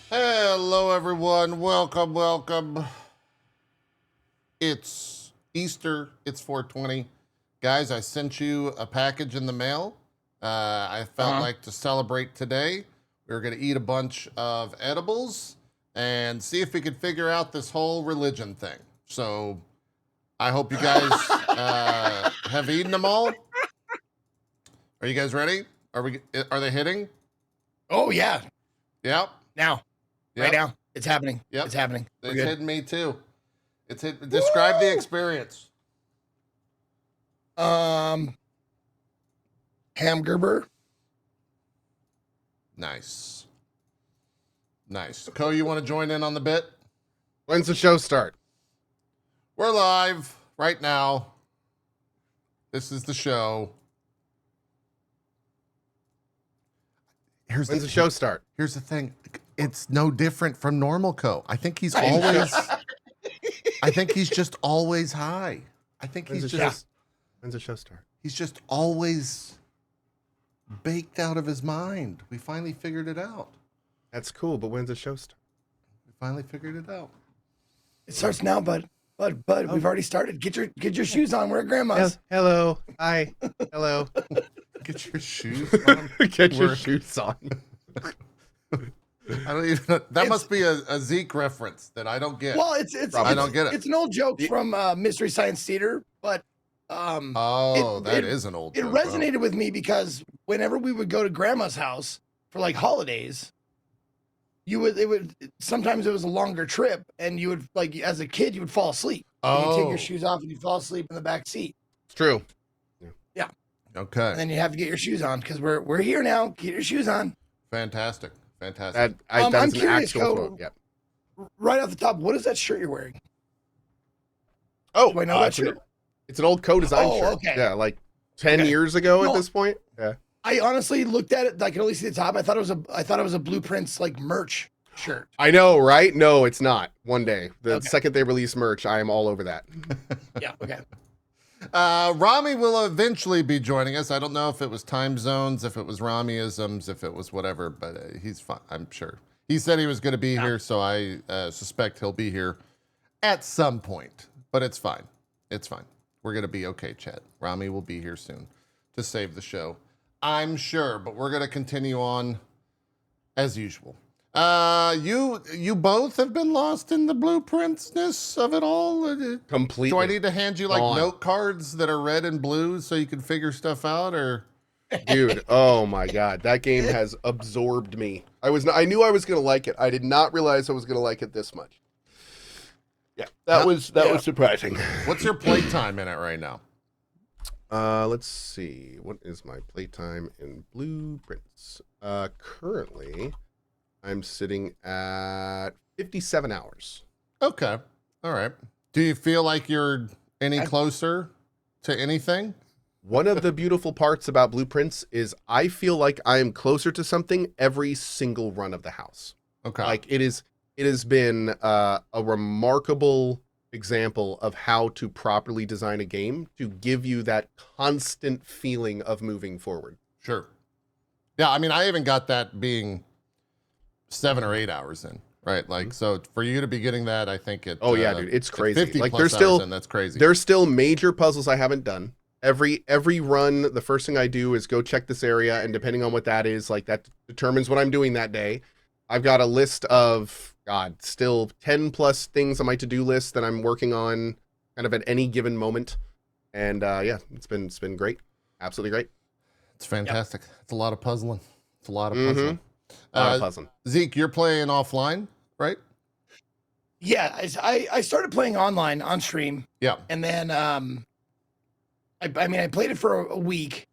Hello, everyone. Welcome. It's Easter. It's 420. Guys, I sent you a package in the mail. I felt like to celebrate today, we were going to eat a bunch of edibles and see if we could figure out this whole religion thing. So I hope you guys have eaten them all. Are you guys ready? Are they hitting? Oh, yeah. Yep. Now. Yep. Right now. It's happening. Yep. It's happening. It's hitting me too. Describe the experience. Hamburger. Nice. Co, you want to join in on the bit? When's the show start? We're live right now. This is the show. When's the show start? Here's the thing. It's no different from normal Co. I think he's always I think he's just always high. I think When's he's the just When's the show start? He's just always baked out of his mind. We finally figured it out. That's cool, but when's the show start? We finally figured it out. It starts now, bud. We've already started. Get your shoes on. We're at grandma's. Hello. Hi. Hello. Get your shoes on. Get your shoes on. I don't even know. That must be a Zeke reference that I don't get. Well, I don't get it. It's an old joke from Mystery Science Theater, but that is an old joke. It resonated with me because whenever we would go to grandma's house for like holidays, sometimes it was a longer trip, and you would, like, as a kid, you would fall asleep. You take your shoes off and you fall asleep in the back seat. It's true. Yeah. Okay. And then you have to get your shoes on because we're here now. Get your shoes on. Fantastic. That's I'm an curious, actual quote. Yep. Right off the top, what is that shirt you're wearing? Oh, Do I know that shirt? It's an old co-design shirt. Okay. Yeah, like 10 years ago at this point. Yeah. I honestly looked at it. I could only see the top. I thought it was a Blueprints like merch shirt. I know, right? No, it's not. One day, the second they release merch, I am all over that. Yeah. Okay. Rami will eventually be joining us. I don't know if it was time zones, if it was Rami-isms, if it was whatever, but he's fine, I'm sure. He said he was going to be here, so I suspect he'll be here at some point, but it's fine. It's fine. We're going to be okay, chat. Rami will be here soon to save the show, I'm sure, but we're going to continue on as usual. You both have been lost in the blueprintsness of it all? Completely. Do I need to hand you like note cards that are red and blue so you can figure stuff out, or? Dude, oh my God, that game has absorbed me. I knew I was gonna like it. I did not realize I was gonna like it this much. Yeah, that was surprising. What's your playtime in it right now? Let's see. What is my playtime in Blueprints? Currently, I'm sitting at 57 hours. Okay. All right. Do you feel like you're any closer to anything? One of the beautiful parts about Blueprints is I feel like I am closer to something every single run of the house. Okay. Like it has been a remarkable example of how to properly design a game to give you that constant feeling of moving forward. Sure. Yeah, I mean, I even got that being 7 or 8 hours in, right? Like, so for you to be getting that, I think it. Oh yeah, dude, it's crazy. 50 like plus there's still, in, that's crazy. There's still major puzzles I haven't done. Every run, the first thing I do is go check this area, and depending on what that is, like that determines what I'm doing that day. I've got a list of still 10 plus things on my to-do list that I'm working on, kind of at any given moment. And yeah, it's been great, absolutely great. It's fantastic. Yep. It's a lot of puzzling. It's a lot of puzzling. Zeke, you're playing offline, right? Yeah, I started playing online on stream. Yeah, and then I mean I played it for a week,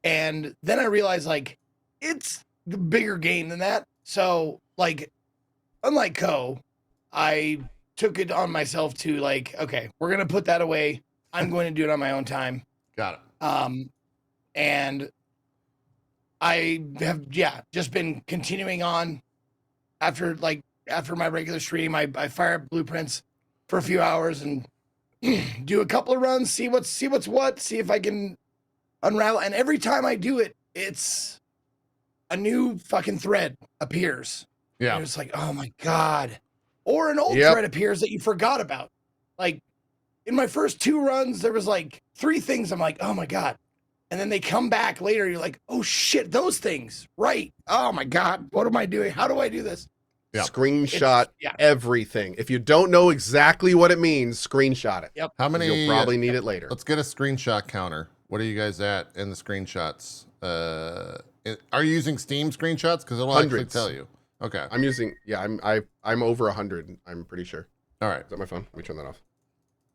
and then I realized like it's a bigger game than that. So like, unlike Co, I took it on myself to like, okay, we're gonna put that away. I'm going to do it on my own time. Got it. And I have, just been continuing on after my regular stream. I fire up Blueprints for a few hours and, do a couple of runs, see what's what, see if I can unravel. And every time I do it, it's a new fucking thread appears. Yeah. And it's like, oh my God. Or an old Yep. thread appears that you forgot about. Like in my first 2 runs, there was like 3 things. I'm like, oh my God. And then they come back later. You're like, oh shit, those things. Right. Oh my God. What am I doing? How do I do this? Yeah. Screenshot Yeah. everything. If you don't know exactly what it means, screenshot it. Yep. How 'Cause many? You'll probably need it later. Let's get a screenshot counter. What are you guys at in the screenshots? Are you using Steam screenshots? Because it'll actually Hundreds. tell you. Okay. I'm using, yeah, I'm over 100. I'm pretty sure. All right. Is that my phone? Let me turn that off.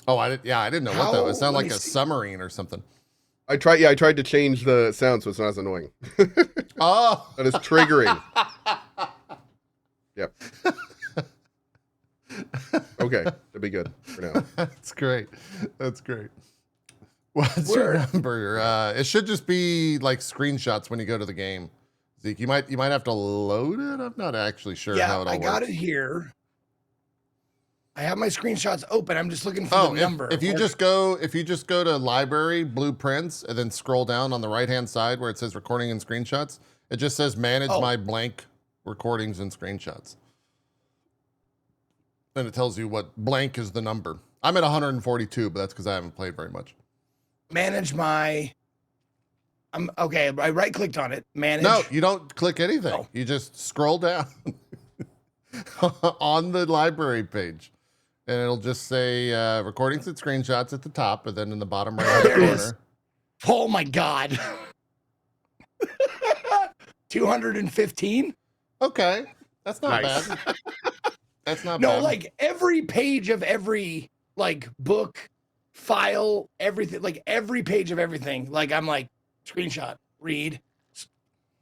Oh, I didn't know what that was. It sounded Let like me a see. submarine or something. I tried to change the sound so it's not as annoying. Oh. That is triggering. Yep. Okay, that'd be good for now. That's great. That's great. What's Where? your number? It should just be like screenshots when you go to the game. Zeke, you might have to load it. I'm not actually sure Yeah, how it all I got works. it here. I have my screenshots open. I'm just looking for Oh, the number. if you just go to library blueprints and then scroll down on the right hand side where it says recording and screenshots, it just says manage Oh. my blank recordings and screenshots. And it tells you what blank is the number. I'm at 142, but that's because I haven't played very much. manage my. I'm okay. I right clicked on it. Manage. No, you don't click anything. Oh. You just scroll down on the library page. And it'll just say recordings and screenshots at the top, and then in the bottom right hand There it corner. is. Oh my God. 215. Okay. That's not Nice. bad. That's not No, bad. like every page of every like book, file, everything, like every page of everything. Like I'm like screenshot, read,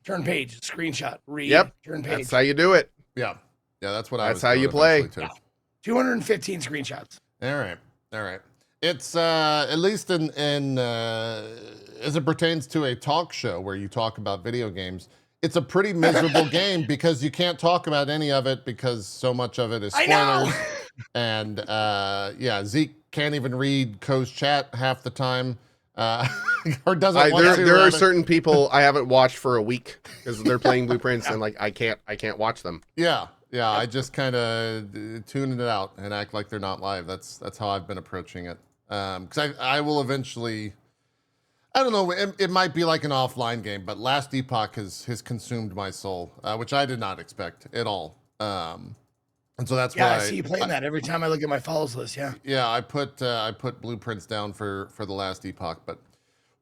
turn page, screenshot, read, Yep, turn page. That's how you do it. Yeah. Yeah, that's what I That's was how doing you play. eventually, too. 215 screenshots. All right. All right. It's at least in as it pertains to a talk show where you talk about video games, it's a pretty miserable game because you can't talk about any of it because so much of it is I know. spoilers. And yeah, Zeke can't even read Co's chat half the time. Or doesn't want to. There are rather. certain people I haven't watched for a week because they're playing blueprints and like I can't watch them. Yeah, yeah. I just kind of tune it out and act like they're not live. That's how I've been approaching it. Because I will eventually. I don't know. It might be like an offline game, but Last Epoch has consumed my soul, which I did not expect at all. And so that's Yeah, why I see you playing that every time I look at my follows list. Yeah. Yeah, I put blueprints down for the Last Epoch, but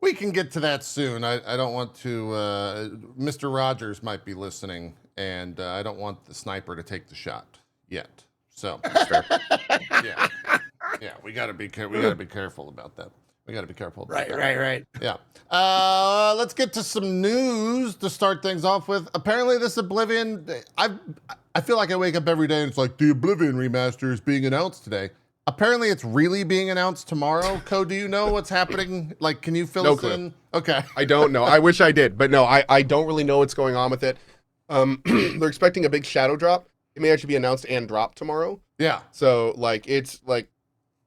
we can get to that soon. I don't want to. Mr. Rogers might be listening, and I don't want the sniper to take the shot yet. So yeah, yeah, we got to be careful about that. We got to be careful about that. Right. Yeah. Let's get to some news to start things off with. Apparently, this Oblivion, I feel like I wake up every day and it's like the Oblivion remaster is being announced today. Apparently, it's really being announced tomorrow. Co, do you know what's happening? Like, can you fill No us clue. in? Okay. I don't know. I wish I did, but no, I don't really know what's going on with it. They're expecting a big shadow drop. It may actually be announced and dropped tomorrow. Yeah. So like it's like,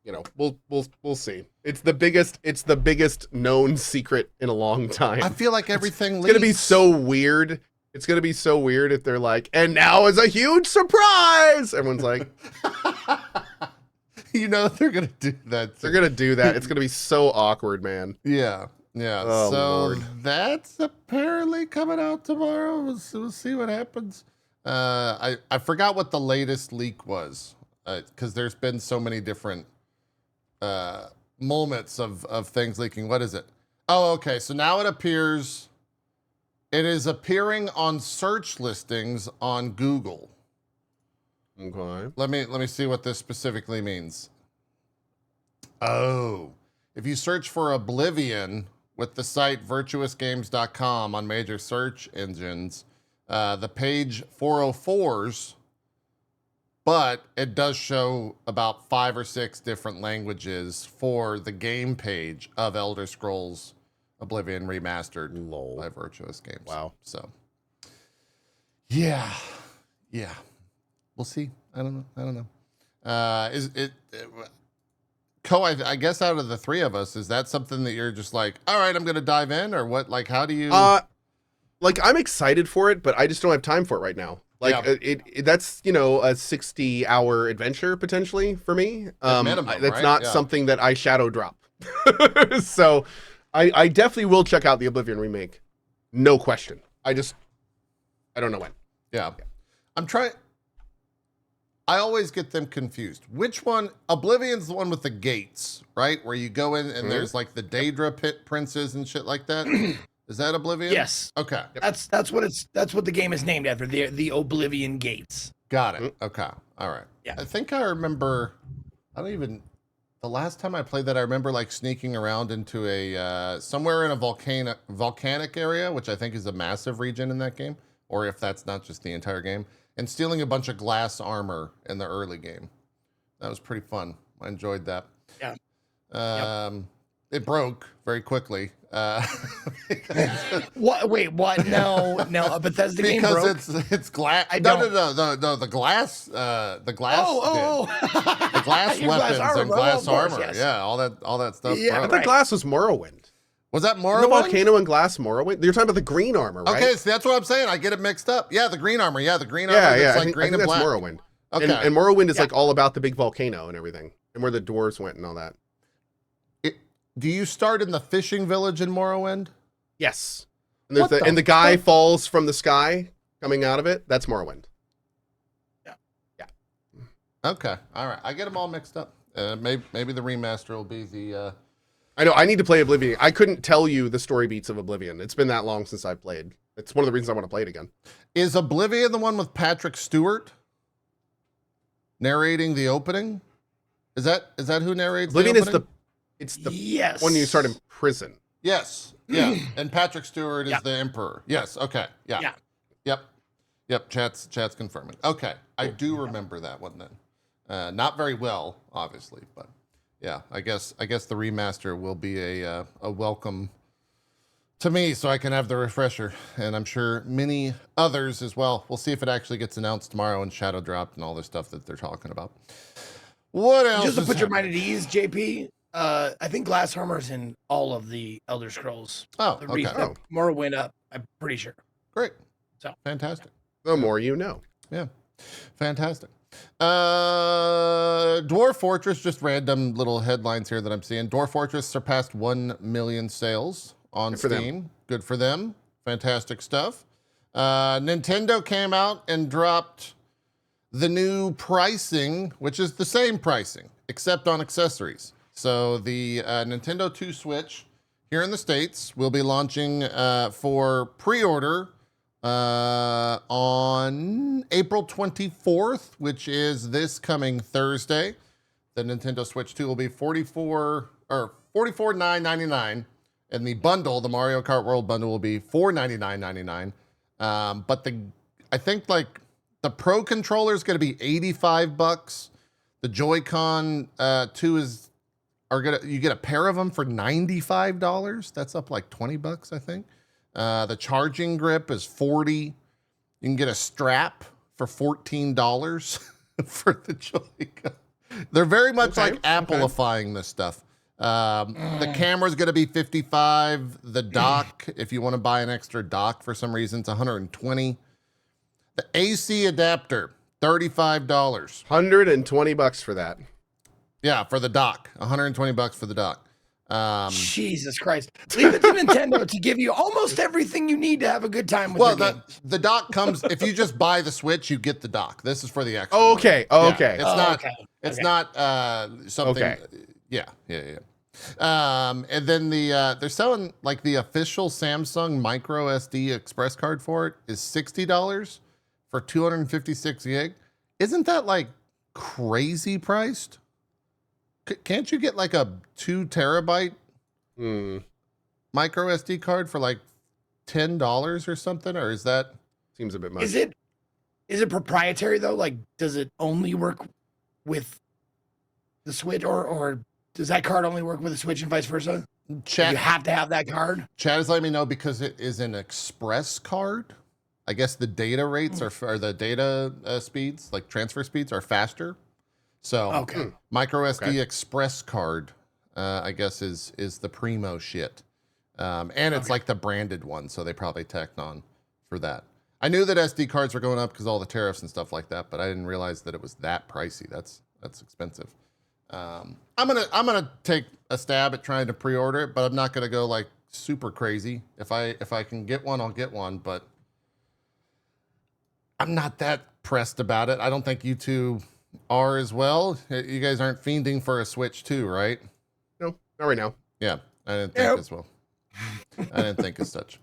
you know, we'll see. It's the biggest known secret in a long time. I feel like everything It's gonna be leaks. so weird. It's gonna be so weird if they're like, and now is a huge surprise. Everyone's like, You know they're gonna do that. they're gonna do that. It's gonna be so awkward, man. Yeah. Yeah. Oh, so Lord. that's apparently coming out tomorrow. We'll see what happens. I forgot what the latest leak was because there's been so many different moments of things leaking. What is it? Oh, okay. So now it appears. It is appearing on search listings on Google. Okay. Let me see what this specifically means. Oh, if you search for Oblivion with the site virtuousgames.com on major search engines, the page 404s, but it does show about 5 or 6 different languages for the game page of Elder Scrolls Oblivion Remastered Lol. by Virtuous Games. Wow. So, yeah. We'll see. I don't know. Is it? I guess out of the three of us, is that something that you're just like, all right, I'm going to dive in, or what? Like, how do you? Like, I'm excited for it, but I just don't have time for it right now. Like, that's, you know, a 60-hour adventure potentially for me. Minimum, that's right? not something that I shadow drop. So I definitely will check out the Oblivion remake. No question. I don't know when. Yeah. I'm trying. I always get them confused. Which one? Oblivion's the one with the gates, right? Where you go in and there's like the Daedra pit princes and shit like that. Is that Oblivion? Yes. Okay. That's what the game is named after. The Oblivion Gates. Got it. Okay. All right. Yeah. I think I remember. The last time I played that, I remember like sneaking around into a somewhere in a volcanic area, which I think is a massive region in that game, or if that's not just the entire game, and stealing a bunch of glass armor in the early game. That was pretty fun. I enjoyed that. Yeah. It broke very quickly. What? Wait, what? No, Bethesda game broke? Because it's glass. No, the glass. The glass. The glass weapons and glass armor. Yes. Yeah, all that stuff. Yeah, I broke. thought glass was Morrowind. Was that Morrowind? The volcano and glass Morrowind? You're talking about the green armor, right? Okay, so that's what I'm saying. I get it mixed up. Yeah, the green armor. Yeah, the green armor. Yeah. That's I like think, green I think and that's black. Morrowind. Okay. And Morrowind is like all about the big volcano and everything, and where the dwarves went and all that. Do you start in the fishing village in Morrowind? Yes. And the guy falls from the sky coming out of it. That's Morrowind. Yeah. Okay. All right. I get them all mixed up. Maybe the remaster will be the. I know. I need to play Oblivion. I couldn't tell you the story beats of Oblivion. It's been that long since I played. It's one of the reasons I want to play it again. Is Oblivion the one with Patrick Stewart narrating the opening? Is that who narrates Oblivion the opening? It's the Yes. one you start in prison. Yes. Yeah. And Patrick Stewart is the emperor. Yes. Okay. Yeah. Yep. Chat's confirming. Okay. I do remember that one then. Not very well, obviously, but yeah, I guess the remaster will be a welcome to me, so I can have the refresher, and I'm sure many others as well. We'll see if it actually gets announced tomorrow and shadow dropped and all this stuff that they're talking about. What else? Just to is put your happening? mind at ease, JP. I think glass armor's in all of the Elder Scrolls. Oh, The okay. Morrowind up. I'm pretty sure. Great. So Fantastic. The more you know. Yeah. Fantastic. Dwarf Fortress, just random little headlines here that I'm seeing. Dwarf Fortress surpassed 1 million sales on Good for them. Steam. Good for them. Fantastic stuff. Nintendo came out and dropped the new pricing, which is the same pricing, except on accessories. So the Nintendo 2 Switch here in the States will be launching for pre-order on April 24th, which is this coming Thursday. The Nintendo Switch 2 will be $44,999, and the bundle, the Mario Kart World bundle, will be $499.99. But I think like the Pro controller is going to be $85. The Joy-Con 2 you get a pair of them for $95. That's up like $20, I think. The charging grip is $40. You can get a strap for $14 for the Joy-Con. They're very much like Appleifying this stuff. The camera's going to be $55. The dock, if you want to buy an extra dock for some reason, it's $120. The AC adapter, $35. $120 for that. Yeah, for the dock. $120 for the dock. Jesus Christ. Leave it to Nintendo to give you almost everything you need to have a good time with the game. The dock comes, if you just buy the Switch, you get the dock. This is for the extra. Oh, okay. Oh, okay. It's not something. Okay. Yeah. And then they're selling like the official Samsung micro SD express card for it is $60 for 256 gig. Isn't that like crazy priced? Can't you get like a 2 terabyte micro SD card for like $10 or something? Or is that seems a bit much? Is it proprietary though? Like, does it only work with the Switch, or does that card only work with the Switch and vice versa? Chat? You have to have that card. Chat is letting me know because it is an express card. I guess the data rates or the data speeds, like transfer speeds, are faster. So Okay. micro SD Okay. express card, I guess is the primo shit. And it's Okay. like the branded one, so they probably tacked on for that. I knew that SD cards were going up because all the tariffs and stuff like that, but I didn't realize that it was that pricey. That's expensive. I'm gonna take a stab at trying to pre-order it, but I'm not gonna go like super crazy. If I can get one, I'll get one, but I'm not that pressed about it. I don't think you two are as well. You guys aren't fiending for a Switch too, right? No, not right now. Yeah, I didn't think as well. I didn't think as such.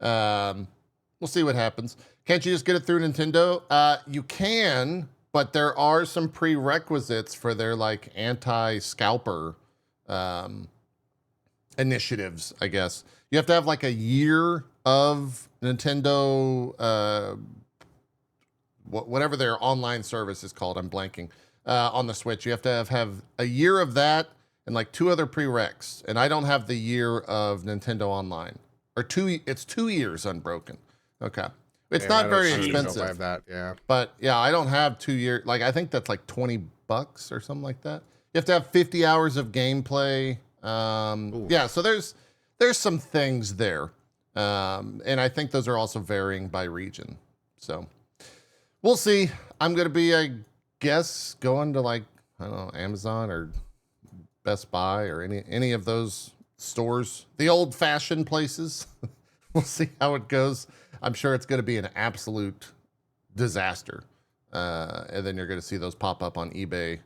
We'll see what happens. Can't you just get it through Nintendo? You can, but there are some prerequisites for their like anti-scalper initiatives, I guess. You have to have like a year of Nintendo, whatever their online service is called. I'm blanking. On the Switch, you have to have a year of that and like 2 other prereqs. And I don't have the year of Nintendo Online. Or it's 2 years unbroken. Okay. It's Yeah, not very I don't know if expensive. I have that. Yeah. But yeah, I don't have 2 years. Like I think that's like $20 or something like that. You have to have 50 hours of gameplay. Yeah, so there's some things there. And I think those are also varying by region. So we'll see. I'm going to be, I guess, going to like, I don't know, Amazon or Best Buy or any of those stores, the old fashioned places. We'll see how it goes. I'm sure it's going to be an absolute disaster. And then you're going to see those pop up on eBay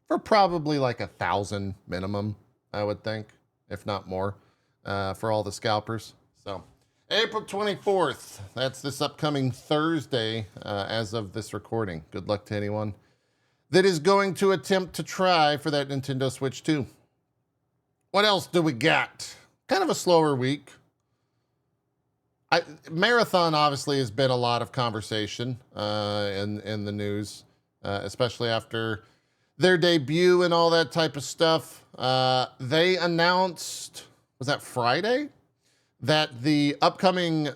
for probably like 1,000 minimum, I would think, if not more, for all the scalpers. So April 24th, that's this upcoming Thursday, as of this recording. Good luck to anyone that is going to attempt to try for that Nintendo Switch 2. What else do we got? Kind of a slower week. Marathon obviously has been a lot of conversation in the news, especially after their debut and all that type of stuff. They announced, was that Friday, that the upcoming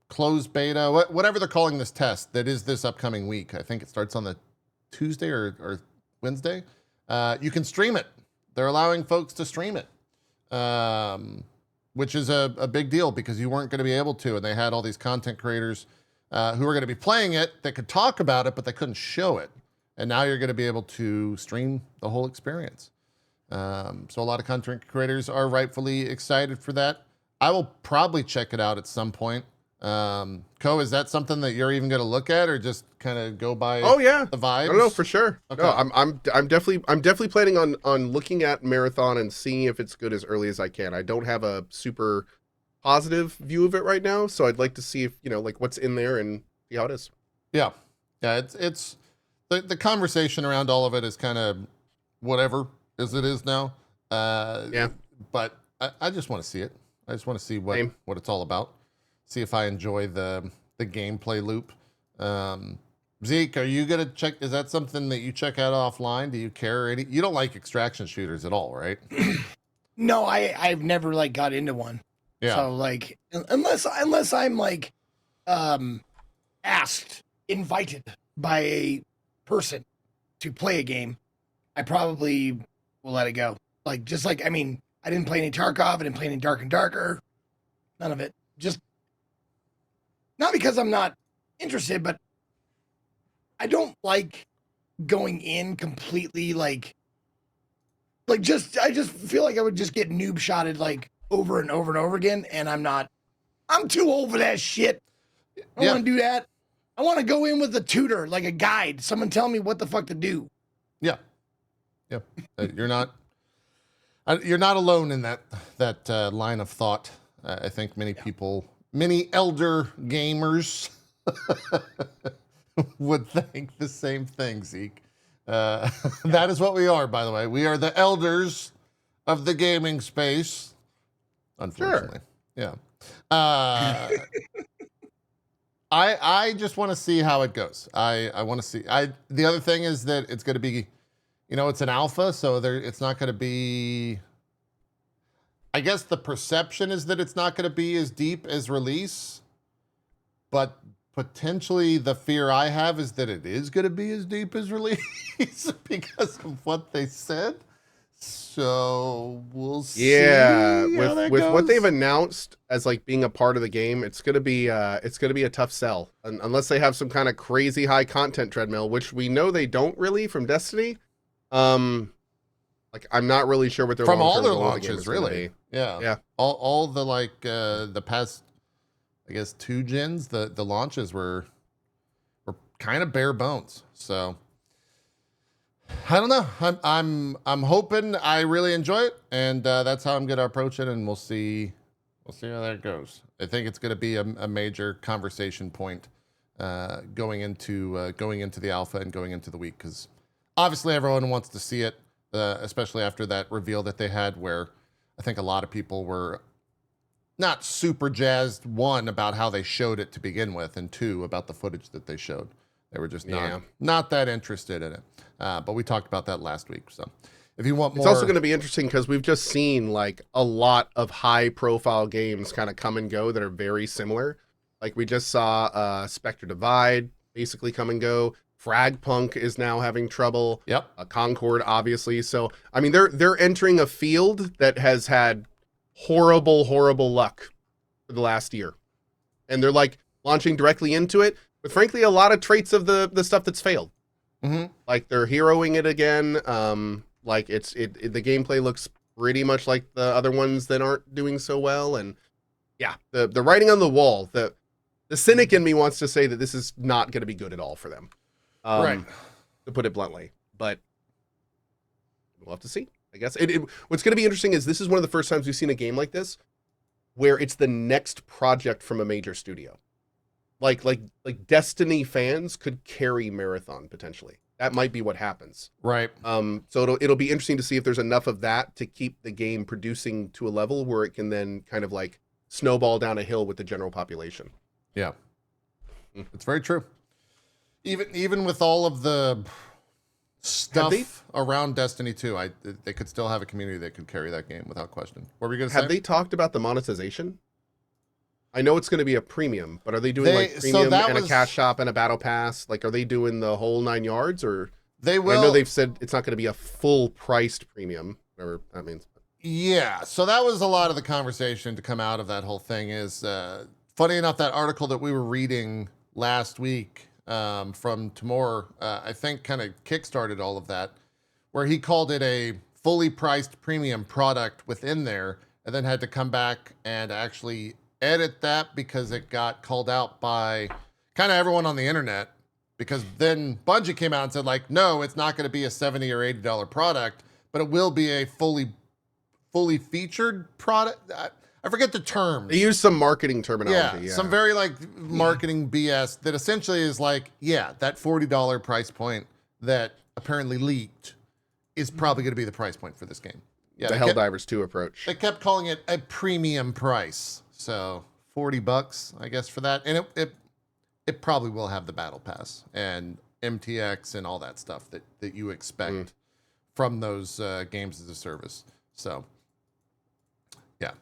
closed beta, whatever they're calling this test, that is this upcoming week. I think it starts on the Tuesday or Wednesday. You can stream it. They're allowing folks to stream it. Which is a big deal because you weren't going to be able to. And they had all these content creators who were going to be playing it that could talk about it, but they couldn't show it. And now you're going to be able to stream the whole experience. So a lot of content creators are rightfully excited for that. I will probably check it out at some point. Ko, is that something that you're even going to look at or just kind of go by Oh yeah, the vibes? I don't know for sure. Okay. No, I'm definitely planning on looking at Marathon and seeing if it's good as early as I can. I don't have a super positive view of it right now, so I'd like to see if like what's in there and see how it is. Yeah. It's the conversation around all of it is kind of whatever as it is now. Yeah. But I just want to see it. I just want to see Same. what it's all about. See if I enjoy the gameplay loop. Zeke, are you gonna check? Is that something that you check out offline? Do you care? You don't like extraction shooters at all, right? No, I've never like got into one. Yeah. So like unless I'm like asked, invited by a person to play a game, I probably will let it go. Like just like I didn't play any Tarkov, I didn't play any Dark and Darker. None of it. Just not because I'm not interested, but I don't like going in completely like I just feel like I would just get noob shotted like over and over and over again, and I'm too old for that shit. I don't want to do that. I want to go in with a tutor, like a guide, someone tell me what the fuck to do. Yeah. You're not alone in that line of thought. I think many people, many elder gamers would think the same thing, Zeke. That is what we are, by the way. We are the elders of the gaming space. Unfortunately. Sure. Yeah. I just want to see how it goes. I want to see. The other thing is that it's going to be, it's an alpha, so it's not going to be. I guess the perception is that it's not going to be as deep as release, but potentially the fear I have is that it is going to be as deep as release because of what they said. So we'll see. Yeah, how that with what goes. they've announced as like being a part of the game, it's gonna be a tough sell unless they have some kind of crazy high content treadmill, which we know they don't really from Destiny. Like I'm not really sure what their from all long-term their goal of the game launches, is gonna really. be. Yeah, Yeah. All the like the past, I guess 2 gens, the launches were kind of bare bones. So I don't know. I'm hoping I really enjoy it, and that's how I'm gonna approach it, and we'll see how that goes. I think it's gonna be a major conversation point going into the alpha and going into the week, because obviously everyone wants to see it, especially after that reveal that they had, where I think a lot of people were not super jazzed, one, about how they showed it to begin with, and two, about the footage that they showed. They were just not that interested in it. But we talked about that last week. So if you want more... It's also going to be interesting because we've just seen like a lot of high profile games kind of come and go that are very similar. Like we just saw Spectre Divide basically come and go. Fragpunk is now having trouble. Yep. Concord, obviously. So, I mean, they're entering a field that has had horrible luck for the last year. And they're like launching directly into it with, frankly, a lot of traits of the stuff that's failed. Mm-hmm. Like they're heroing it again. Like the gameplay looks pretty much like the other ones that aren't doing so well. And yeah, the writing on the wall, the cynic in me wants to say that this is not going to be good at all for them. Right. To put it bluntly, but we'll have to see, I guess. What's going to be interesting is this is one of the first times we've seen a game like this where it's the next project from a major studio. Like Destiny fans could carry Marathon potentially. That might be what happens. Right. So it'll be interesting to see if there's enough of that to keep the game producing to a level where it can then kind of like snowball down a hill with the general population. Yeah. It's very true. Even with all of the stuff around Destiny 2, they could still have a community that could carry that game without question. What were we going to say? Have they talked about the monetization? I know it's going to be a premium, but are they doing like premium and a cash shop and a battle pass? Like, are they doing the whole 9 yards, or they will? I know they've said it's not going to be a full priced premium, whatever that means. Yeah. So that was a lot of the conversation to come out of that whole thing. Is funny enough, that article that we were reading last week from Timur, I think kind of kickstarted all of that, where he called it a fully priced premium product within there, and then had to come back and actually edit that because it got called out by kind of everyone on the internet, because then Bungie came out and said, like, no, it's not going to be a $70 or $80 product, but it will be a fully featured product. I forget the terms. They use some marketing terminology. Yeah, some very like marketing BS that essentially is like, yeah, that $40 price point that apparently leaked is probably going to be the price point for this game. Yeah, the Helldivers 2 approach. They kept calling it a premium price. So $40, I guess, for that. And it probably will have the battle pass and MTX and all that stuff that you expect from those games as a service. So yeah,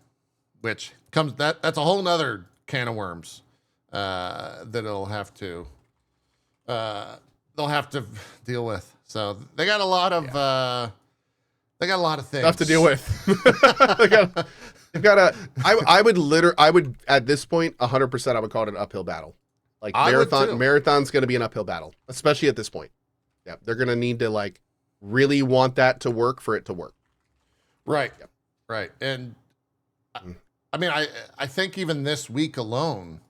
which comes that's a whole nother can of worms that they'll have to deal with. So they got a lot of things Stuff to deal with. I would at this point 100% I would call it an uphill battle. Like Marathon's going to be an uphill battle, especially at this point. Yeah, they're going to need to like really want that to work for it to work. Right. Yep. Right. And I mean, I think even this week alone,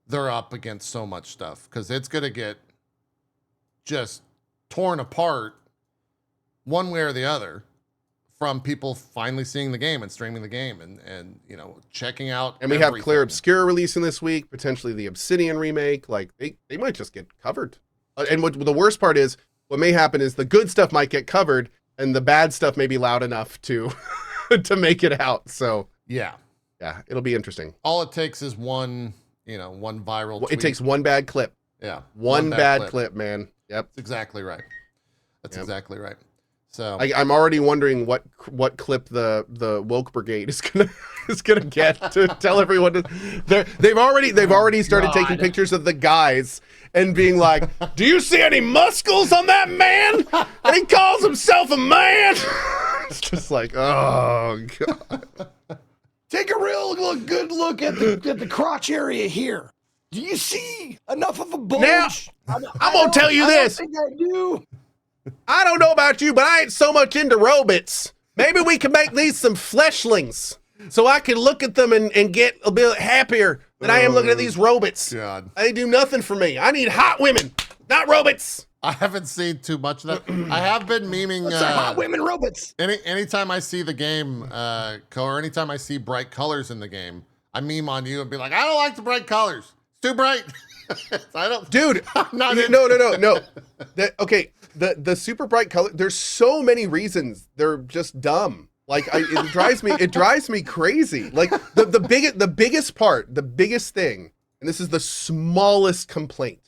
they're up against so much stuff because it's going to get just torn apart one way or the other from people finally seeing the game and streaming the game and you know, checking out. And we have Clear Obscura releasing this week, potentially the Obsidian remake. Like they might just get covered. And what the worst part is, what may happen is the good stuff might get covered and the bad stuff may be loud enough to to make it out. So yeah, it'll be interesting. All it takes is one viral tweet. It takes one bad clip. Yeah. One bad clip, man. Yep. That's exactly right. That's exactly right. So I'm already wondering what clip the woke brigade is gonna get to tell everyone to. They've already started taking pictures of the guys and being like, "Do you see any muscles on that man?" And he calls himself a man. It's just like, oh god. Take a real good look at the crotch area here. Do you see enough of a bulge? Now, I'm gonna tell you this. I don't think I do. I don't know about you, but I ain't so much into robots. Maybe we can make these some fleshlings so I can look at them and get a bit happier than I am looking at these robots. God. They do nothing for me. I need hot women, not robots. I haven't seen too much of that. I have been memeing. Let's talk about women robots. Anytime I see the game, or anytime I see bright colors in the game, I meme on you and be like, I don't like the bright colors. It's too bright. I don't. Dude, no. Okay, the super bright color. There's so many reasons they're just dumb. Like it drives me crazy. Like the biggest part, the biggest thing, and this is the smallest complaint.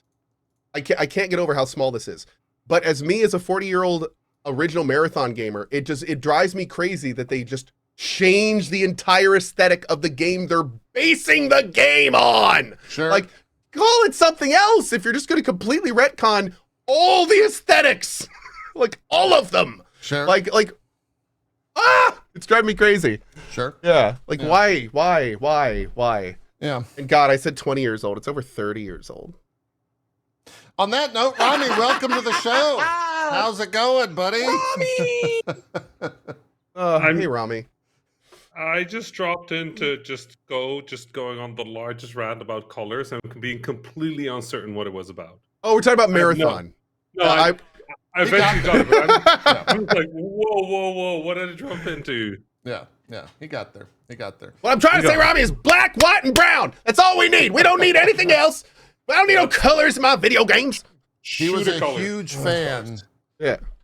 I can't get over how small this is. But as a 40-year-old original Marathon gamer, it drives me crazy that they just change the entire aesthetic of the game they're basing the game on. Sure. Like, call it something else if you're just going to completely retcon all the aesthetics. Like, all of them. Sure. Like, it's driving me crazy. Sure. Yeah. Like, yeah. Why? Yeah. And God, I said 20 years old. It's over 30 years old. On that note, Rami, welcome to the show. How's it going, buddy? Rami! Hey, Rami. I just dropped in to going on the largest rant about colors and being completely uncertain what it was about. Oh, we're talking about Marathon. I eventually got it. But I was like, whoa, what did I drop into? Yeah, he got there. What I'm trying to say, Rami, is black, white, and brown. That's all we need. We don't need anything else. I don't need no colors in my video games. He was a huge fan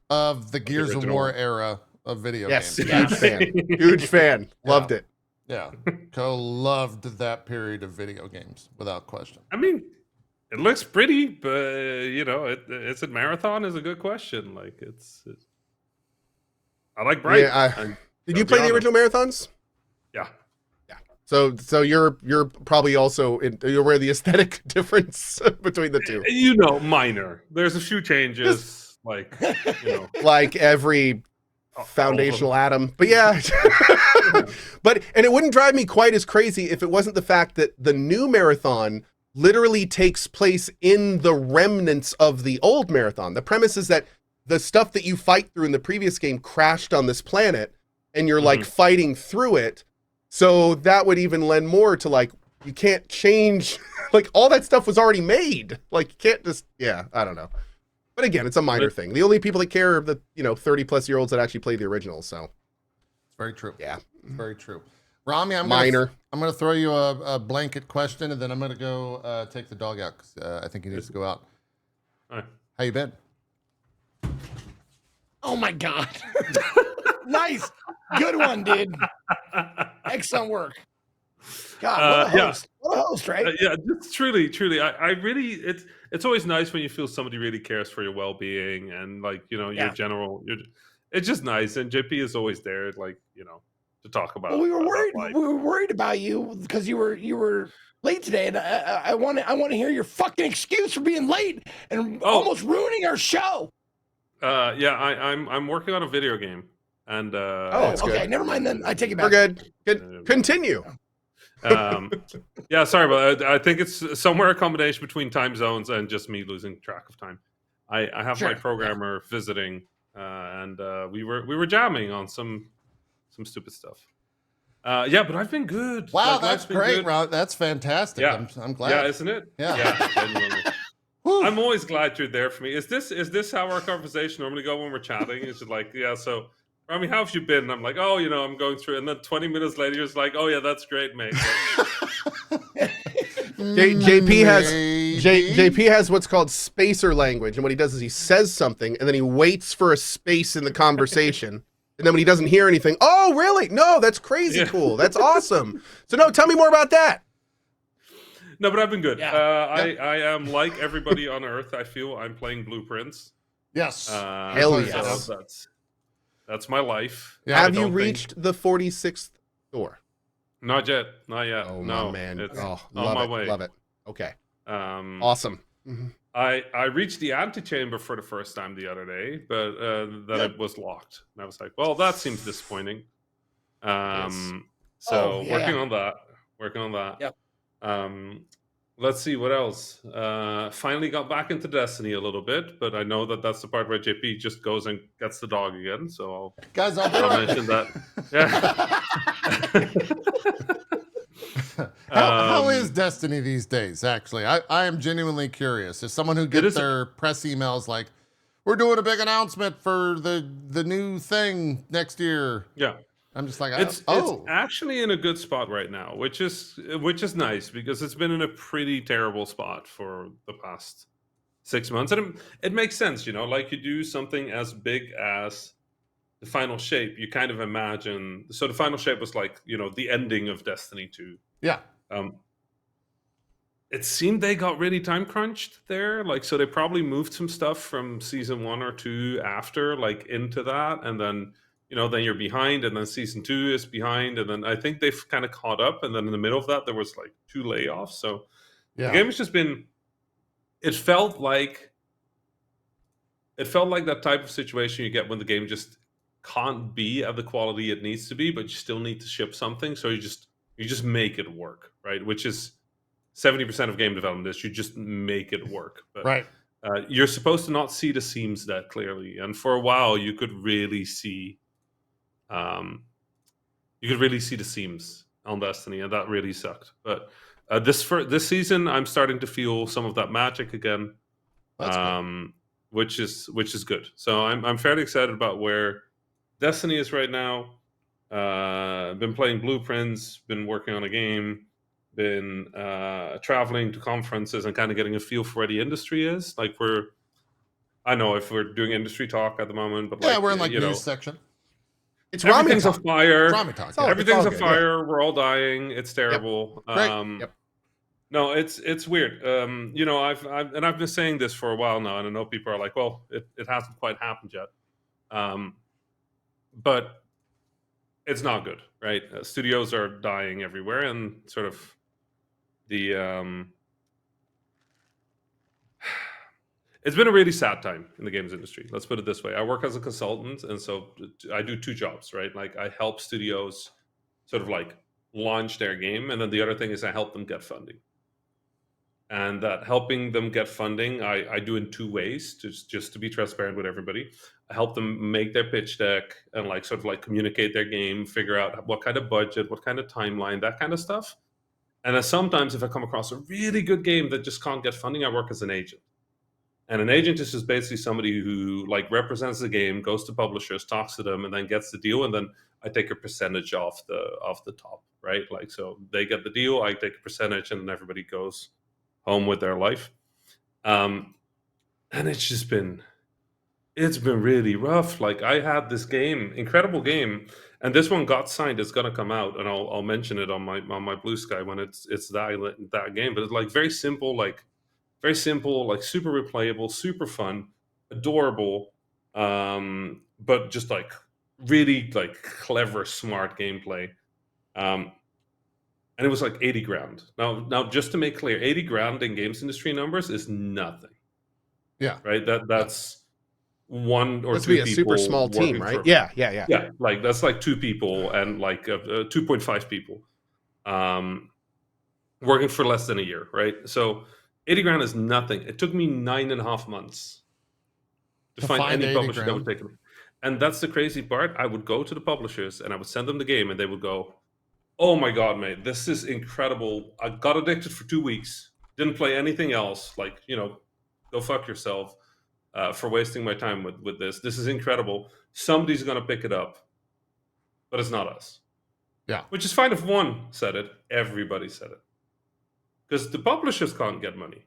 of the Gears of War era of video games. Huge fan. Loved it. Yeah. Co loved that period of video games without question. I mean, it looks pretty, but it's a Marathon is a good question. Like it's I like bright. Yeah, did you play the original Marathons? Yeah. So you're probably also you're aware of the aesthetic difference between the two. Minor. There's a few changes, like like every foundational atom. But yeah. And it wouldn't drive me quite as crazy if it wasn't the fact that the new Marathon literally takes place in the remnants of the old Marathon. The premise is that the stuff that you fight through in the previous game crashed on this planet, and you're like fighting through it. So that would even lend more to like, you can't change, like all that stuff was already made. Like you can't just, I don't know. But again, it's a minor thing. The only people that care are the, 30-plus-year-olds that actually play the original. So it's very true. Yeah. It's very true. Rami, I'm going to throw you a blanket question, and then I'm going to go take the dog out because I think he needs to go out. All right. How you been? Oh my God. Nice. Good one, dude. Excellent work. God, what a host. What a host, right? Just truly. I really, it's always nice when you feel somebody really cares for your well-being and like, your general, it's just nice. And JP is always there, like, to talk about. Well, we were worried about you because you were late today, and I want to hear your fucking excuse for being late and almost ruining our show. I'm working on a video game. And that's okay, good. Never mind then. I take it back. We're good. Continue. Sorry about that. I think it's somewhere a combination between time zones and just me losing track of time. I have my programmer visiting, and we were jamming on some stupid stuff. But I've been good. Wow, that's great, Ron. That's fantastic. Yeah. I'm glad. Yeah, isn't it? Yeah. Genuinely. I'm always glad you're there for me. Is this how our conversation normally go when we're chatting? It's just like, so Rami, how have you been? And I'm like, I'm going through. And then 20 minutes later, it's like, oh yeah, that's great, mate. JP has what's called spacer language, and what he does is he says something, and then he waits for a space in the conversation, and then when he doesn't hear anything, oh really? No, that's crazy cool. That's awesome. So no, tell me more about that. No, but I've been good. Yeah. I am like everybody on Earth. I feel I'm playing Blueprints. Yes. Hell yes. That's my life. Yeah, Have you reached the 46th door? Not yet. Not yet. Oh, no, my man. it's Oh, on love my it. way. Love it. Okay. Um, Awesome. I reached the antechamber for the first time the other day, but then it was locked. And I was like, well, that seems disappointing. So working on that. Yep. Let's see what else. Finally got back into Destiny a little bit, but I know that that's the part where JP just goes and gets the dog again. So Guys, I'll mention that. How is Destiny these days, actually? I am genuinely curious. As someone who gets their press emails like, we're doing a big announcement for the new thing next year. Yeah. I'm just like, it's actually in a good spot right now, which is nice because it's been in a pretty terrible spot for the past 6 months. And it makes sense, like you do something as big as the final shape, you kind of imagine. So the final shape was like, the ending of Destiny 2. Yeah. It seemed they got really time crunched there. So they probably moved some stuff from season 1 or 2 after, into that. And then, then you're behind, and then season 2 is behind. And then I think they've kind of caught up. And then in the middle of that, there was 2 layoffs. So the game has just been, it felt like that type of situation you get when the game just can't be at the quality it needs to be, but you still need to ship something. So you just make it work, right? Which is 70% of game development is you just make it work. But right. You're supposed to not see the seams that clearly, and for a while you could really see, the seams on Destiny, and that really sucked. But this season, I'm starting to feel some of that magic again, which is good. So I'm fairly excited about where Destiny is right now. Been playing blueprints, been working on a game, been traveling to conferences and kind of getting a feel for where the industry is. I know if we're doing industry talk at the moment, but we're in news section. It's everything's on fire. Rami talk. Everything's on fire. We're all dying. It's terrible. Yep. No, it's weird. I've been saying this for a while now, and I know people are like, well, it hasn't quite happened yet. But it's not good, right? Studios are dying everywhere, and sort of it's been a really sad time in the games industry. Let's put it this way. I work as a consultant, and so I do 2 jobs, right? I help studios sort of launch their game, and then the other thing is I help them get funding. And that helping them get funding, I do in 2 ways, just to be transparent with everybody. I help them make their pitch deck and communicate their game, figure out what kind of budget, what kind of timeline, that kind of stuff. And then sometimes if I come across a really good game that just can't get funding, I work as an agent. And an agent is just basically somebody who represents the game, goes to publishers, talks to them, and then gets the deal. And then I take a percentage off the top, right? So they get the deal, I take a percentage, and then everybody goes home with their life. And it's been really rough. I had this game, incredible game, and this one got signed. It's gonna come out, and I'll mention it on my Blue Sky when it's that game. But it's very simple, super replayable, super fun, adorable, but just really clever, smart gameplay. And it was 80 grand. Now, just to make clear, 80 grand in games industry numbers is nothing. Yeah. Right. That's 1 or 2 be a people. Super small team, right? Yeah. Yeah. That's 2 people and 2.5 people, working for less than a year. Right. So 80 grand is nothing. It took me 9.5 months to find any publisher that would take me. And that's the crazy part. I would go to the publishers and I would send them the game, and they would go, oh my God, mate, this is incredible. I got addicted for 2 weeks. Didn't play anything else. Go fuck yourself for wasting my time with this. This is incredible. Somebody's going to pick it up, but it's not us. Yeah. Which is fine if one said it. Everybody said it. Because the publishers can't get money.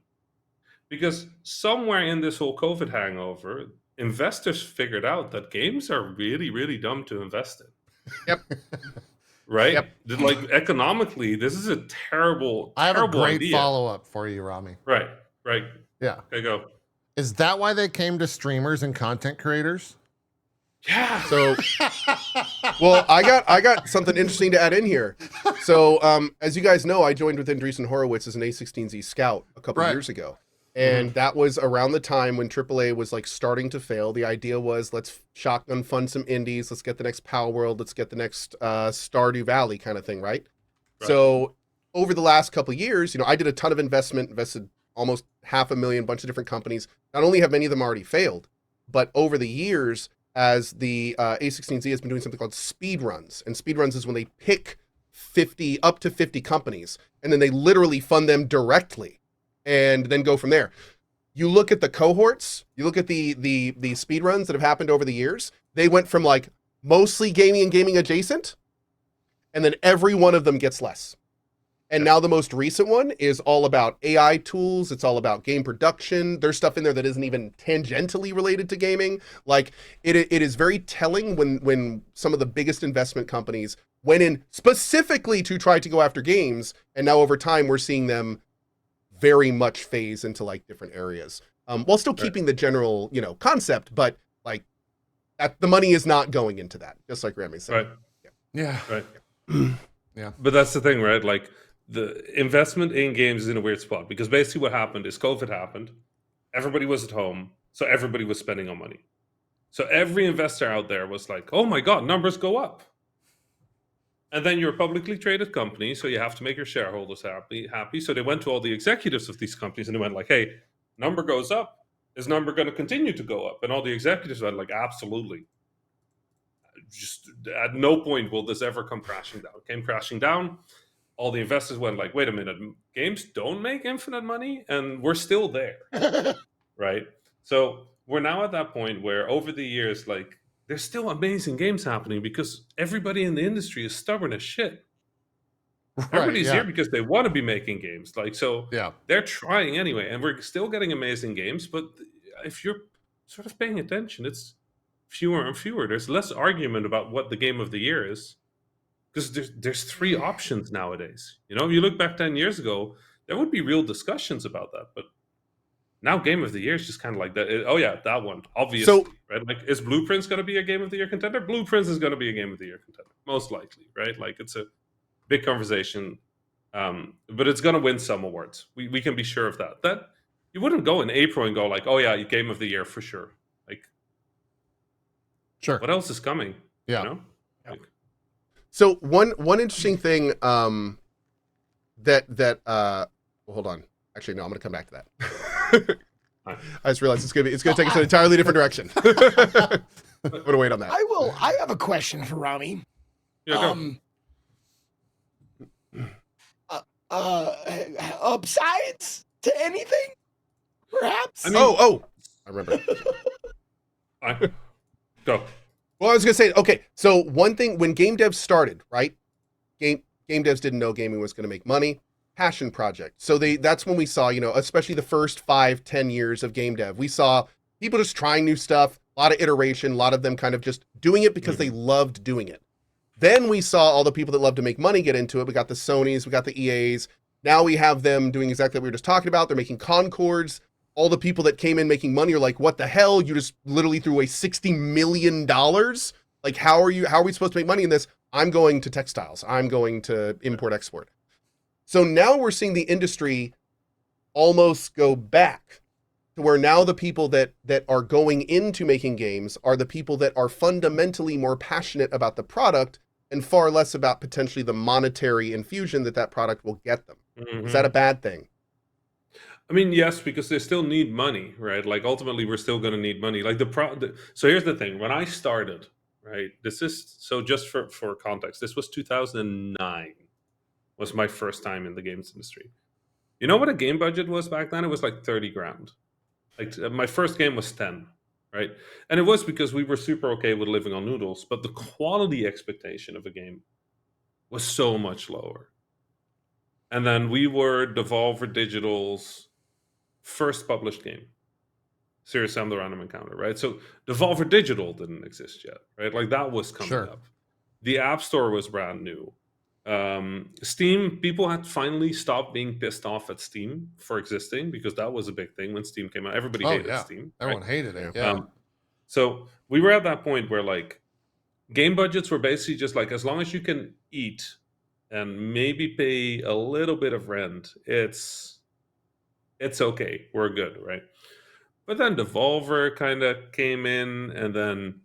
Because somewhere in this whole COVID hangover, investors figured out that games are really, really dumb to invest in. Yep. Right? Yep. Economically, this is a terrible, I have a great idea. follow-up for you, Rami. Right. Yeah. Okay, go. Is that why they came to streamers and content creators? Yeah. So, well, I got something interesting to add in here. So, as you guys know, I joined with Andreessen Horowitz as an A16Z scout a couple years ago. And that was around the time when AAA was like starting to fail. The idea was, let's shotgun fund some indies. Let's get the next Power World. Let's get the next Stardew Valley kind of thing, right? So over the last couple of years, I did a ton of invested almost $500,000, bunch of different companies. Not only have many of them already failed, but over the years, as the A16Z has been doing something called speed runs. And speed runs is when they pick up to 50 companies, and then they literally fund them directly and then go from there. You look at the cohorts, you look at the speed runs that have happened over the years, they went from like mostly gaming and gaming adjacent, and then every one of them gets less. And now the most recent one is all about AI tools. It's all about game production. There's stuff in there that isn't even tangentially related to gaming. Like it is very telling when some of the biggest investment companies went in specifically to try to go after games. And now over time, we're seeing them very much phase into like different areas, while still keeping the general, concept, but like the money is not going into that, just like Rami said. Right. Yeah. Right. Yeah. But that's the thing, right? Like the investment in games is in a weird spot because basically what happened is COVID happened. Everybody was at home. So everybody was spending on money. So every investor out there was like, oh my God, numbers go up. And then you're a publicly traded company, so you have to make your shareholders happy. So they went to all the executives of these companies and they went like, hey, number goes up. Is number going to continue to go up? And all the executives went like, absolutely. Just at no point will this ever come crashing down. It came crashing down. All the investors went like, wait a minute, games don't make infinite money and we're still there. Right? So we're now at that point where over the years, like, there's still amazing games happening because everybody in the industry is stubborn as shit. Everybody's here because they want to be making games. Like, so they're trying anyway. And we're still getting amazing games. But if you're sort of paying attention, it's fewer and fewer. There's less argument about what the game of the year is. Because there's 3 options nowadays. If you look back 10 years ago, there would be real discussions about that. But now game of the year is just kind of like that. That one, obviously, right? Like, is Blueprints going to be a game of the year contender? Blueprints is going to be a game of the year contender, most likely, right? Like, it's a big conversation, but it's going to win some awards. We can be sure of that. That you wouldn't go in April and go like, oh yeah, game of the year for sure. Like, sure, what else is coming? Yeah. Like, so one interesting thing well, hold on. Actually, no, I'm going to come back to that. I just realized it's going to take us in an entirely different direction. I'm going to wait on that. I have a question for Rami. Yeah, go. Upsides to anything, perhaps? I mean, I remember. Go. Well, I was going to say, okay, so one thing, when game devs started, right? Game devs didn't know gaming was going to make money. Passion project. So that's when we saw, especially the first 5-10 years of game dev, we saw people just trying new stuff, a lot of iteration, a lot of them kind of just doing it because they loved doing it. Then we saw all the people that love to make money get into it. We got the Sonys, we got the EAs. Now we have them doing exactly what we were just talking about. They're making Concords. All the people that came in making money are like, what the hell? You just literally threw away $60 million. Like, how are we supposed to make money in this? I'm going to textiles. I'm going to import export. So now we're seeing the industry almost go back to where now the people that are going into making games are the people that are fundamentally more passionate about the product and far less about potentially the monetary infusion that product will get them. Mm-hmm. Is that a bad thing? I mean, yes, because they still need money, right? Like, ultimately, we're still going to need money. Like, so here's the thing. When I started, right, just for context, this was 2009. Was my first time in the games industry. You know what a game budget was back then? It was like 30 grand. Like, my first game was 10, right? And it was because we were super okay with living on noodles, but the quality expectation of a game was so much lower. And then we were Devolver Digital's first published game, Serious Sam the Random Encounter, right? So Devolver Digital didn't exist yet, right? Like, that was coming up. The App Store was brand new. Steam, people had finally stopped being pissed off at Steam for existing because that was a big thing when Steam came out. Everybody hated Steam. Everyone hated it. Yeah. So we were at that point where like game budgets were basically just like, as long as you can eat and maybe pay a little bit of rent, it's okay. We're good, right? But then Devolver kind of came in and then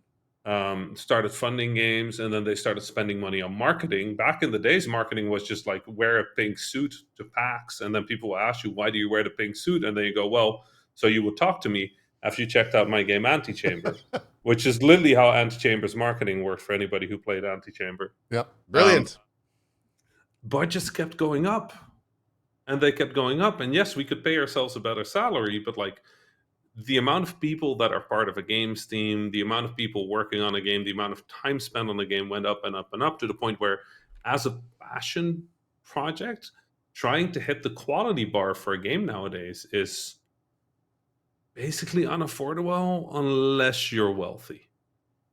started funding games, and then they started spending money on marketing. Back in the days, marketing was just like wear a pink suit to PAX, and then people will ask you, why do you wear the pink suit? And then you go, well, so you would talk to me after you checked out my game Antichamber, which is literally how Antichamber's marketing worked for anybody who played Antichamber. Yep. Brilliant. Budgets kept going up, and they kept going up. And yes, we could pay ourselves a better salary, but like the amount of people that are part of a games team, the amount of people working on a game, the amount of time spent on the game went up and up and up, to the point where, as a passion project, trying to hit the quality bar for a game nowadays is basically unaffordable unless you're wealthy.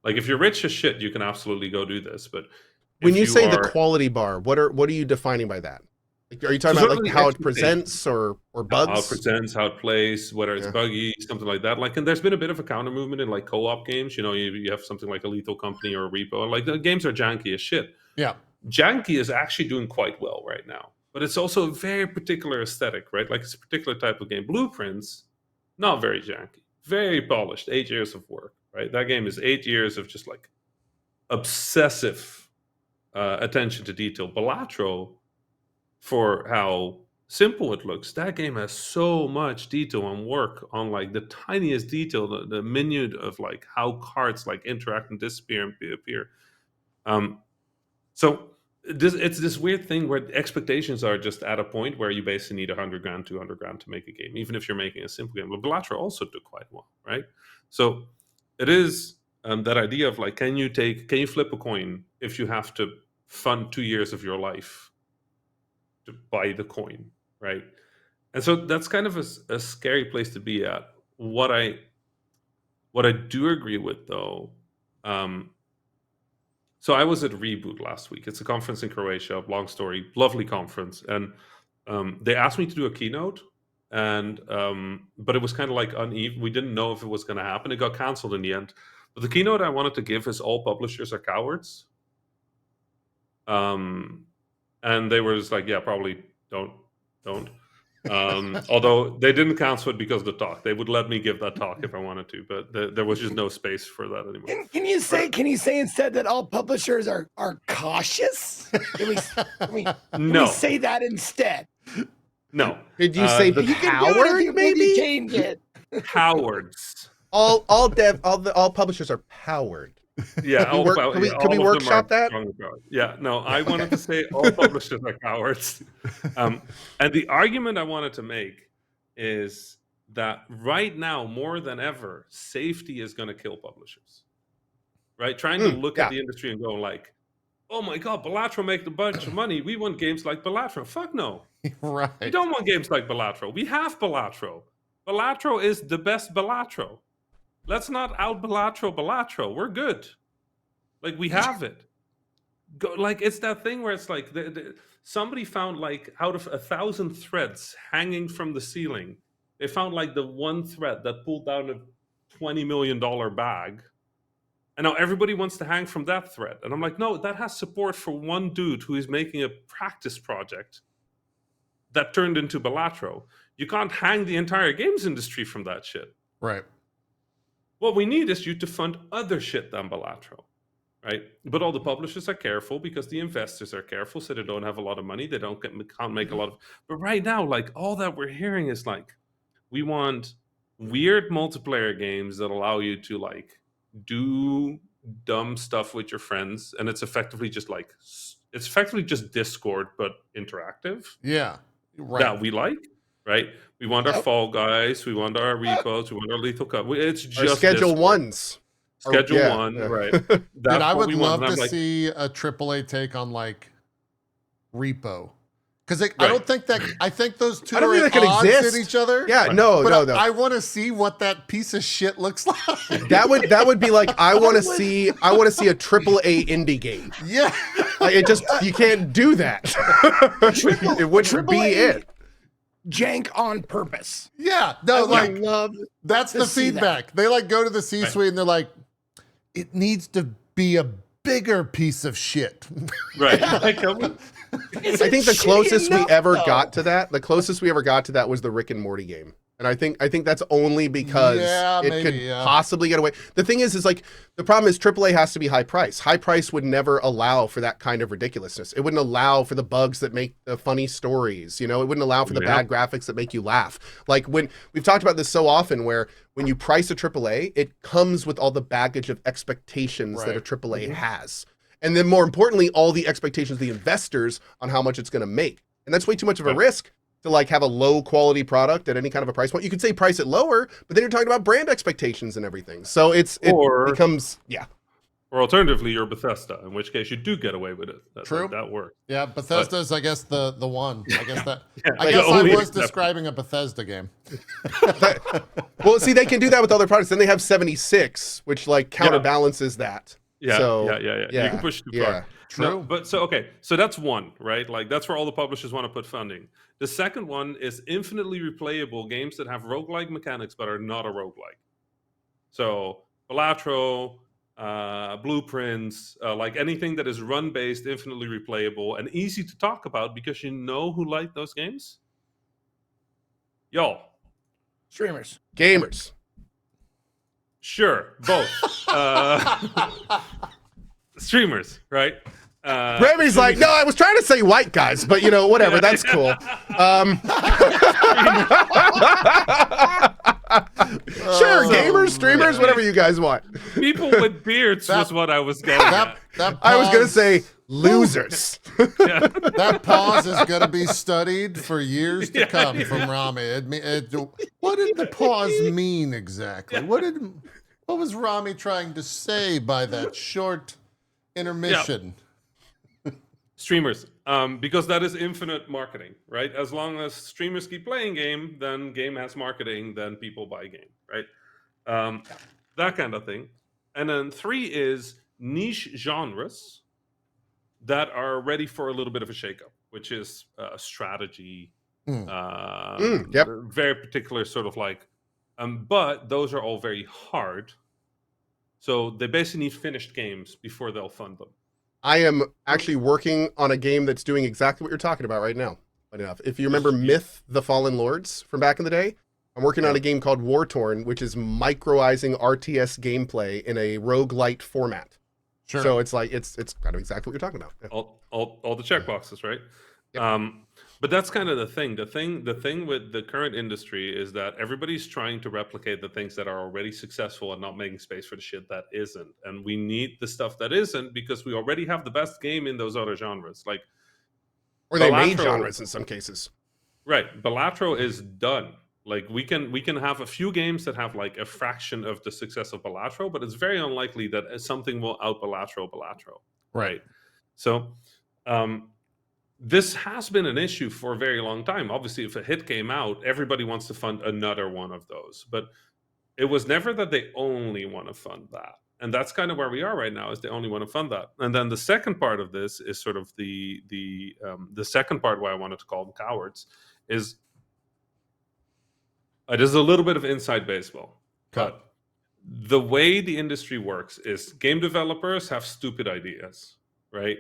Like if you're rich as shit, you can absolutely go do this. But When you say are, the quality bar, what are you defining by that? Like, are you talking about like how it presents or bugs? How it presents, how it plays, whether it's buggy, something like that. Like, and there's been a bit of a counter movement in like co-op games. You know, you have something like a Lethal Company or a Repo. Like the games are janky as shit. Yeah. Janky is actually doing quite well right now, but it's also a very particular aesthetic, right? Like it's a particular type of game. Blueprints, not very janky, very polished. 8 years of work, right? That game is 8 years of just like obsessive attention to detail. Balatro, for how simple it looks, that game has so much detail and work on like the tiniest detail, the minute of like how cards like interact and disappear and appear. So it's this weird thing where expectations are just at a point where you basically need 100 grand, 200 grand to make a game, even if you're making a simple game. But Balatro also took quite well, right? So it is that idea of like, can you flip a coin if you have to fund 2 years of your life to buy the coin, right? And so that's kind of a scary place to be at. What I do agree with, though, so I was at Reboot last week. It's a conference in Croatia, long story, lovely conference, and they asked me to do a keynote, and but it was kind of like uneven. We didn't know if it was going to happen. It got canceled in the end. But the keynote I wanted to give is all publishers are cowards. And they were just like, yeah, probably don't. Although they didn't cancel it because of the talk. They would let me give that talk if I wanted to, but there was just no space for that anymore. Can you say instead that all publishers are cautious? Can we say that instead? No. Did you say coward? Maybe change it. Cowards. All publishers are powered. Yeah, can we workshop that? Yeah, no, I wanted to say all publishers are cowards. And the argument I wanted to make is that right now, more than ever, safety is going to kill publishers. Right? Trying to look at the industry and go like, oh my God, Balatro make a bunch of money. We want games like Balatro. Fuck no. Right. We don't want games like Balatro. We have Balatro. Balatro is the best Balatro. Let's not out Balatro. We're good. Like, we have it. Like, it's that thing where it's like somebody found like out of 1,000 threads hanging from the ceiling, they found like the one thread that pulled down a $20 million bag. And now everybody wants to hang from that thread. And I'm like, no, that has support for one dude who is making a practice project that turned into Balatro. You can't hang the entire games industry from that shit. Right. What we need is you to fund other shit than Balatro, right? But all the publishers are careful because the investors are careful, so they don't have a lot of money. They can't make a lot of. But right now, like all that we're hearing is like, we want weird multiplayer games that allow you to like do dumb stuff with your friends, and it's effectively just Discord but interactive. Yeah, right. That we like. Right, we want our Fall Guys, we want our Repos, we want our Lethal Cup. It's just our Schedule Ones. Schedule One, right? Dude, I would love to see a AAA take on like Repo, because I think those two are at odds at each other. Yeah, right. no. I want to see what that piece of shit looks like. That would be like I want to see a AAA indie game. Yeah, like, you can't do that. It wouldn't be it. jank on purpose. Yeah, no, I like love that's to the see that. feedback. They like go to the C-suite and they're like, it needs to be a bigger piece of shit. Right. Like, I think the closest we ever got to that was the Rick and Morty game. And I think that's only because it could possibly get away. The thing is like, the problem is AAA has to be high price. High price would never allow for that kind of ridiculousness. It wouldn't allow for the bugs that make the funny stories. You know, it wouldn't allow for the bad graphics that make you laugh. Like when we've talked about this so often, where when you price a AAA, it comes with all the baggage of expectations that a AAA has. And then more importantly, all the expectations of the investors on how much it's going to make. And that's way too much of a risk to like have a low quality product at any kind of a price point. You could say price it lower, but then you're talking about brand expectations and everything. So it becomes, Or alternatively, you're Bethesda, in which case you do get away with it. True. That works. Yeah, Bethesda's, I guess, the one. I guess that. Yeah, I guess I was describing a Bethesda game. Well, see, they can do that with other products. Then they have 76, which like counterbalances that. Yeah, so, You can push too far. True. No, but so that's one, right? Like that's where all the publishers want to put funding. The second one is infinitely replayable games that have roguelike mechanics but are not a roguelike. So Balatro, Blueprints, like anything that is run-based, infinitely replayable, and easy to talk about because you know who liked those games? Y'all. Streamers. Gamers. Sure, both. Streamers, right? Remy's like, no, I was trying to say white guys, but you know, whatever, that's cool. Sure, gamers, streamers, whatever you guys want. People with beards was what I was getting at. I was going to say losers. That pause is going to be studied for years to come from Rami. What did the pause mean exactly? What was Rami trying to say by that short intermission? Streamers, because that is infinite marketing, right? As long as streamers keep playing game, then game has marketing, then people buy game, right? That kind of thing. And then 3 is niche genres that are ready for a little bit of a shakeup, which is strategy, very particular sort of like, but those are all very hard. So they basically need finished games before they'll fund them. I am actually working on a game that's doing exactly what you're talking about right now. Enough. If you remember Myth: The Fallen Lords from back in the day, I'm working on a game called War Torn, which is microizing RTS gameplay in a roguelite format. Sure. So it's like it's kind of exactly what you're talking about. Yeah. All the checkboxes, right? Yep. But that's kind of the thing. The thing with the current industry is that everybody's trying to replicate the things that are already successful and not making space for the shit that isn't. And we need the stuff that isn't because we already have the best game in those other genres. Like, or they made genres in some cases. Right. Balatro is done. Like we can have a few games that have like a fraction of the success of Balatro, but it's very unlikely that something will out Balatro. Right. So this has been an issue for a very long time. Obviously, if a hit came out, everybody wants to fund another one of those. But it was never that they only want to fund that. And that's kind of where we are right now, is they only want to fund that. And then the second part of this is sort of the second part why I wanted to call them cowards is it is a little bit of inside baseball. But the way the industry works is game developers have stupid ideas, right?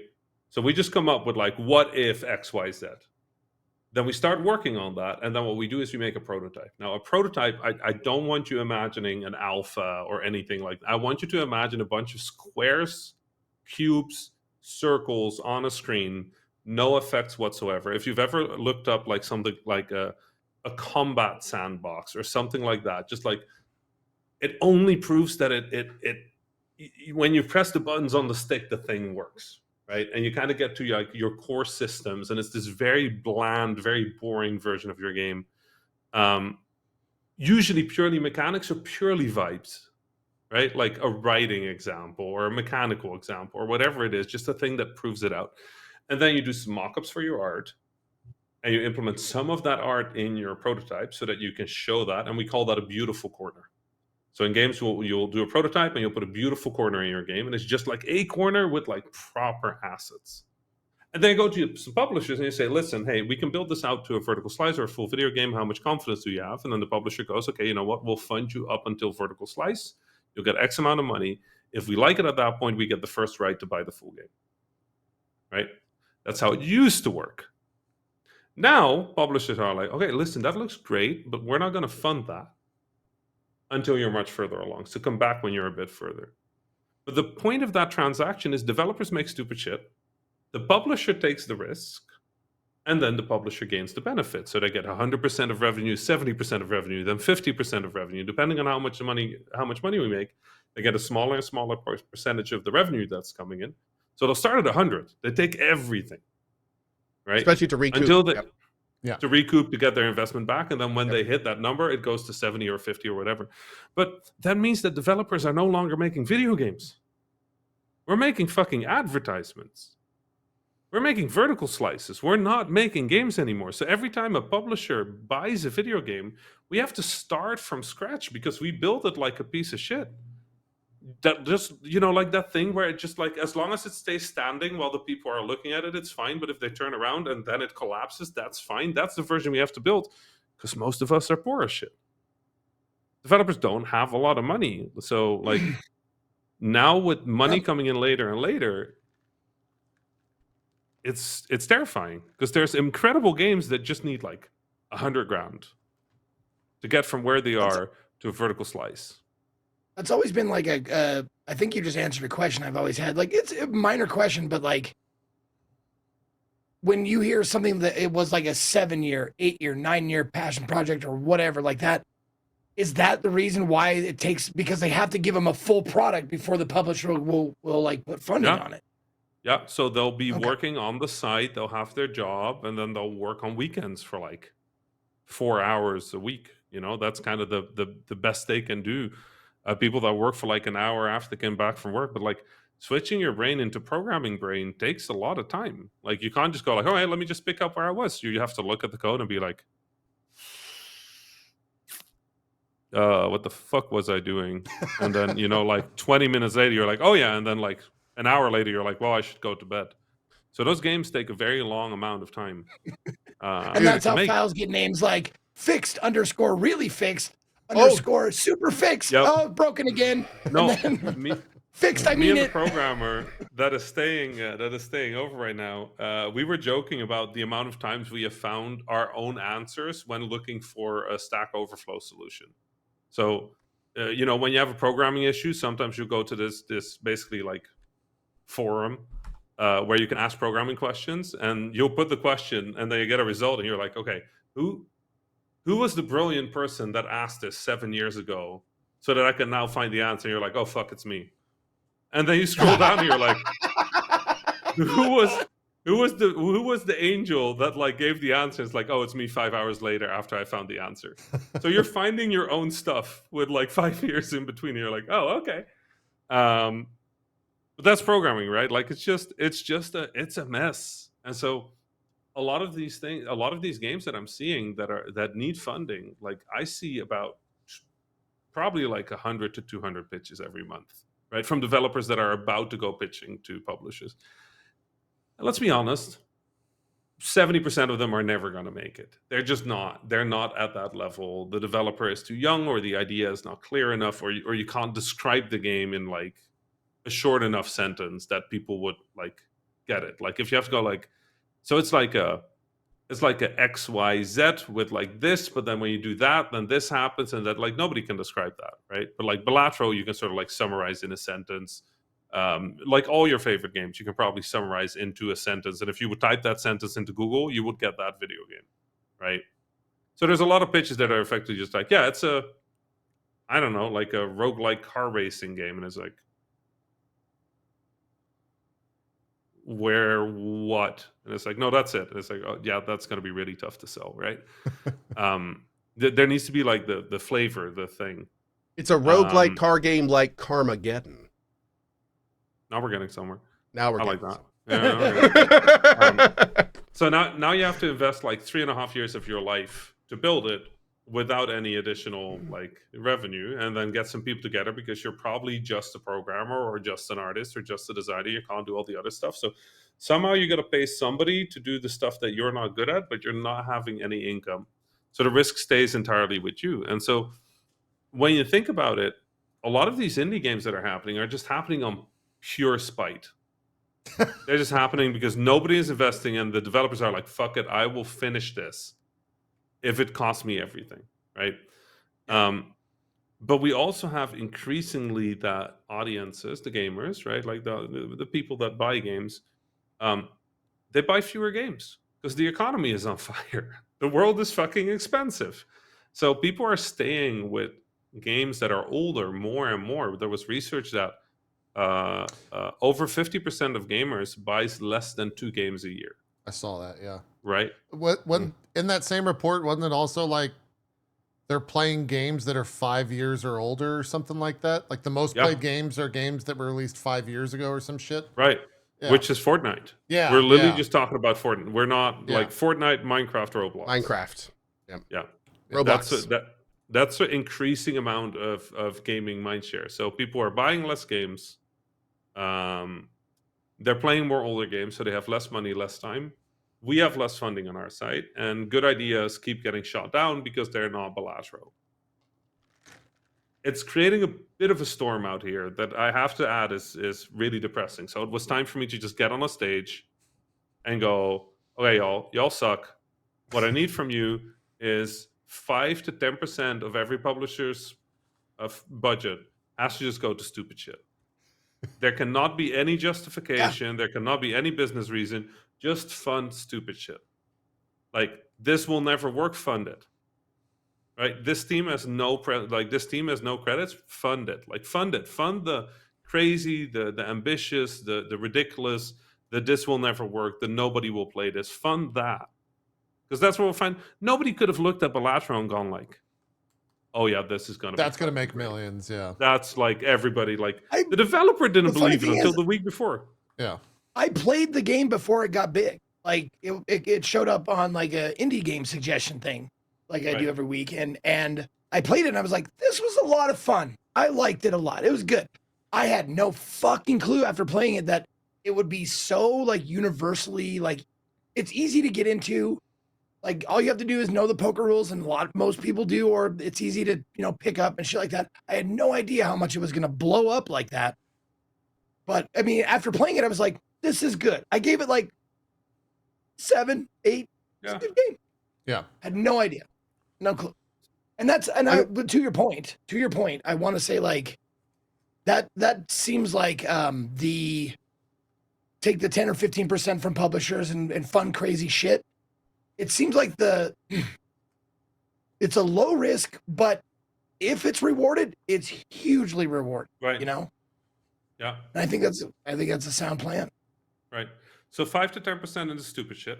So we just come up with like, what if X, Y, Z? Then we start working on that. And then what we do is we make a prototype. Now, a prototype, I don't want you imagining an alpha or anything like that. I want you to imagine a bunch of squares, cubes, circles on a screen, no effects whatsoever. If you've ever looked up like something like a combat sandbox or something like that, just like it only proves that it when you press the buttons on the stick, the thing works. Right, and you kind of get to like your core systems, and it's this very bland, very boring version of your game. Usually purely mechanics or purely vibes, right? Like a writing example or a mechanical example or whatever it is, just a thing that proves it out. And then you do some mock-ups for your art, and you implement some of that art in your prototype so that you can show that, and we call that a beautiful corner. So in games, you'll do a prototype and you'll put a beautiful corner in your game, and it's just like a corner with like proper assets. And then you go to some publishers and you say, listen, hey, we can build this out to a vertical slice or a full video game. How much confidence do you have? And then the publisher goes, okay, you know what? We'll fund you up until vertical slice. You'll get X amount of money. If we like it at that point, we get the first right to buy the full game. Right? That's how it used to work. Now, publishers are like, okay, listen, that looks great, but we're not going to fund that until you're much further along. So come back when you're a bit further. But the point of that transaction is developers make stupid shit. The publisher takes the risk, and then the publisher gains the benefit. So they get 100% of revenue, 70% of revenue, then 50% of revenue, depending on how much money we make. They get a smaller and smaller percentage of the revenue that's coming in. So they'll start at 100. They take everything, right? Especially to recoup. Until they, to recoup, to get their investment back. And then when they hit that number, it goes to 70 or 50 or whatever. But that means that developers are no longer making video games. We're making fucking advertisements. We're making vertical slices. We're not making games anymore. So every time a publisher buys a video game, we have to start from scratch because we built it like a piece of shit. That just, like that thing where it just like, as long as it stays standing while the people are looking at it, it's fine. But if they turn around and then it collapses, that's fine. That's the version we have to build because most of us are poor as shit. Developers don't have a lot of money. So like now with money coming in later and later, it's terrifying because there's incredible games that just need like 100 grand to get from where they are to a vertical slice. That's always been like I think you just answered a question I've always had. Like, it's a minor question, but like when you hear something that it was like a 7-year, 8-year, 9-year passion project or whatever like that, is that the reason why it takes, because they have to give them a full product before the publisher will like put funding on it? Yeah, so they'll be working on the site, they'll have their job, and then they'll work on weekends for like 4 hours a week. That's kind of the best they can do. People that work for like an hour after they came back from work, but like switching your brain into programming brain takes a lot of time. Like you can't just go like, all right, let me just pick up where I was. You have to look at the code and be like, what the fuck was I doing? And then, like 20 minutes later, you're like, oh yeah. And then like an hour later, you're like, well, I should go to bed. So those games take a very long amount of time. And that's how files get names like fixed _ really fixed _ super fixed. Yep. Oh, broken again. No, fixed. I me mean and it. the programmer that is staying over right now. We were joking about the amount of times we have found our own answers when looking for a Stack Overflow solution. So, when you have a programming issue, sometimes you go to this basically like forum where you can ask programming questions, and you'll put the question, and then you get a result, and you're like, okay, who was the brilliant person that asked this 7 years ago, so that I can now find the answer? And you're like, oh fuck, it's me. And then you scroll down, and you're like, who was the angel that like gave the answer? It's like, oh, it's me 5 hours later after I found the answer. So you're finding your own stuff with like 5 years in between. And you're like, oh, okay. But that's programming, right? Like it's a mess. And so a lot of these games that I'm seeing that need funding, like I see about probably like 100 to 200 pitches every month, right? From developers that are about to go pitching to publishers. And let's be honest, 70% of them are never going to make it. They're just not. They're not at that level. The developer is too young, or the idea is not clear enough, or you can't describe the game in like a short enough sentence that people would like get it. Like if you have to go like, so it's like a XYZ with like this, but then when you do that, then this happens, and that like nobody can describe that, right? But like Balatro, you can sort of like summarize in a sentence. Like all your favorite games, you can probably summarize into a sentence, and if you would type that sentence into Google, you would get that video game, right? So there's a lot of pitches that are effectively just like, yeah, it's like a roguelike car racing game, and it's like, where what? And it's like, no, that's it. And it's like, oh yeah, that's going to be really tough to sell, right? There needs to be like the flavor, the thing. It's a roguelike car game like Carmageddon. Now we're getting somewhere. I like that. Yeah, so now you have to invest like 3.5 years of your life to build it, without any additional like revenue, and then get some people together, because you're probably just a programmer or just an artist or just a designer. You can't do all the other stuff. So somehow you got to pay somebody to do the stuff that you're not good at, but you're not having any income. So the risk stays entirely with you. And so when you think about it, a lot of these indie games that are happening are just happening on pure spite. They're just happening because nobody is investing, and the developers are like, fuck it, I will finish this if it costs me everything, right? But we also have increasingly that audiences, the gamers, right? Like the people that buy games, they buy fewer games because the economy is on fire. The world is fucking expensive. So people are staying with games that are older more and more. There was research that over 50% of gamers buys less than 2 games a year. I saw that, yeah. Right? In that same report, wasn't it also like they're playing games that are 5 years or older or something like that? Like the most played games are games that were released 5 years ago or some shit? Right. Yeah. Which is Fortnite. Yeah. We're literally just talking about Fortnite. We're not like Fortnite, Minecraft, Roblox. Minecraft. Yeah. Roblox. That's an increasing amount of gaming mindshare. So people are buying less games. They're playing more older games, so they have less money, less time. We have less funding on our side, and good ideas keep getting shot down because they're not Balatro. It's creating a bit of a storm out here that I have to add is really depressing. So it was time for me to just get on a stage and go, okay, y'all suck. What I need from you is 5 to 10% of every publisher's budget has to just go to stupid shit. There cannot be any justification. There cannot be any business reason. Just fund stupid shit. Like, this will never work. Fund it. Right? This team has no credits. Fund it. Like, fund it. Fund the crazy, the ambitious, the ridiculous. That this will never work. That nobody will play this. Fund that, because that's what we'll find. Nobody could have looked at Balatro and gone like, "Oh yeah, this is gonna." That's gonna make millions. Yeah. That's like everybody. Like the developer didn't believe it until the week before. Yeah. I played the game before it got big. Like it showed up on like a indie game suggestion thing, like I do every week, and I played it and I was like, this was a lot of fun. I liked it a lot. It was good. I had no fucking clue after playing it that it would be so like universally like it's easy to get into. Like all you have to do is know the poker rules, and most people do, or it's easy to pick up and shit like that. I had no idea how much it was gonna blow up like that. But I mean, after playing it, I was like, this is good. I gave it like 7, 8. It's a good game. Yeah. Had no idea. No clue. And but to your point, I want to say like that seems like take the 10 or 15% from publishers and fund crazy shit. It seems like it's a low risk, but if it's rewarded, it's hugely rewarded. Right. Yeah. And I think that's a sound plan. Right. So 5 to 10% into stupid shit.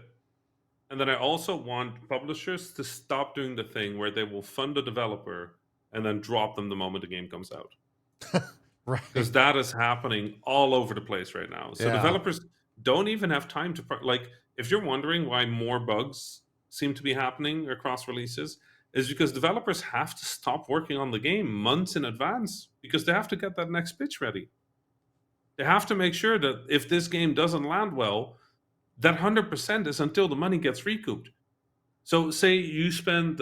And then I also want publishers to stop doing the thing where they will fund a developer and then drop them the moment the game comes out. Right. Because that is happening all over the place right now. So developers don't even have time to like. If you're wondering why more bugs seem to be happening across releases, is because developers have to stop working on the game months in advance because they have to get that next pitch ready. They have to make sure that if this game doesn't land well, that 100% is until the money gets recouped. So say you spend,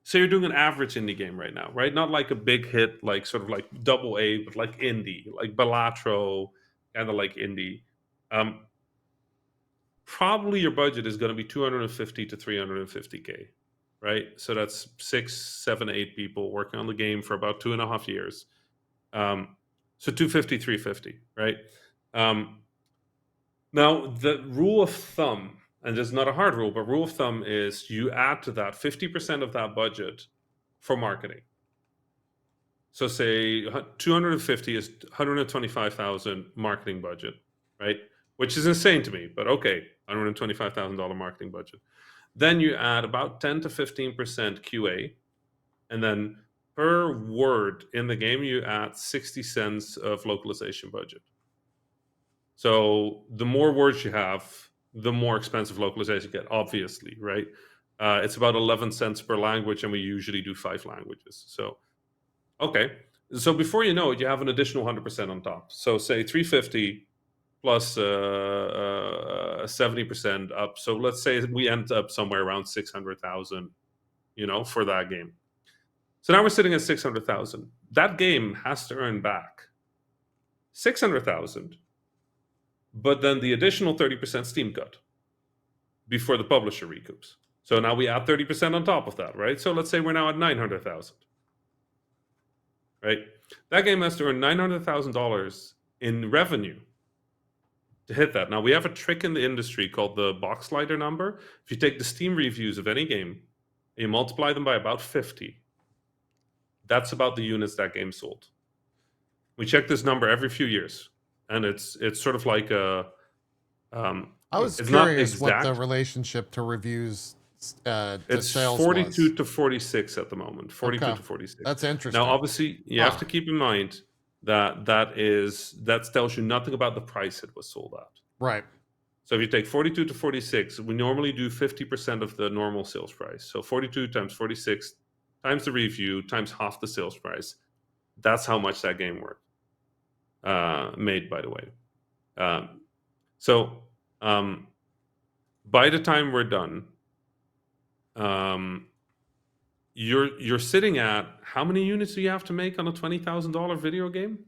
say you're doing an average indie game right now, right? Not like a big hit, like sort of like AA, but like indie, like Balatro, kind of like indie. Probably your budget is going to be 250 to 350K, right? So that's 6, 7, 8 people working on the game for about 2.5 years. So 250, 350, right? Now, the rule of thumb, and it's not a hard rule, but rule of thumb is you add to that 50% of that budget for marketing. So say 250 is 125,000 marketing budget, right? Which is insane to me, but okay, $125,000 marketing budget. Then you add about 10 to 15% QA, and then per word in the game, you add 60 cents of localization budget. So the more words you have, the more expensive localization you get, obviously, right? It's about 11 cents per language, and we usually do 5 languages. So, okay. So before you know it, you have an additional 100% on top. So say 350 plus 70% up. So let's say we end up somewhere around 600,000, for that game. So now we're sitting at 600,000. That game has to earn back 600,000, but then the additional 30% Steam cut before the publisher recoups. So now we add 30% on top of that, right? So let's say we're now at 900,000, right? That game has to earn $900,000 in revenue to hit that. Now we have a trick in the industry called the box slider number. If you take the Steam reviews of any game and you multiply them by about 50, that's about the units that game sold. We check this number every few years, and it's sort of like a. I was curious what the relationship to reviews. It's 42 to 46 at the moment. 42 to 46. That's interesting. Now, obviously, you have to keep in mind that tells you nothing about the price it was sold at. Right. So if you take 42 to 46, we normally do 50% of the normal sales price. So 42 times 46 times the review times half the sales price. That's how much that game worked. Made, by the way. By the time we're done, you're sitting at how many units do you have to make on a $20,000 video game?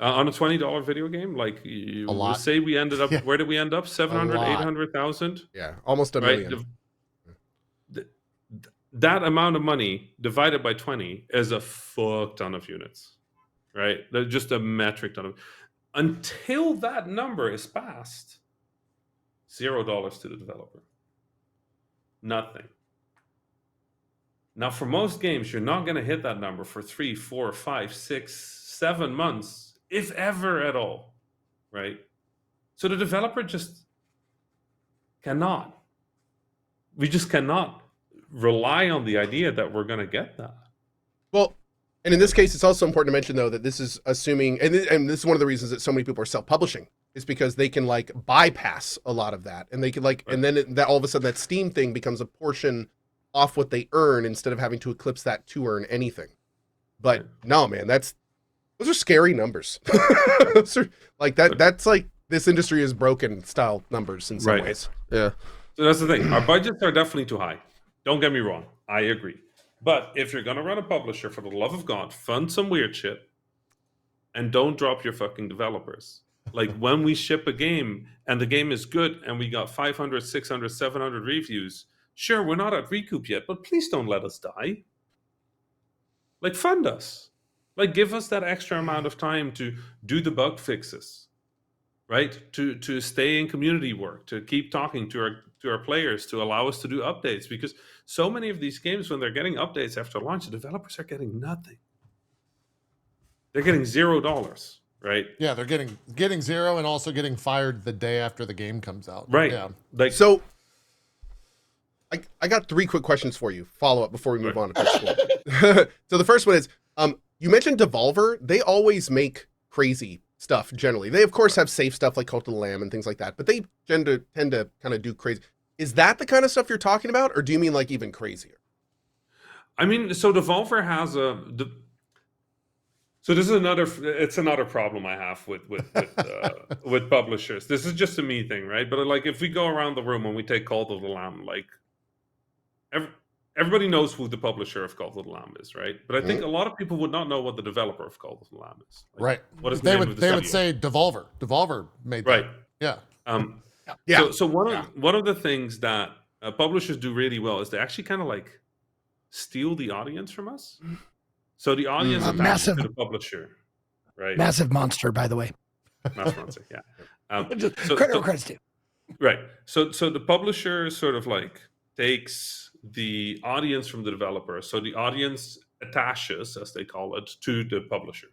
On a $20 video game, like you say, we ended up. Where did we end up? 700, 800,000. Yeah, almost a million. That amount of money divided by 20 is a fuck ton of units, right? They're just a metric ton of. Until that number is passed, $0 to the developer. Nothing. Now, for most games, you're not going to hit that number for 3, 4, 5, 6, 7 months, if ever at all, right? So the developer just cannot. We just cannot rely on the idea that we're going to get that. Well, and in this case, it's also important to mention, though, that this is assuming, and this is one of the reasons that so many people are self-publishing, is because they can like bypass a lot of that, and they can like, and then that all of a sudden that Steam thing becomes a portion off what they earn instead of having to eclipse that to earn anything. But no, man, those are scary numbers. Like that's like this industry is broken style numbers in some ways. Yeah. So that's the thing. Our budgets are definitely too high. Don't get me wrong. I agree. But if you're going to run a publisher, for the love of God, fund some weird shit and don't drop your fucking developers. Like when we ship a game and the game is good and we got 500, 600, 700 reviews, sure, we're not at recoup yet, but please don't let us die. Like fund us. Like give us that extra amount of time to do the bug fixes, right? To stay in community work, to keep talking to our players, to allow us to do updates, because so many of these games, when they're getting updates after launch, the developers are getting nothing. They're getting $0, right? Yeah, they're getting zero and also getting fired the day after the game comes out. Right. Yeah. Like so. I got 3 quick questions for you. Follow up before we move on to pitch. So the first one is, you mentioned Devolver. They always make crazy stuff generally. They of course have safe stuff like Cult of the Lamb and things like that, but they tend to kind of do crazy. Is that the kind of stuff you're talking about, or do you mean like even crazier? I mean, so Devolver has so this is another problem I have with with publishers. This is just a me thing, right? But like if we go around the room and we take Cult of the Lamb, like everybody knows who the publisher of Cult of the Lamb is, right? But I think a lot of people would not know what the developer of Cult of the Lamb is. Like, right. What is they would say Devolver. Devolver made that. Right. Yeah. Yeah. So one of the things that publishers do really well is they actually kind of like steal the audience from us. So the audience attaches to the publisher, right? Massive monster, by the way. Massive monster, yeah. Credit's due. Right. So the publisher sort of like takes the audience from the developer. So the audience attaches, as they call it, to the publisher.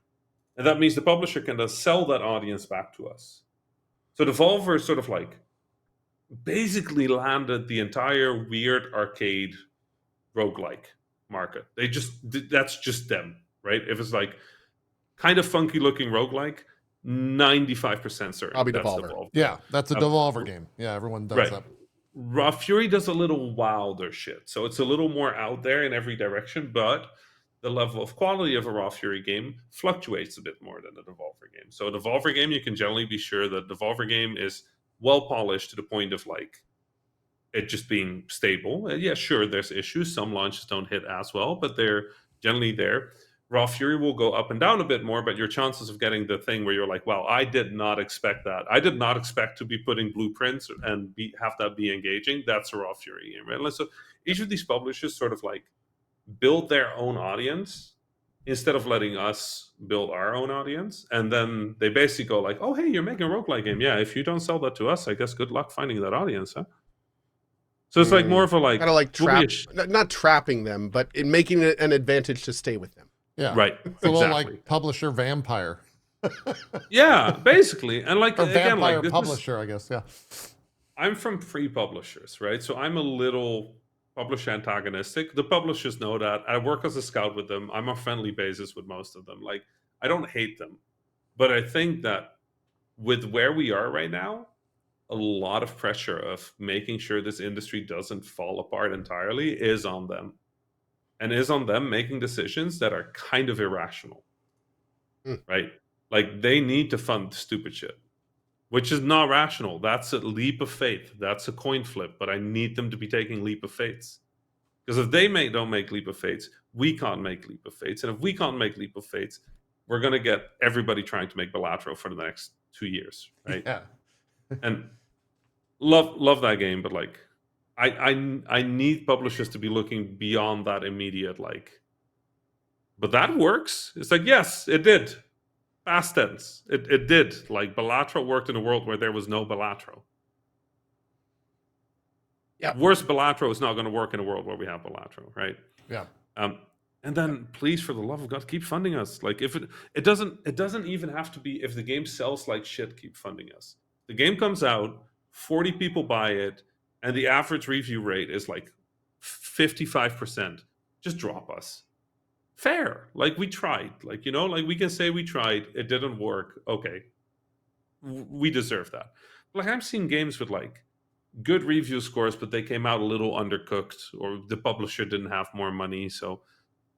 And that means the publisher can then sell that audience back to us. So Devolver sort of like basically landed the entire weird arcade roguelike market. That's just them, right? If it's like kind of funky looking roguelike, 95% certain I'll be that's Devolver. Devolver. Yeah, that's a Devolver game. Yeah, everyone does that. Raw Fury does a little wilder shit, so it's a little more out there in every direction, but the level of quality of a Raw Fury game fluctuates a bit more than a Devolver game. So a Devolver game, you can generally be sure that the Devolver game is well polished to the point of like it just being stable. Yeah, sure, there's issues. Some launches don't hit as well, but they're generally there. Raw Fury will go up and down a bit more, but your chances of getting the thing where you're like, wow, I did not expect that. I did not expect to be putting blueprints and have that be engaging. That's a Raw Fury game, right? So each of these publishers sort of like build their own audience instead of letting us build our own audience. And then they basically go like, oh, hey, you're making a roguelike game. Yeah, if you don't sell that to us, I guess good luck finding that audience, huh? So it's like more of a like... kind of like not trapping them, but in making it an advantage to stay with them. Yeah. Right. It's a little like publisher vampire. Yeah, basically. And like, or again, vampire like publisher, I guess, yeah. I'm from free publishers, right? So I'm a little publisher antagonistic. The publishers know that. I work as a scout with them. I'm on friendly basis with most of them. Like, I don't hate them. But I think that with where we are right now, a lot of pressure of making sure this industry doesn't fall apart entirely is on them. And is on them making decisions that are kind of irrational, right? Like they need to fund stupid shit, which is not rational. That's a leap of faith. That's a coin flip, but I need them to be taking leap of faiths. Because if they don't make leap of faiths, we can't make leap of faiths. And if we can't make leap of faiths, we're going to get everybody trying to make Balatro for the next 2 years, right? Yeah. And love that game, but like, I need publishers to be looking beyond that immediate, like, but that works. It's like, yes, it did. Past tense. It did. Like, Balatro worked in a world where there was no Balatro. Yeah. Worse Balatro is not going to work in a world where we have Balatro, right? Yeah. And then, please, for the love of God, keep funding us. Like, if it doesn't even have to be if the game sells like shit, keep funding us. The game comes out, 40 people buy it, and the average review rate is like 55%. Just drop us. Fair. Like, we tried. Like, you know, like we can say we tried. It didn't work. Okay. We deserve that. Like, I'm seeing games with like good review scores, but they came out a little undercooked, or the publisher didn't have more money. So,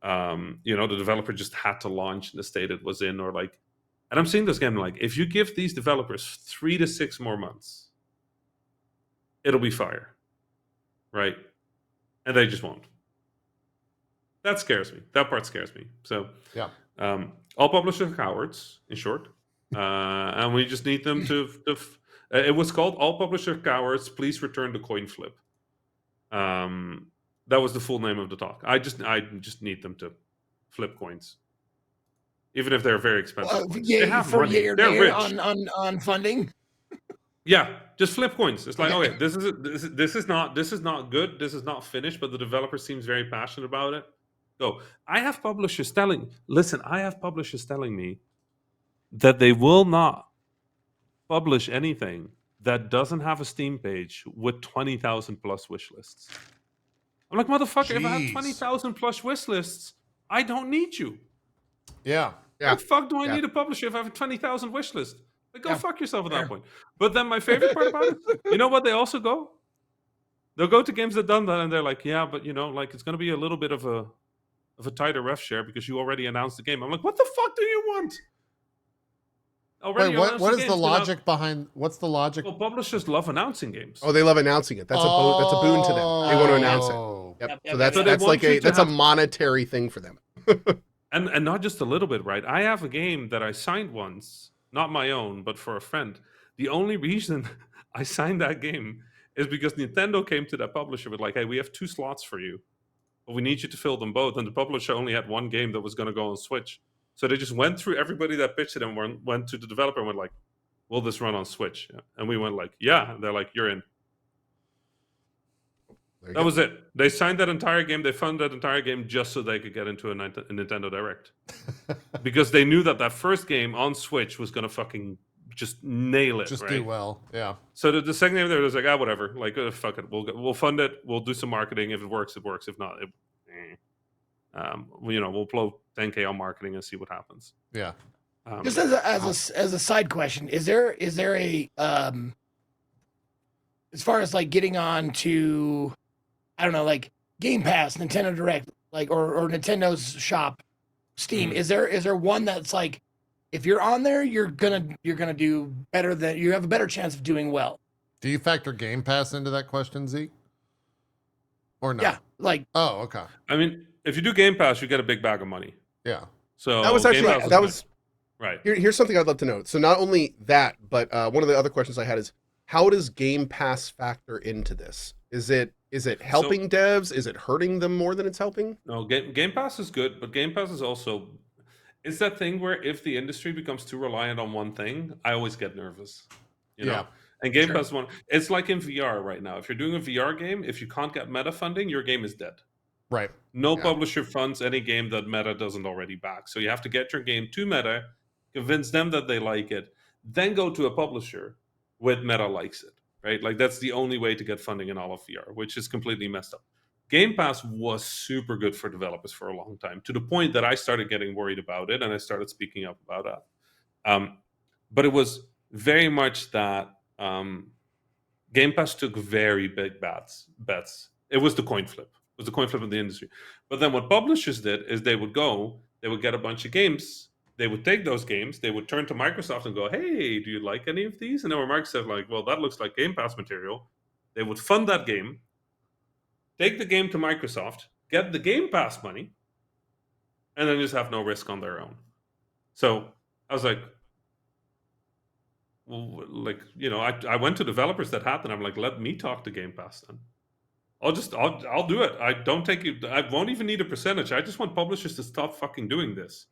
you know, the developer just had to launch in the state it was in, or like, and I'm seeing this game like, if you give these developers 3 to 6 more months, it'll be fire, right? And they just won't. That scares me. That part scares me. So, yeah, all publishers are cowards, in short, and we just need them to. It was called "All Publisher Cowards, Please Return the Coin Flip." That was the full name of the talk. I just need them to flip coins, even if they're very expensive. Yeah, they have for money. They're rich on funding. Yeah, just flip coins. It's like, okay, this is not good. This is not finished, but the developer seems very passionate about it. So I have publishers telling me that they will not publish anything that doesn't have a Steam page with 20,000 plus wish lists. I'm like, motherfucker, if I have 20,000 plus wish lists, I don't need you. Yeah. What the fuck do I need a publisher if I have 20,000 wish lists? Like, go fuck yourself at that point. But then my favorite part about it, you know what they also go? They'll go to games that done that, and they're like, yeah, but you know, like it's going to be a little bit of a tighter ref share because you already announced the game. I'm like, what the fuck do you want? Wait, what is the logic behind? What's the logic? Well, publishers love announcing games. Oh, they love announcing it. That's a boon to them. They want to announce it. Yep. So that's like a monetary thing for them. And not just a little bit, right? I have a game that I signed once, not my own, but for a friend. The only reason I signed that game is because Nintendo came to that publisher with like, hey, we have 2 slots for you, but we need you to fill them both. And the publisher only had 1 game that was going to go on Switch. So they just went through everybody that pitched it and went to the developer and went like, will this run on Switch? And we went like, yeah. And they're like, you're in. That was it. They signed that entire game. They funded that entire game just so they could get into a Nintendo Direct. Because they knew that first game on Switch was going to fucking just nail it. Just right? do well. Yeah. So the second game there was like, whatever. Like, fuck it. We'll fund it. We'll do some marketing. If it works, it works. If not, we'll blow 10K on marketing and see what happens. Yeah. Just as a side question, is there a as far as like getting on to, I don't know, like Game Pass, Nintendo Direct, like or Nintendo's shop, Steam. Is there one that's like, if you're on there, you're gonna do better than you have a better chance of doing well? Do you factor Game Pass into that question, Zeke? Or no? Yeah, like Oh, okay. I mean, if you do Game Pass, you get a big bag of money. Yeah. So That was Game actually Pass is that good. was right. here's something I'd love to note. So not only that, but one of the other questions I had is, how does Game Pass factor into this? Is it helping devs? Is it hurting them more than it's helping? No, Game Pass is good, but Game Pass is also, it's that thing where if the industry becomes too reliant on one thing, I always get nervous. You know? Yeah. And Game Sure. Pass is one. It's like in VR right now. If you're doing a VR game, if you can't get meta funding, your game is dead. Right. No Yeah. publisher funds any game that meta doesn't already back. So you have to get your game to meta, convince them that they like it, then go to a publisher with meta likes it. Right? Like that's the only way to get funding in all of VR, which is completely messed up. Game Pass was super good for developers for a long time, to the point that I started getting worried about it and I started speaking up about that. But it was very much that Game Pass took very big bets. It was the coin flip. It was the coin flip of the industry. But then what publishers did is they would get a bunch of games. They would take those games, they would turn to Microsoft and go, hey, do you like any of these? And then when Microsoft like, well, that looks like Game Pass material, they would fund that game, take the game to Microsoft, get the Game Pass money, and then just have no risk on their own. So I was like, well, like, you know, I went to developers that had, and I'm like, let me talk to Game Pass then. I'll do it. I don't take you. I won't even need a percentage. I just want publishers to stop fucking doing this.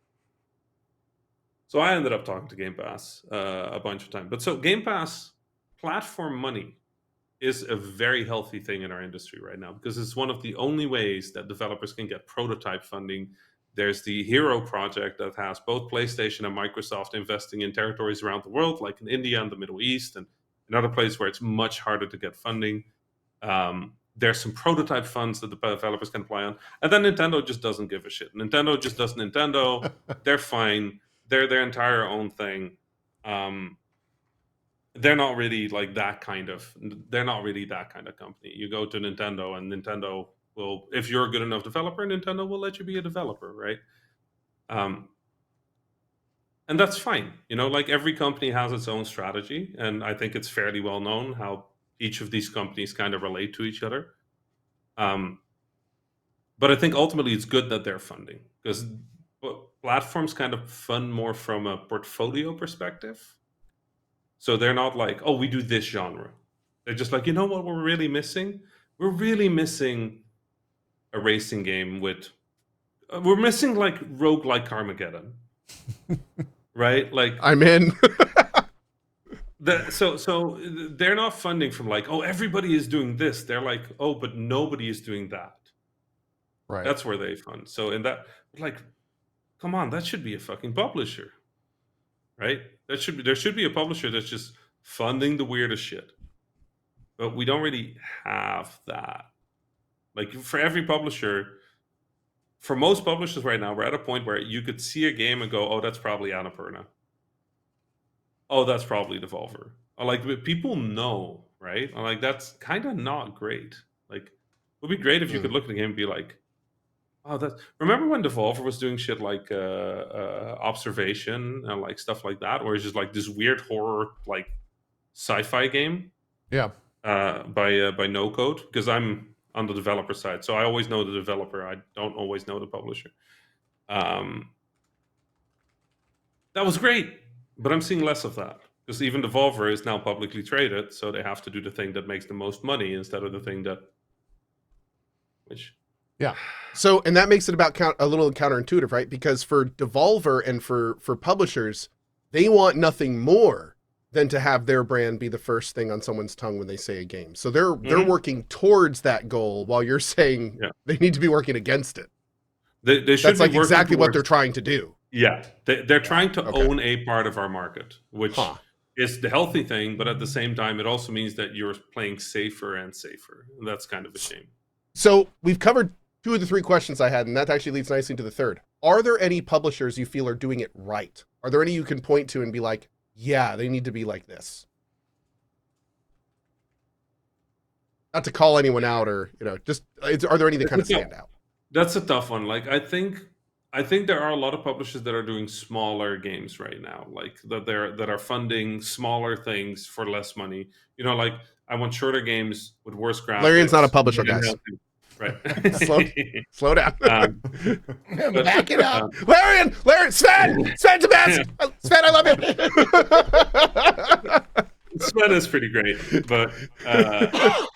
So I ended up talking to Game Pass a bunch of times. But so Game Pass platform money is a very healthy thing in our industry right now, because it's one of the only ways that developers can get prototype funding. There's the Hero project that has both PlayStation and Microsoft investing in territories around the world, like in India and the Middle East, and in other places where it's much harder to get funding. There's some prototype funds that the developers can apply on. And then Nintendo just doesn't give a shit. Nintendo just does Nintendo. They're fine. They're their entire own thing. They're not really like that kind of. They're not really that kind of company. You go to Nintendo, and Nintendo will, if you're a good enough developer, Nintendo will let you be a developer, right? And that's fine. You know, like every company has its own strategy, and I think it's fairly well known how each of these companies kind of relate to each other. But I think ultimately it's good that they're funding, because platforms kind of fund more from a portfolio perspective. So they're not like, oh, we do this genre. They're just like, you know what we're really missing? We're really missing a racing game with... we're missing like roguelike Armageddon. Right? Like I'm in. So they're not funding from like, oh, everybody is doing this. They're like, oh, but nobody is doing that. Right. That's where they fund. So in that, like, come on, that should be a fucking publisher, right? There should be a publisher that's just funding the weirdest shit. But we don't really have that. Like for every publisher, for most publishers right now, we're at a point where you could see a game and go, oh, that's probably Annapurna. Oh, that's probably Devolver. Or like people know, right? Or like that's kind of not great. Like it would be great if you could look at the game and be like, oh, that's... Remember when Devolver was doing shit like Observation and like stuff like that, where it's just like this weird horror like sci-fi game? Yeah. By No Code, because I'm on the developer side, so I always know the developer. I don't always know the publisher. That was great, but I'm seeing less of that, because even Devolver is now publicly traded, so they have to do the thing that makes the most money instead of the thing that... Which... Yeah. So, and that makes it about a little counterintuitive, right? Because for Devolver and for publishers, they want nothing more than to have their brand be the first thing on someone's tongue when they say a game. So they're working towards that goal, while you're saying they need to be working against it. They should That's like be exactly what towards... they're trying to do. Yeah, they're trying to own a part of our market, which is the healthy thing, but at the same time, it also means that you're playing safer and safer. And that's kind of a shame. So we've covered 2 of the 3 questions I had, and that actually leads nicely to the third. Are there any publishers you feel are doing it right? Are there any you can point to and be like, yeah, they need to be like this? not to call anyone out, or just are there any that kind of stand out? That's a tough one. Like I think there are a lot of publishers that are doing smaller games right now, like that are funding smaller things for less money. Like I want shorter games with worse graphics. Larion's not a publisher, guys. Right. slow down. Back it up. Larian, Sven, Tabasco. Sven, I love you. Sven is pretty great, but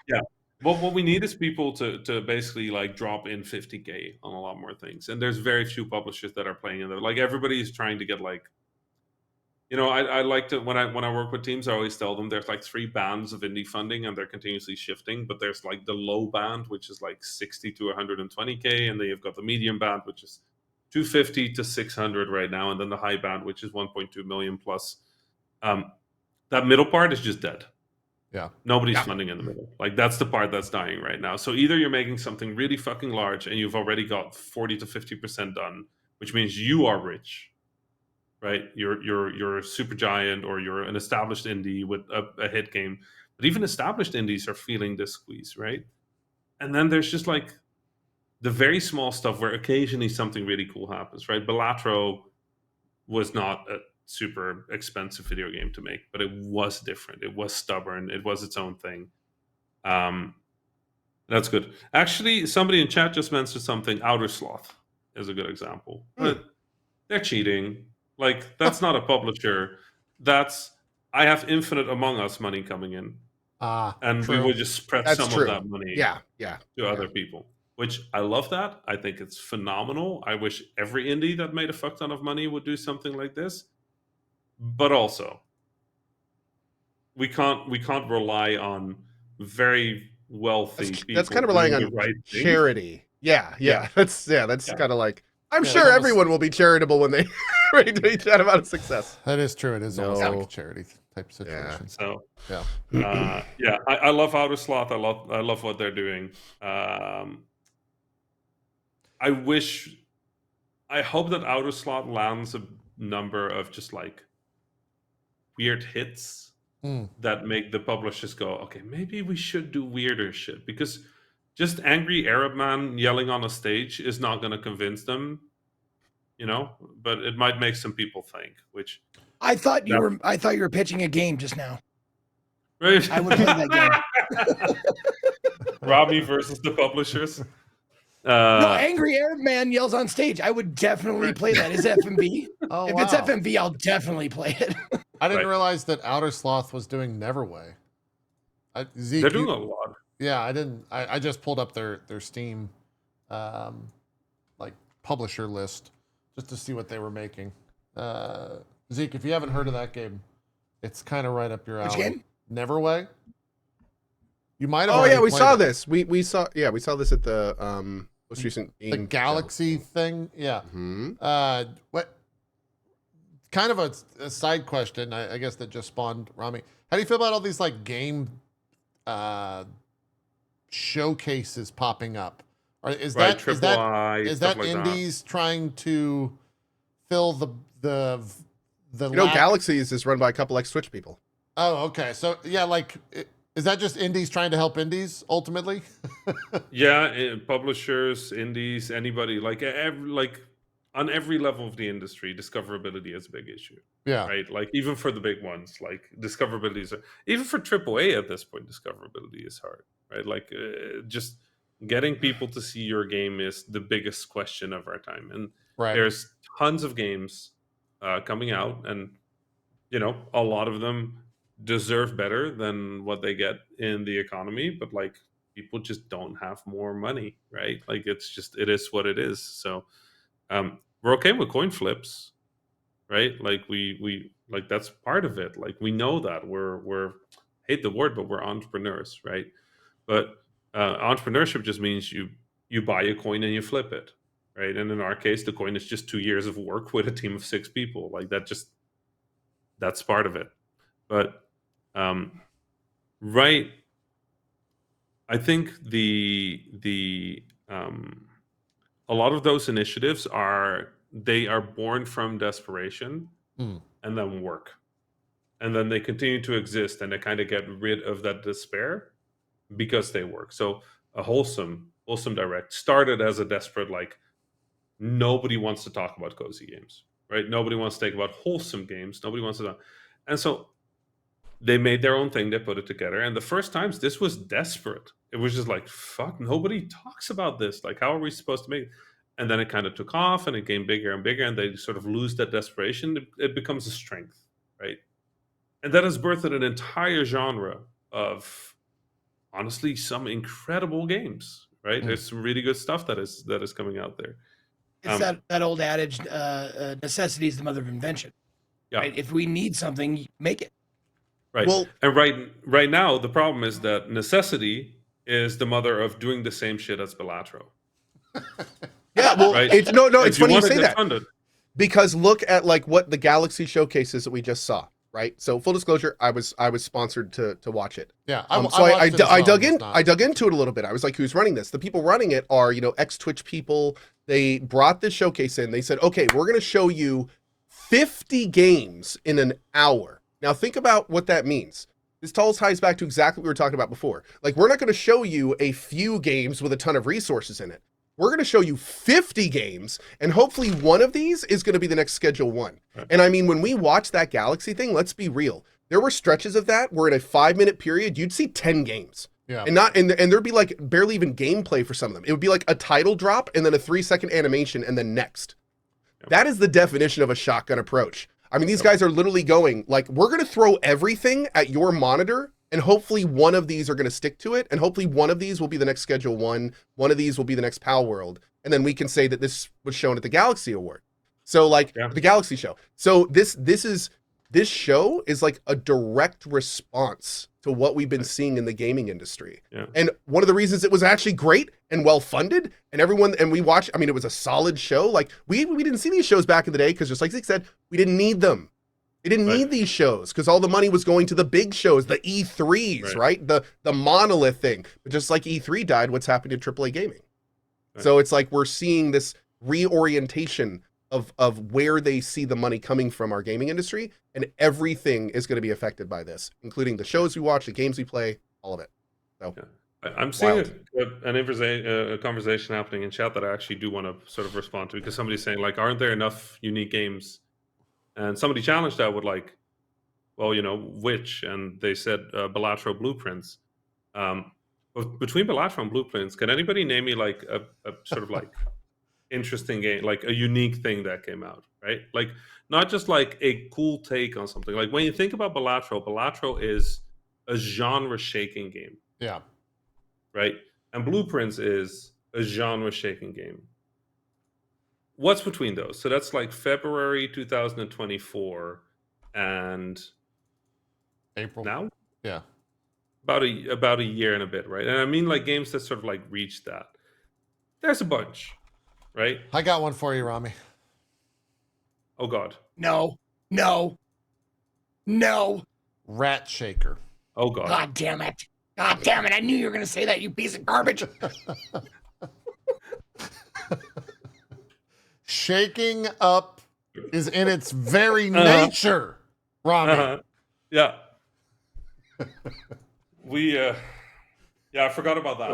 yeah. What we need is people to basically like drop in 50K on a lot more things, and there's very few publishers that are playing in there. Like everybody is trying to get like, I like to when I work with teams, I always tell them there's like 3 bands of indie funding, and they're continuously shifting. But there's like the low band, which is like 60 to 120K, and then you've got the medium band, which is 250 to 600 right now, and then the high band, which is 1.2 million plus. That middle part is just dead. Yeah. Nobody's funding in the middle. Like that's the part that's dying right now. So either you're making something really fucking large and you've already got 40 to 50% done, which means you are rich, right? You're a super giant, or you're an established indie with a hit game. But even established indies are feeling this squeeze, right? And then there's just like the very small stuff where occasionally something really cool happens, right? Balatro was not a super expensive video game to make, but it was different. It was stubborn. It was its own thing. That's good. Actually, somebody in chat just mentioned something. Outer Sloth is a good example, but they're cheating. Like that's not a publisher. That's I have infinite Among Us money coming in, and true. we would just spread That's some true. of that money to other people. Which I love that. I think it's phenomenal. I wish every indie that made a fuck ton of money would do something like this. But also, we can't rely on very wealthy people. That's kind of relying on charity. Yeah. That's kind of like I'm sure everyone will be charitable when they reach that amount of success. That is true. It is almost like a charity type situation. So I love Outer Sloth. I love what they're doing. I hope that Outer Sloth lands a number of just like weird hits that make the publishers go, okay, maybe we should do weirder shit, because just angry Arab man yelling on a stage is not going to convince them, but it might make some people think, which I thought you were pitching a game just now. Right. I would play that game. Robbie versus the publishers. No, angry Arab man yells on stage. I would definitely play that. Is it FMV? If it's FMV, I'll definitely play it. I didn't realize that Outer Sloth was doing Neverway. Zeke, they're doing a lot. Yeah, I didn't. I just pulled up their Steam, like publisher list, just to see what they were making. Zeke, if you haven't heard of that game, it's kind of right up your alley. Which game? Neverway. You might have. Oh yeah, we saw this. We saw this at the most recent game the Galaxy thing. Yeah. Mm-hmm. What? Kind of a side question, I guess, that just spawned, Rami. How do you feel about all these like game showcases popping up? Or is that indies trying to fill the Galaxies is run by a couple ex-Twitch people. Oh, okay. So yeah, like is that just indies trying to help indies ultimately? Yeah, publishers, indies, anybody, like on every level of the industry, discoverability is a big issue. Yeah. Right. Like even for the big ones, like discoverability is even for AAA at this point, discoverability is hard. Right. Like just getting people to see your game is the biggest question of our time. And there's tons of games coming out, and a lot of them deserve better than what they get in the economy, but like people just don't have more money, right? Like it is what it is. So we're okay with coin flips, right? Like we like that's part of it. Like we know that we're hate the word, but we're entrepreneurs, right? But entrepreneurship just means you buy a coin and you flip it, right? And in our case, the coin is just 2 years of work with a team of 6 people. Like that's part of it. But right, I think the a lot of those initiatives are born from desperation and then work, and then they continue to exist, and they kind of get rid of that despair because they work. So a wholesome direct started as a desperate, like, nobody wants to talk about cozy games, right? Nobody wants to talk about wholesome games. Nobody wants to talk. And so they made their own thing. They put it together. And the first times, this was desperate. It was just like, fuck, nobody talks about this. Like, how are we supposed to make it? And then it kind of took off and it became bigger and bigger. And they sort of lose that desperation. It becomes a strength, right? And that has birthed an entire genre of, honestly, some incredible games, right? There's some really good stuff that is coming out there. It's that old adage, necessity is the mother of invention. Yeah. Right? If we need something, make it. Right. Well, and right now, the problem is that necessity is the mother of doing the same shit as Balatro. Yeah, well, Right? it's it's funny you say that. Funded. Because look at like what the Galaxy showcases that we just saw, right? So full disclosure, I was sponsored to watch it. Yeah, I dug into it a little bit. I was like, who's running this? The people running it are, ex-Twitch people. They brought this showcase in. They said, okay, we're going to show you 50 games in an hour. Now think about what that means. This ties back to exactly what we were talking about before. Like, we're not going to show you a few games with a ton of resources in it. We're going to show you 50 games, and hopefully one of these is going to be the next Schedule 1. Right. And I mean, when we watched that Galaxy thing, let's be real. There were stretches of that where in a 5-minute period, you'd see 10 games. Yeah. And there'd be like barely even gameplay for some of them. It would be like a title drop and then a 3-second animation and then next. Yep. That is the definition of a shotgun approach. I mean, these guys are literally going like, we're going to throw everything at your monitor, and hopefully one of these are going to stick to it. And hopefully one of these will be the next Schedule 1. One of these will be the next Pal World. And then we can say that this was shown at the Galaxy Award. So like the Galaxy show. So this show is like a direct response to what we've been seeing in the gaming industry. Yeah. And one of the reasons it was actually great and well-funded, and we watched, I mean, it was a solid show. Like we didn't see these shows back in the day because, just like Zeke said, we didn't need them. We didn't need these shows because all the money was going to the big shows, the E3s, right? The monolith thing. But just like E3 died, what's happening to AAA gaming? Right. So it's like we're seeing this reorientation of where they see the money coming from our gaming industry, and everything is going to be affected by this, including the shows we watch, the games we play, all of it. So I'm seeing a conversation happening in chat that I actually do want to sort of respond to, because somebody's saying, like, aren't there enough unique games? And somebody challenged that with like, well, which? And they said Balatro Blueprints. Between Balatro and Blueprints, can anybody name me like a sort of like interesting game, like a unique thing that came out, right? Like, not just like a cool take on something. Like, when you think about Balatro is a genre-shaking game. Yeah. Right? And Blueprints is a genre-shaking game. What's between those? So that's like February 2024 and April now? Yeah. About a year and a bit, right? And I mean, like, games that sort of like reached that. There's a bunch. Right? I got one for you, Rami. Oh, God. No. Rat Shaker. Oh, God. God damn it. I knew you were going to say that, you piece of garbage. Shaking up is in its very nature, Rami. Yeah. I forgot about that.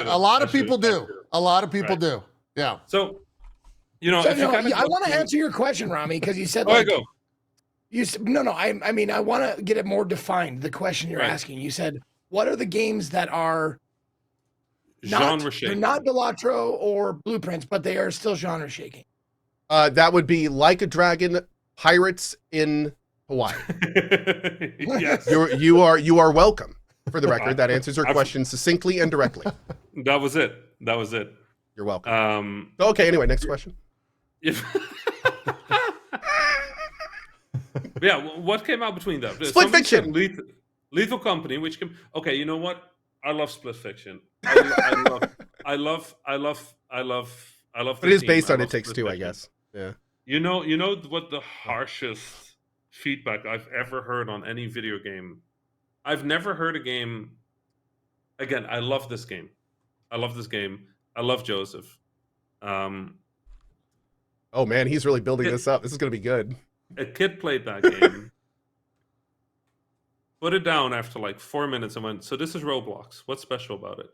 A lot of people do. A lot of people do. Yeah. So, I want to answer your question, Rami, because you said, I go. I mean, I want to get it more defined, the question you're asking. You said, what are the games that are genre-shaking? They're not Balatro or Blueprints, but they are still genre-shaking. That would be Like a Dragon, Pirates in Hawaii. Yes. You are welcome. For the record, that answers your question succinctly and directly. That was it. You're welcome. Okay, anyway, next question. Yeah, what came out between them? Split Fiction. Lethal Company, which came... Okay, you know what? I love Split Fiction. I love. But it is based on It Takes Two, I guess. Yeah. You know what the harshest feedback I've ever heard on any video game? I've never heard a game. Again, I love this game. I love Joseph. Oh man, he's really building this up. This is going to be good. A kid played that game. put it down after like 4 minutes and went, so this is Roblox. What's special about it?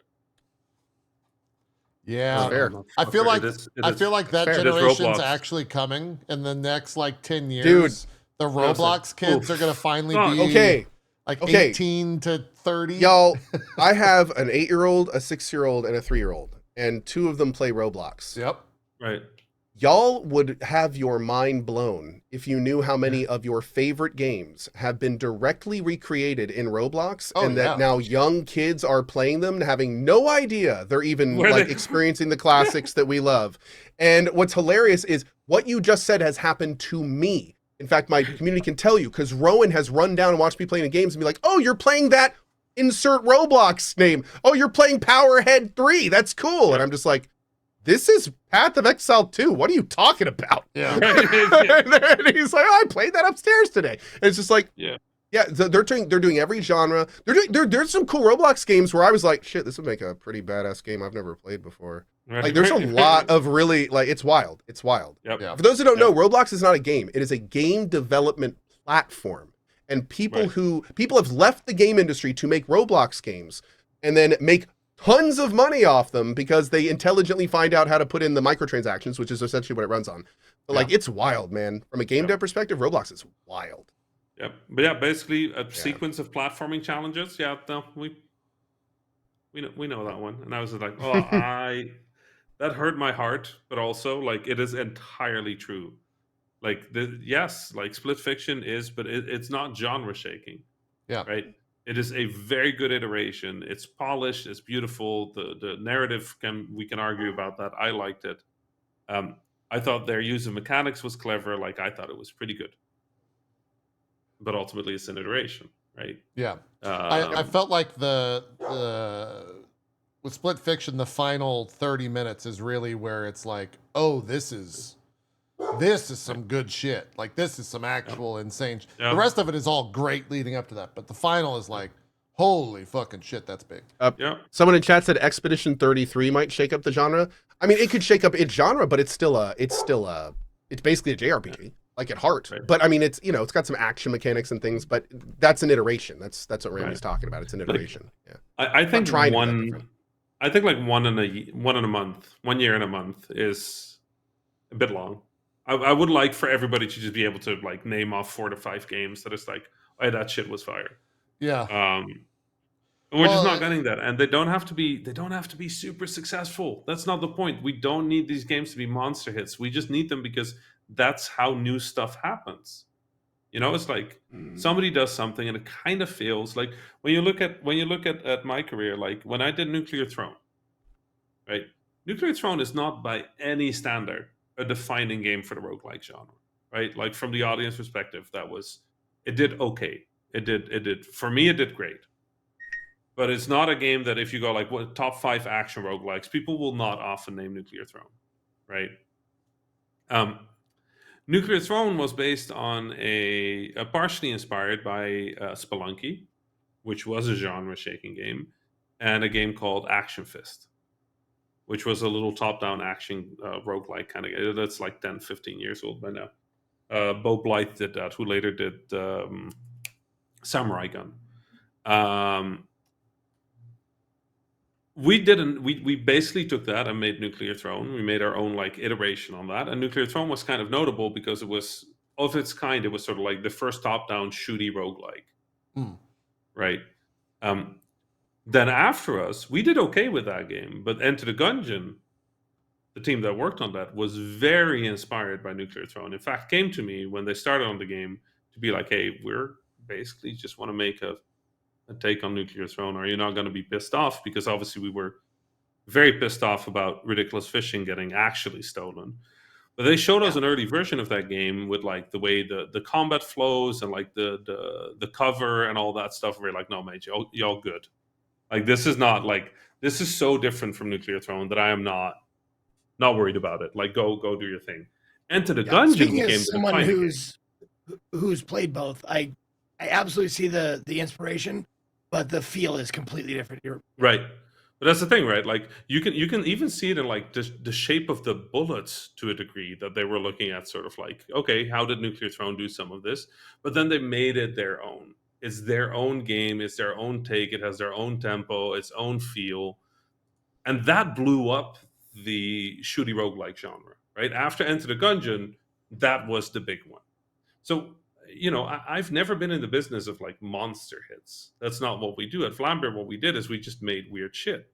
Yeah, fair. I feel like I feel like that fair. generation's Roblox. actually coming in the next like 10 years. Dude. The Roblox kids are gonna finally be Okay. like Okay. 18 to 30. Y'all, I have an 8-year-old, a 6-year-old, and a 3-year-old, and 2 of them play Roblox. Yep. Right. Y'all would have your mind blown if you knew how many of your favorite games have been directly recreated in Roblox, Oh, and that yeah. now young kids are playing them, having no idea they're even Where like they- experiencing the classics that we love. And what's hilarious is what you just said has happened to me. In fact, my community can tell you, because Rowan has run down and watched me playing the games and be like, "Oh, you're playing that insert Roblox name. Oh, you're playing Powerhead 3. That's cool." And I'm just like, this is Path of Exile 2. What are you talking about? Yeah. And he's like, "Oh, I played that upstairs today." And it's just like, Yeah. they're doing every genre. There's some cool Roblox games where I was like, shit, this would make a pretty badass game I've never played before. Right. Like, there's a lot of really, like, it's wild. It's wild. Yep. Yeah. For those who don't know, Roblox is not a game. It is a game development platform. And people have left the game industry to make Roblox games and then make tons of money off them because they intelligently find out how to put in the microtransactions, which is essentially what it runs on. But like, it's wild, man. From a game dev perspective, Roblox is wild. Yep. But yeah, basically a sequence of platforming challenges. Yeah, no, we know that one. And I was like, oh, that hurt my heart, but also like it is entirely true. Like yes, like Split Fiction is, but it's not genre shaking. Yeah. Right. It is a very good iteration. It's polished. It's beautiful. The narrative we can argue about that. I liked it. I thought their use of mechanics was clever. Like I thought it was pretty good. But ultimately, it's an iteration, right? Yeah. I felt like the with Split Fiction, the final 30 minutes is really where it's like, oh, this is some good shit. Like this is some actual insane. The rest of it is all great leading up to that, but the final is like, holy fucking shit, that's big. Someone in chat said Expedition 33 might shake up the genre. I mean, it could shake up its genre, but it's basically a JRPG. Like at heart, but I mean, it's it's got some action mechanics and things, but that's an iteration. That's what Rami's talking about. It's an iteration. I think I think like 1 year and a month is a bit long. I would like for everybody to just be able to like name off 4 to 5 games that is like, oh, that shit was fire. Yeah. And we're just not getting that, and they don't have to be super successful. That's not the point. We don't need these games to be monster hits. We just need them because that's how new stuff happens. It's like somebody does something and it kind of feels like when you look at my career, like when I did Nuclear Throne, right? Nuclear Throne is not by any standard a defining game for the roguelike genre, right? Like from the audience perspective, it did okay. It did for me, it did great. But it's not a game that if you go like what top 5 action roguelikes, people will not often name Nuclear Throne, right? Nuclear Throne was based on a partially inspired by Spelunky, which was a genre-shaking game, and a game called Action Fist, which was a little top-down action roguelike kind of game. That's like 10, 15 years old by now. Bo Blythe did that, who later did Samurai Gun. We basically took that and made Nuclear Throne. We made our own like iteration on that, and Nuclear Throne was kind of notable because it was of its kind. It was sort of like the first top-down shooty roguelike, right? Then after us, we did okay with that game, but Enter the Gungeon, the team that worked on that, was very inspired by Nuclear Throne. In fact, came to me when they started on the game to be like, "Hey, we're basically just want to make a take on Nuclear Throne. Are you not going to be pissed off?" Because obviously we were very pissed off about Ridiculous Fishing getting actually stolen. But they showed us an early version of that game with like the way the combat flows and like the cover and all that stuff. We're like, no, mate, y'all good. Like this is so different from Nuclear Throne that I am not worried about it. Like go do your thing. Enter the Gungeon Speaking became as someone who's played both, I absolutely see the inspiration, but the feel is completely different. Right. But that's the thing, right? Like you can even see it in like the shape of the bullets to a degree that they were looking at, sort of like, okay, how did Nuclear Throne do some of this? But then they made it their own. It's their own game. It's their own take. It has their own tempo, its own feel. And that blew up the shooty roguelike genre, right? After Enter the Gungeon, that was the big one. So, I've never been in the business of like monster hits. That's not what we do. At Flambeer, what we did is we just made weird shit.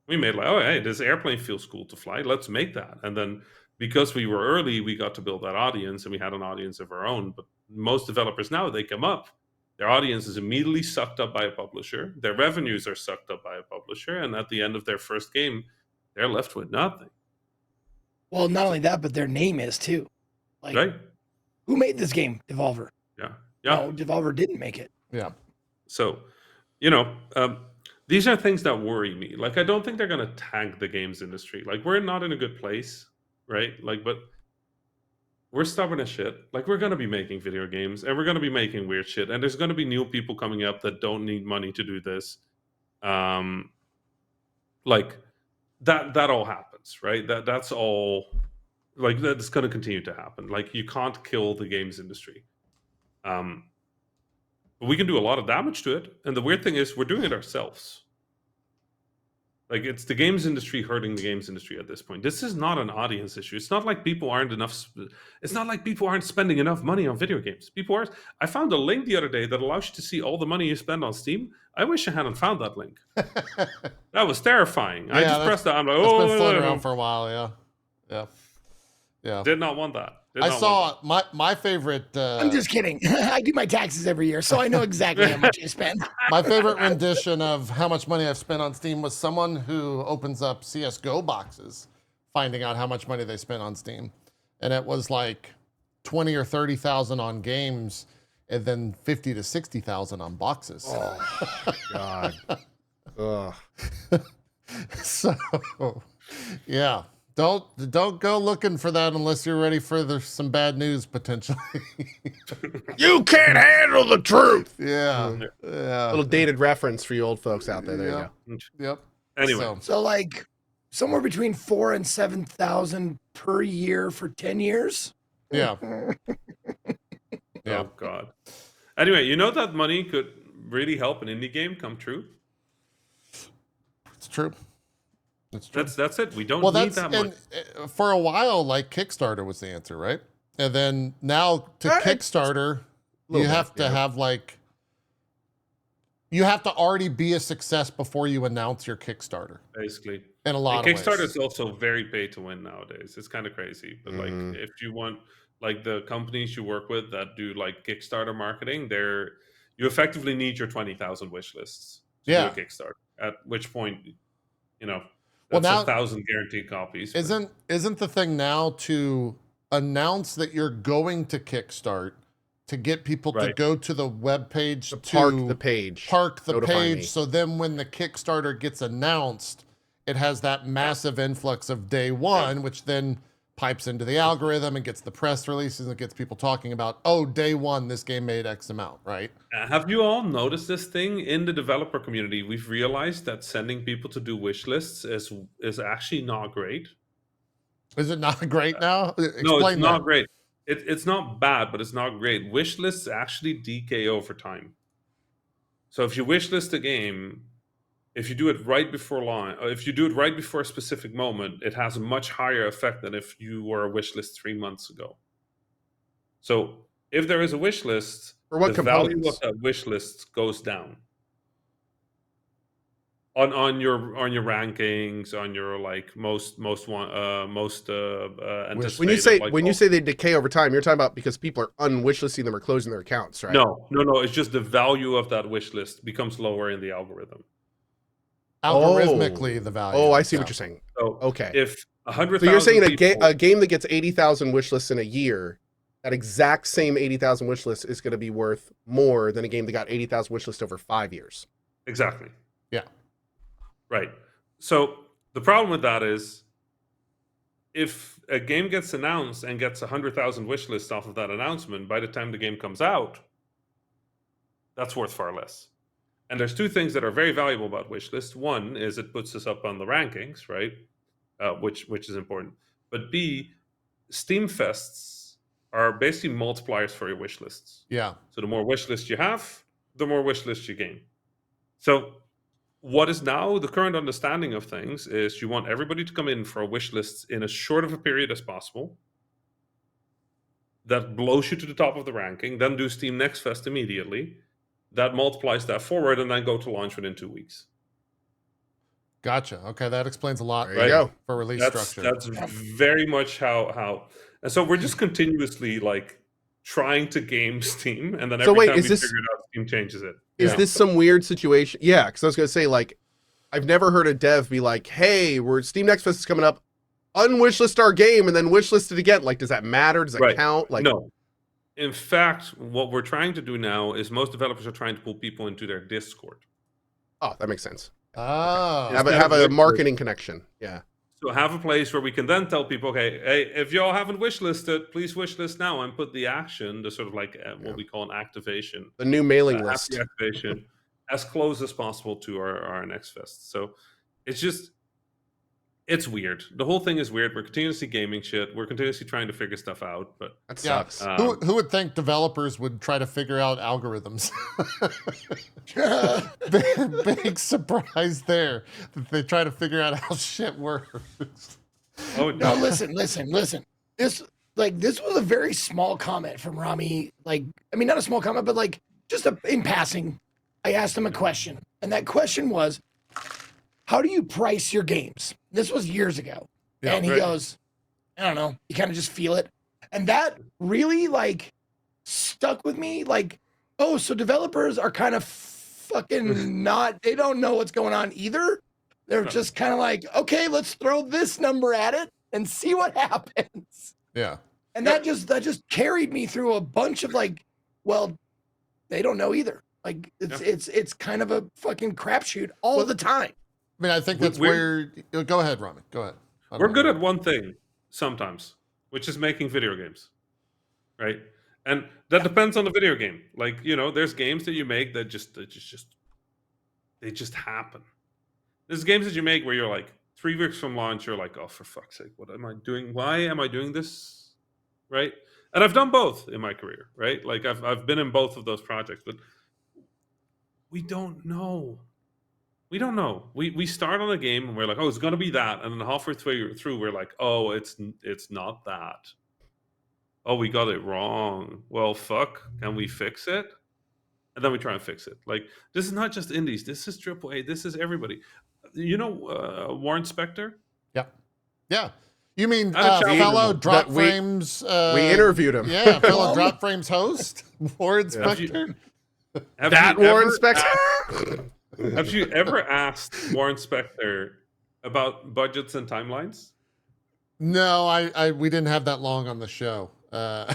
We made like, oh, hey, this airplane feels cool to fly. Let's make that. And then because we were early, we got to build that audience, and we had an audience of our own. But most developers now, they come up, their audience is immediately sucked up by a publisher. Their revenues are sucked up by a publisher. And at the end of their first game, they're left with nothing. Well, not only that, but their name is too. Like, right? Who made this game? Devolver. Yeah. No, Devolver didn't make it. Yeah. So, these are things that worry me. Like, I don't think they're going to tank the games industry. Like, we're not in a good place, right? Like, but we're stubborn as shit. Like, we're going to be making video games, and we're going to be making weird shit. And there's going to be new people coming up that don't need money to do this. Like, that all happens, right? That's all. Like, that's going to continue to happen. Like, you can't kill the games industry. But we can do a lot of damage to it. And the weird thing is, we're doing it ourselves. Like, it's the games industry hurting the games industry at this point. This is not an audience issue. It's not like people aren't spending enough money on video games. People are. I found a link the other day that allows you to see all the money you spend on Steam. I wish I hadn't found that link. That was terrifying. I just pressed that. I'm like, it's been floating around for a while. Yeah. Did not want that. I saw my favorite. I'm just kidding. I do my taxes every year, so I know exactly how much I spend. My favorite rendition of how much money I've spent on Steam was someone who opens up CS:GO boxes, finding out how much money they spent on Steam, and it was like 20 or 30,000 on games, and then 50 to 60,000 on boxes. Oh God. Ugh. So, yeah. Don't go looking for that unless you're ready for some bad news potentially. You can't handle the truth. Yeah. Little dated reference for you old folks out there. There you go. Yep. Anyway, so like somewhere between 4,000 and 7,000 per year for 10 years. Yeah. Oh God. Anyway, that money could really help an indie game come true. It's true. That's it. We don't need that much. And for a while, like Kickstarter was the answer, right? And then now to Kickstarter, you have to have you have to already be a success before you announce your Kickstarter. Basically, in a lot of ways. Kickstarter is also very pay to win nowadays. It's kind of crazy, but like if you want, like the companies you work with that do like Kickstarter marketing, you effectively need your 20,000 wish lists to do a Kickstarter. At which point, that's 1,000 guaranteed copies. Isn't the thing now to announce that you're going to Kickstart to get people to go to the web page to park the page. So then when the Kickstarter gets announced, it has that massive influx of day one, which then pipes into the algorithm and gets the press releases and gets people talking about, oh, day one, this game made X amount, right? Have you all noticed this thing in the developer community? We've realized that sending people to do wish lists is actually not great. Is it not great now? No, it's not great. It's not bad, but it's not great. Wish lists actually decay over time. So if you wish list a game, if you do it right before launch, if you do it right before a specific moment, it has a much higher effect than if you were a wish list 3 months ago. So if there is a wish list, the value of that wish list goes down on your rankings, on your like most anticipated. When you say they decay over time, you're talking about because people are unwishlisting them or closing their accounts, right? No. It's just the value of that wish list becomes lower in the algorithm. Algorithmically, the value. Oh, I see what you're saying. So okay. If 100,000 So you're saying a game that gets 80,000 wish lists in a year, that exact same 80,000 wish list is going to be worth more than a game that got 80,000 wish lists over 5 years. Exactly. Yeah. Right. So the problem with that is if a game gets announced and gets 100,000 wish lists off of that announcement, by the time the game comes out, that's worth far less. And there's two things that are very valuable about wishlist. One is it puts us up on the rankings, right? Which is important. But B, Steam Fests are basically multipliers for your wish lists. Yeah. So the more wish lists you have, the more wish lists you gain. So what is now the current understanding of things is you want everybody to come in for a wish list in as short of a period as possible. That blows you to the top of the ranking. Then do Steam Next Fest immediately. That multiplies that forward, and then go to launch within 2 weeks. Gotcha. Okay, that explains a lot. There you go. For release structure. That's very much how. And so we're just continuously like trying to game Steam, and then every time we figure it out, Steam changes it. Is this some weird situation? Yeah, because I was going to say, like, I've never heard a dev be like, hey, Steam Next Fest is coming up, unwishlist our game, and then wishlist it again. Like, does that matter? Does that count? Like, no. In fact, what we're trying to do now is most developers are trying to pull people into their Discord. Oh, that makes sense. Oh. Have a marketing connection. Yeah. So have a place where we can then tell people, okay, hey, if y'all haven't wishlisted, please wishlist now and put the action, the sort of like what we call an activation. The new mailing list. Activation as close as possible to our next fest. So it's weird. The whole thing is weird. We're continuously gaming shit. We're continuously trying to figure stuff out. But that sucks. Who would think developers would try to figure out algorithms? Big surprise there that they try to figure out how shit works. Oh no! Listen. This was a very small comment from Rami. Like, I mean, not a small comment, but like just in passing, I asked him a question, and that question was, how do you price your games? This was years ago. Yeah, and he goes, I don't know. You kind of just feel it. And that really like stuck with me. Like, oh, so developers are kind of fucking they don't know what's going on either. They're just kind of like, okay, let's throw this number at it and see what happens. Yeah. And that just carried me through a bunch of like, well, they don't know either. Like it's kind of a fucking crapshoot all the time. I mean, I think that's where. Go ahead, Rami. Go ahead. We're good at one thing sometimes, which is making video games, right? And that depends on the video game. Like, you know, there's games that you make that just happen. There's games that you make where you're like 3 weeks from launch, you're like, oh, for fuck's sake, what am I doing? Why am I doing this? Right? And I've done both in my career, right? Like I've been in both of those projects, but we don't know. We don't know. We start on a game and we're like, oh, it's gonna be that, and then halfway through we're like, oh, it's not that. Oh, we got it wrong. Well, fuck. Can we fix it? And then we try and fix it. Like, this is not just indies. This is AAA. This is everybody. You know, Warren Spector? Yeah. You mean fellow Drop Frames? We interviewed him. Yeah, fellow Drop Frames host, Warren Spector. Warren Spector? Have you ever asked Warren Spector about budgets and timelines? No, we didn't have that long on the show. I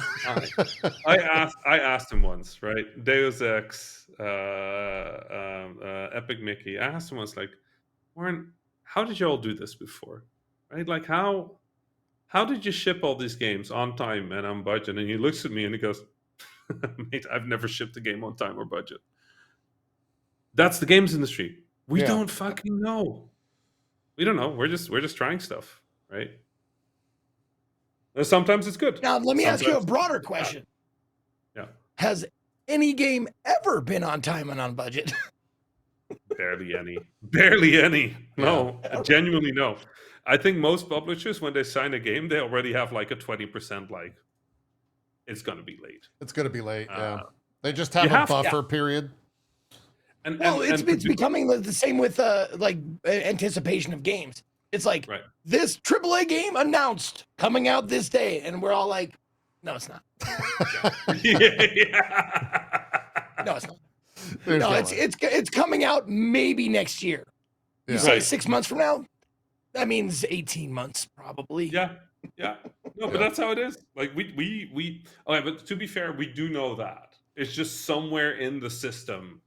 asked him once, right? Deus Ex, Epic Mickey. I asked him once, like, Warren, how did you all do this before? Right? Like, how did you ship all these games on time and on budget? And he looks at me and he goes, mate, I've never shipped a game on time or budget. That's the games industry. We don't fucking know. We don't know. We're just trying stuff, right? And sometimes it's good. Now, let me ask you a broader question. Yeah. Has any game ever been on time and on budget? Barely any. Barely any. No, genuinely no. I think most publishers, when they sign a game, they already have like a 20% like, it's going to be late. It's going to be late, yeah. They just have a buffer period. It's becoming the same with like anticipation of games. It's like this AAA game announced coming out this day, and we're all like, "No, it's not." No, it's not. No, it's coming out maybe next year. You say 6 months from now? That means 18 months probably. Yeah. No, but that's how it is. Like we. Okay, but to be fair, we do know that it's just somewhere in the system.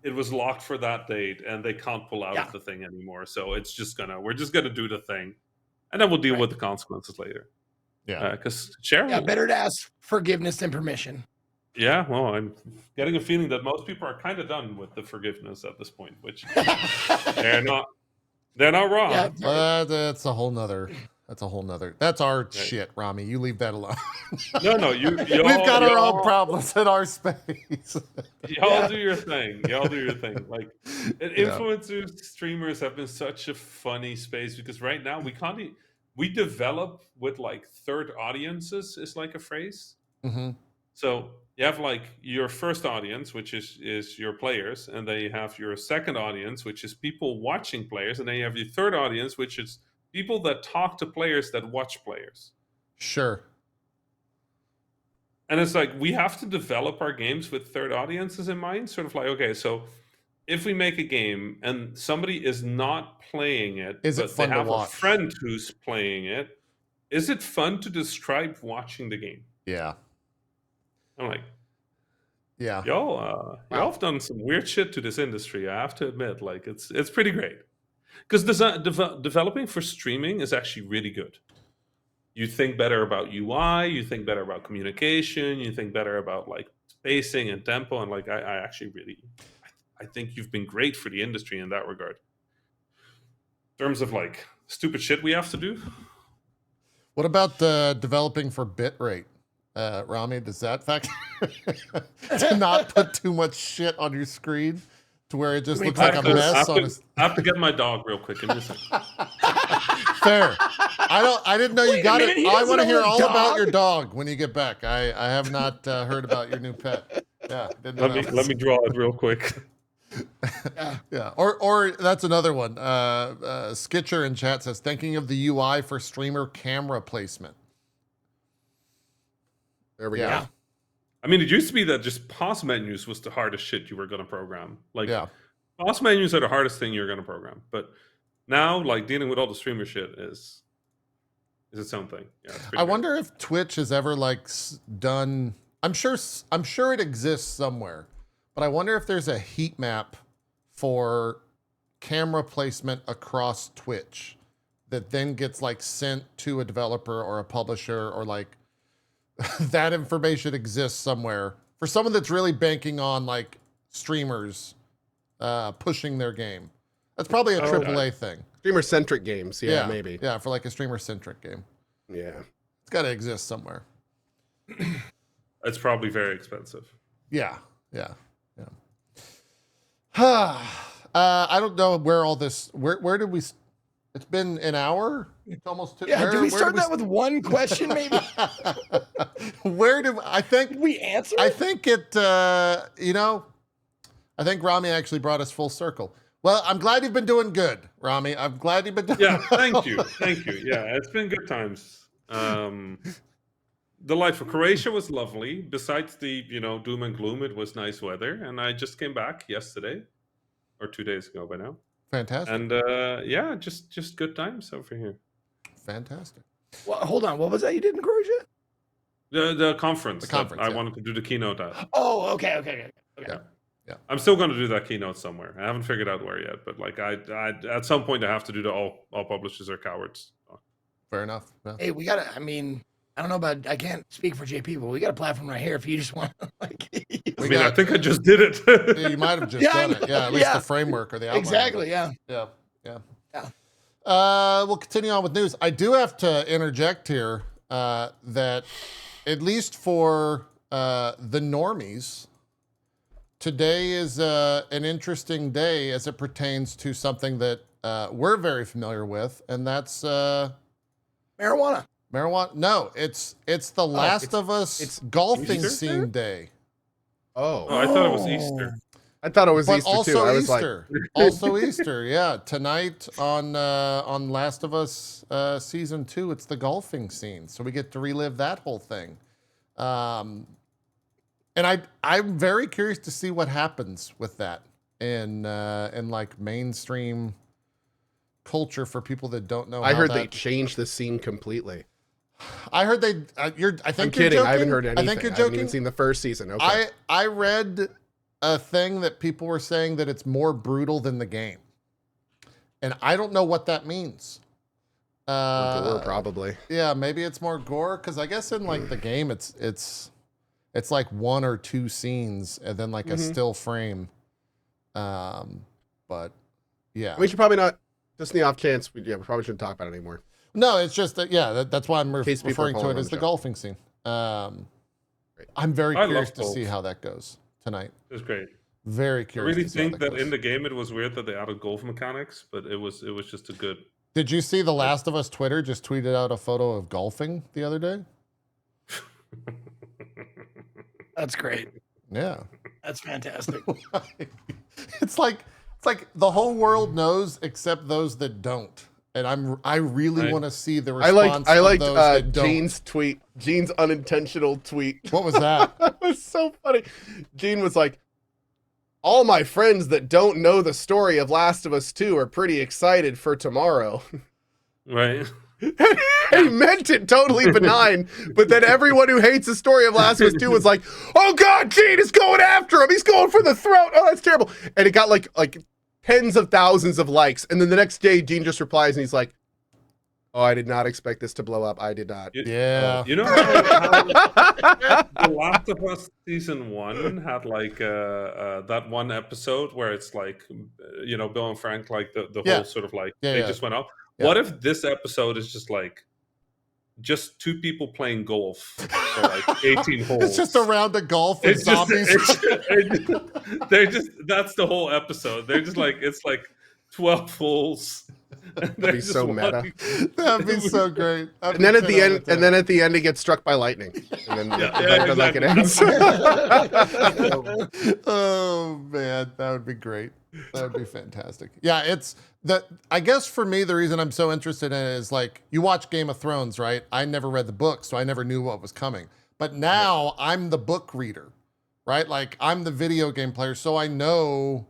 It was locked for that date, and they can't pull out of the thing anymore. So we're just gonna do the thing, and then we'll deal with the consequences later. Yeah, because Cheryl. Better to ask forgiveness than permission. Yeah, well, I'm getting a feeling that most people are kind of done with the forgiveness at this point, which they're not. They're not wrong. Yeah, that's a whole nother That's a whole nother. That's our shit, Rami. You leave that alone. No, We've got our own problems in our space. Y'all do your thing. Y'all do your thing. Like, influencers, streamers have been such a funny space because right now we can't. We develop with like third audiences is like a phrase. Mm-hmm. So you have like your first audience, which is your players, and then you have your second audience, which is people watching players, and then you have your third audience, which is people that talk to players that watch players. Sure. And it's like we have to develop our games with third audiences in mind. Sort of like, okay, so if we make a game and somebody is not playing it, is it fun they have to watch? A friend who's playing it, is it fun to describe watching the game? Yeah. I'm like, yeah, y'all have done some weird shit to this industry. I have to admit, like it's pretty great. Because developing for streaming is actually really good. You think better about UI, you think better about communication, you think better about like spacing and tempo, and like I actually really, I think you've been great for the industry in that regard. In terms of like stupid shit we have to do. What about developing for bitrate? Rami, does that factor to not put too much shit on your screen? To where it just looks like a mess. I have to get my dog real quick. Give me a second. Fair. I didn't know you got it. I want to hear all about your dog when you get back. I have not heard about your new pet. Yeah. Let me draw it real quick. Yeah. Or that's another one. Skitcher in chat says, thinking of the UI for streamer camera placement. There we go. I mean, it used to be that just pause menus was the hardest shit you were going to program. Like, pause menus are the hardest thing you're going to program. But now, like, dealing with all the streamer shit is its own thing. Yeah, I wonder if Twitch has ever, like, done... I'm sure it exists somewhere. But I wonder if there's a heat map for camera placement across Twitch that then gets, like, sent to a developer or a publisher or, like... that information exists somewhere for someone that's really banking on like streamers pushing their game. That's probably a AAA thing. Streamer-centric games, maybe. Yeah, for like a streamer-centric game. Yeah. It's got to exist somewhere. It's probably very expensive. Yeah. I don't know where all this, where did we, it's been an hour? It's almost two. Yeah, did we start that with one question, maybe? I think did we answer? I think it, I think Rami actually brought us full circle. Well, I'm glad you've been doing good, Rami. I'm glad you've been doing Yeah, thank you. Yeah, it's been good times. Delightful. Croatia was lovely. Besides the, doom and gloom, it was nice weather. And I just came back yesterday, or 2 days ago by now. Fantastic. And just good times over here. Fantastic. Well, hold on. What was that you did in Croatia? The conference. The conference. I wanted to do the keynote at. Oh, okay. Yeah. I'm still going to do that keynote somewhere. I haven't figured out where yet, but like I at some point I have to do the all publishers are cowards. Fair enough. Yeah. Hey, we gotta. I mean, I don't know about. I can't speak for JP, but we got a platform right here. If you just want, like, I think I just did it. Yeah, you might have just done it. Yeah, at least the framework or the outline. Exactly. Yeah. We'll continue on with news. I do have to interject here that at least for the normies, today is an interesting day as it pertains to something that we're very familiar with, and that's Marijuana. No, it's the Last of Us golfing scene day. Oh, I thought it was Easter. I thought it was But Easter also too. I was Easter. Also Easter, yeah. Tonight on Last of Us season 2, it's the golfing scene, so we get to relive that whole thing. And I'm very curious to see what happens with that in like mainstream culture for people that don't know. I heard they changed the scene completely. I heard they. I think I'm you're kidding. joking. I haven't heard anything. I think you're I joking. haven't even seen the first season. Okay. I read a thing that people were saying that it's more brutal than the game, and I don't know what that means. Gore, probably. Yeah, maybe it's more gore because I guess in like the game it's like 1 or 2 scenes and then like a still frame. But yeah, We should probably not. Just in the off chance, we probably shouldn't talk about it anymore. No, it's just that, yeah, that's why I'm case people are referring to calling it on as the the show. golfing scene. I'm very I curious love to see golf. how that goes tonight. It was great. Very I curious really to see how think that that goes. in the game it was weird that they added golf mechanics, but it was just a good. Did you see The Last of Us Twitter just tweeted out a photo of golfing the other day? That's great. Yeah. That's fantastic. It's like the whole world knows except those that don't. And I really Right. want to see the I response liked of those that don't. Gene's tweet, Gene's unintentional tweet. What was that? That was so funny. Gene was like, all my friends that don't know the story of Last of Us 2 are pretty excited for tomorrow. Right. He meant it totally benign, but then everyone who hates the story of Last of Us 2 was like, oh God, Gene is going after him. He's going for the throat. Oh, that's terrible. And it got like tens of thousands of likes. And then the next day, Gene just replies and he's like, oh, I did not expect this to blow up. I did not. Yeah. You know how The Last of Us season 1 had like that one episode where it's like, Bill and Frank, like the Yeah. whole sort of like Yeah, they yeah. just went up. Yeah. What if this episode is just two people playing golf for like 18 holes? It's just a round of golf with It's just, zombies. they're just that's the whole episode. They're just like it's like 12 holes. That'd be so meta. That'd be so great. And then at the end, it gets struck by lightning. And then like it ends. Oh man, that would be great. That would be fantastic. Yeah, it's that. I guess for me, the reason I'm so interested in it is like you watch Game of Thrones, right? I never read the book, so I never knew what was coming. But now I'm the book reader, right? Like I'm the video game player, so I know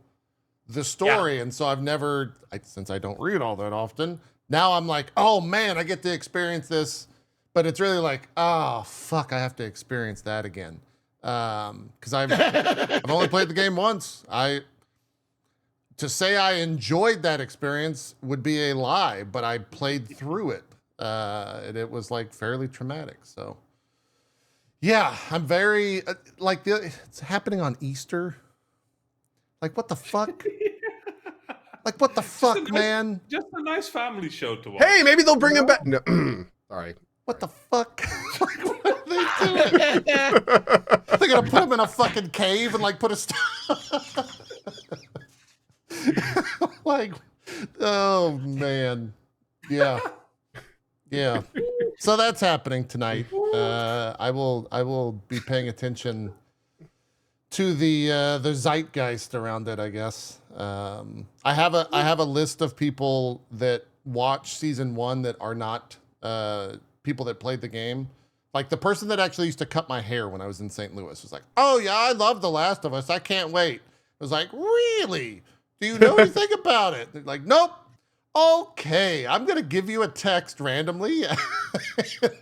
the story, and so I've never, since I don't read all that often. Now I'm like, oh man, I get to experience this, but it's really like, oh fuck, I have to experience that again. Because I've only played the game once. To say I enjoyed that experience would be a lie, but I played through it, and it was like fairly traumatic. So, yeah, I'm very it's happening on Easter. Like what the fuck? Like what the fuck, man? Just a nice family show to watch. Hey, maybe they'll bring him back. No, sorry. What the fuck? Like, what are they doing? They're gonna put him in a fucking cave and like put a like, oh man, yeah. So that's happening tonight. I will be paying attention to the zeitgeist around it, I guess. I have a list of people that watch season 1 that are not people that played the game. Like the person that actually used to cut my hair when I was in St. Louis was like, oh yeah, I love The Last of Us. I can't wait. I was like, really? Do you know anything about it? They're like, nope. Okay, I'm gonna give you a text randomly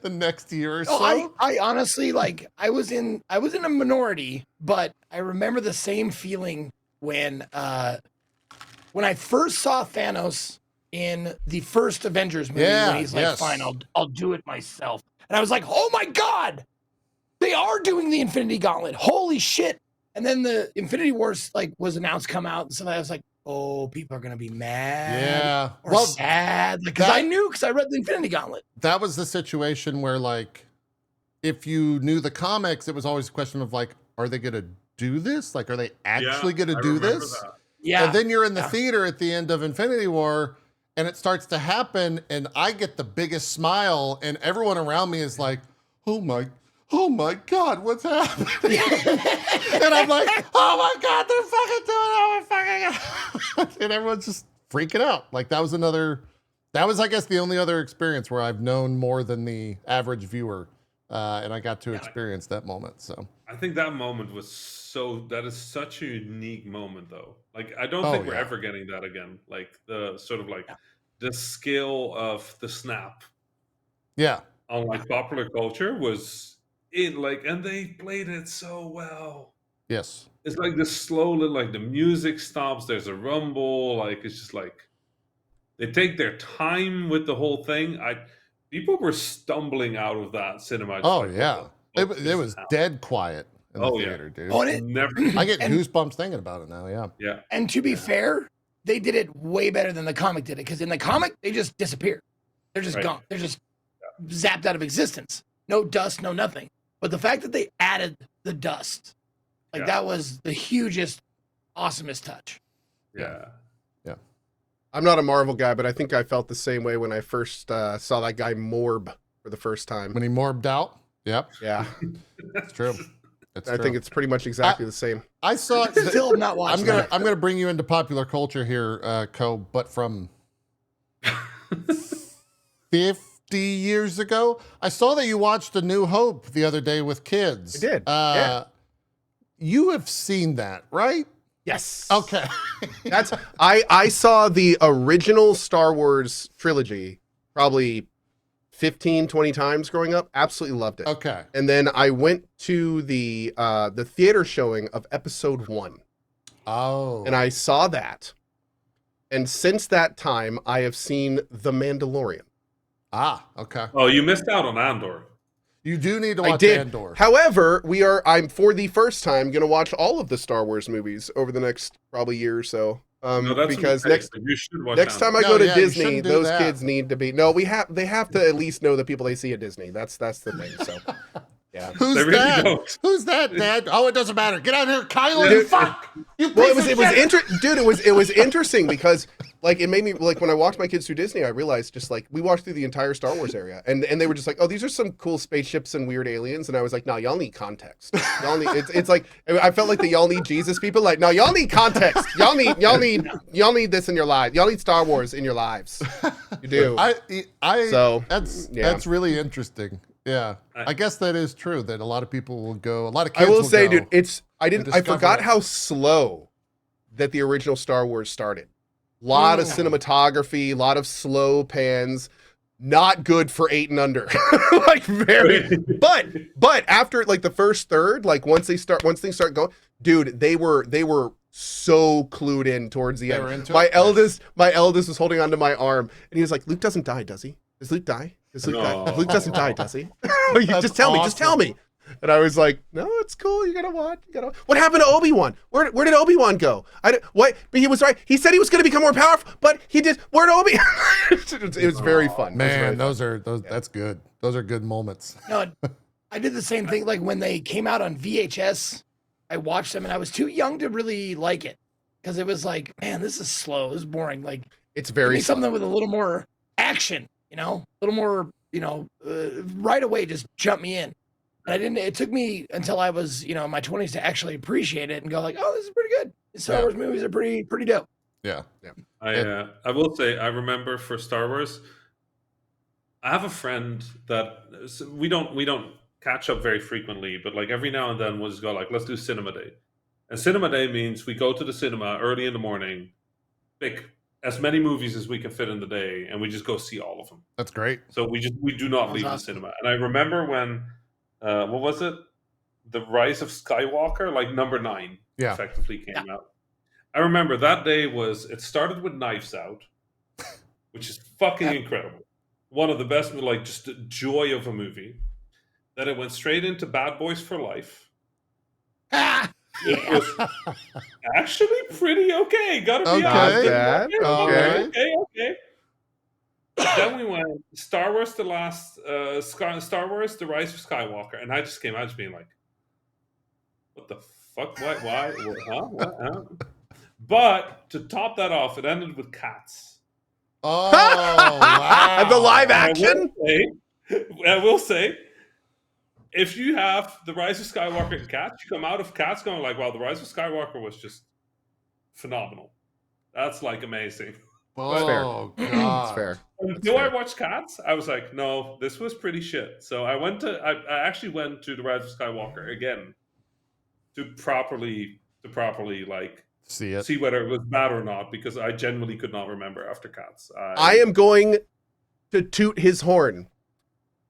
the next year or so. I honestly I was in a minority, but I remember the same feeling when I first saw Thanos in the first Avengers movie. When he's like, fine, I'll do it myself. And I was like, oh my God, they are doing the Infinity Gauntlet. Holy shit. And then the Infinity Wars was announced, come out, and so I was like, oh, people are gonna be mad, or sad, because I read the Infinity Gauntlet. That was the situation where, like, if you knew the comics, it was always a question of like, are they gonna do this? Like, are they actually gonna do this? That. Yeah. And then you're in the theater at the end of Infinity War, and it starts to happen, and I get the biggest smile, and everyone around me is like, oh my God, what's happening? And I'm like, oh my God, they're fucking doing it. And everyone's just freaking out. Like that was, I guess, the only other experience where I've known more than the average viewer. And I got to experience that moment. So I think that moment that is such a unique moment though. Like, I don't think we're ever getting that again. Like the sort of like the skill of the snap. Yeah. On like popular culture was and they played it so well. Yes. It's like the slow, like the music stops, there's a rumble, like it's just like they take their time with the whole thing. People were stumbling out of that cinema. Oh yeah. It was dead quiet in the theater, dude. I get goosebumps thinking about it now, yeah. Yeah. And to be fair, they did it way better than the comic did it, because in the comic, they just disappear. They're just Right. gone. They're just zapped out of existence. No dust, no nothing. But the fact that they added the dust, like that was the hugest, awesomest touch. Yeah. I'm not a Marvel guy, but I think I felt the same way when I first saw that guy Morb for the first time. When he morbed out. Yep. Yeah, It's true. I think it's pretty much exactly the same. I saw it. Still have not watched I'm gonna bring you into popular culture here, Co, but from 50 years ago. I saw that you watched A New Hope the other day with kids. I did. Yeah. You have seen that, right? Yes. Okay. That's I saw the original Star Wars trilogy probably 15, 20 times growing up. Absolutely loved it. Okay. And then I went to the theater showing of episode 1. Oh. And I saw that. And since that time, I have seen The Mandalorian. Ah, okay. Oh, you missed out on Andor. You do need to I watch did. Andor. However, I'm for the first time going to watch all of the Star Wars movies over the next probably year or so. No, that's Because a mistake. You should watch next time I Andor. go to yeah, you Disney, shouldn't do those that. kids need to be they have to at least know the people they see at Disney. That's the thing. So yeah. Who's They really that? don't. Who's that, Dad? Oh, it doesn't matter. Get out here, Kylo. Dude, You fuck. You Well, piece it of was shit. dude, it was interesting because like it made me like when I walked my kids through Disney, I realized just like we watched through the entire Star Wars area and they were just like, oh, these are some cool spaceships and weird aliens, and I was like, no, y'all need context. Y'all need it's like I felt like the y'all need Jesus people, like, no, y'all need context. Y'all need this in your lives. Y'all need Star Wars in your lives. You do. So, That's really interesting. Yeah, I guess that is true. That a lot of people will go. A lot of I kids will will say, go. dude, I discover forgot it. how slow that the original Star Wars started. Lot of cinematography, a lot of slow pans, not good for 8 and under. Like very, but after like the first third, like once they start going, dude, they were so clued in towards the They end. were into My it? eldest was holding onto my arm and he was like, Luke doesn't die, does he? Does Luke die? Does Luke die? No. Luke doesn't die, does he? That's Just tell me, just tell me. And I was like, no, it's cool. You gotta watch. What happened to Obi-Wan? Where did Obi-Wan go? What? But he was right. He said he was going to become more powerful, but he did. Where'd Obi? It was very fun. Man, that's good. Those are good moments. No, I did the same thing. Like when they came out on VHS, I watched them and I was too young to really like it because it was like, man, this is slow. This is boring. Like It's give very me something with a little more action, a little more, right away, just jump me in. And it took me until I was, in my 20s to actually appreciate it and go like, oh, this is pretty good. Star Wars movies are pretty dope. Yeah. I will say, I remember for Star Wars, I have a friend that we don't catch up very frequently, but like every now and then we'll just go like, let's do cinema day. And cinema day means we go to the cinema early in the morning, pick as many movies as we can fit in the day, and we just go see all of them. That's great. So we do not leave the cinema. And I remember when what was it? The Rise of Skywalker, like number 9, effectively came out. I remember that day it started with Knives Out, which is fucking incredible. One of the best, like just the joy of a movie. Then it went straight into Bad Boys for Life. It was actually pretty okay. Gotta be honest. Okay. Then we went Star Wars: The Rise of Skywalker, and I just came out just being like, "What the fuck? Why? What, huh? But to top that off, it ended with Cats. Oh, wow. The live action. I will say, if you have The Rise of Skywalker and Cats, you come out of Cats going like, "Wow, The Rise of Skywalker was just phenomenal. That's like amazing." Oh, It's God. fair. Until I watched Cats, I was like, no, this was pretty shit. So I actually went to The Rise of Skywalker again to properly like see whether it was bad or not, because I genuinely could not remember after Cats. I am going to toot his horn.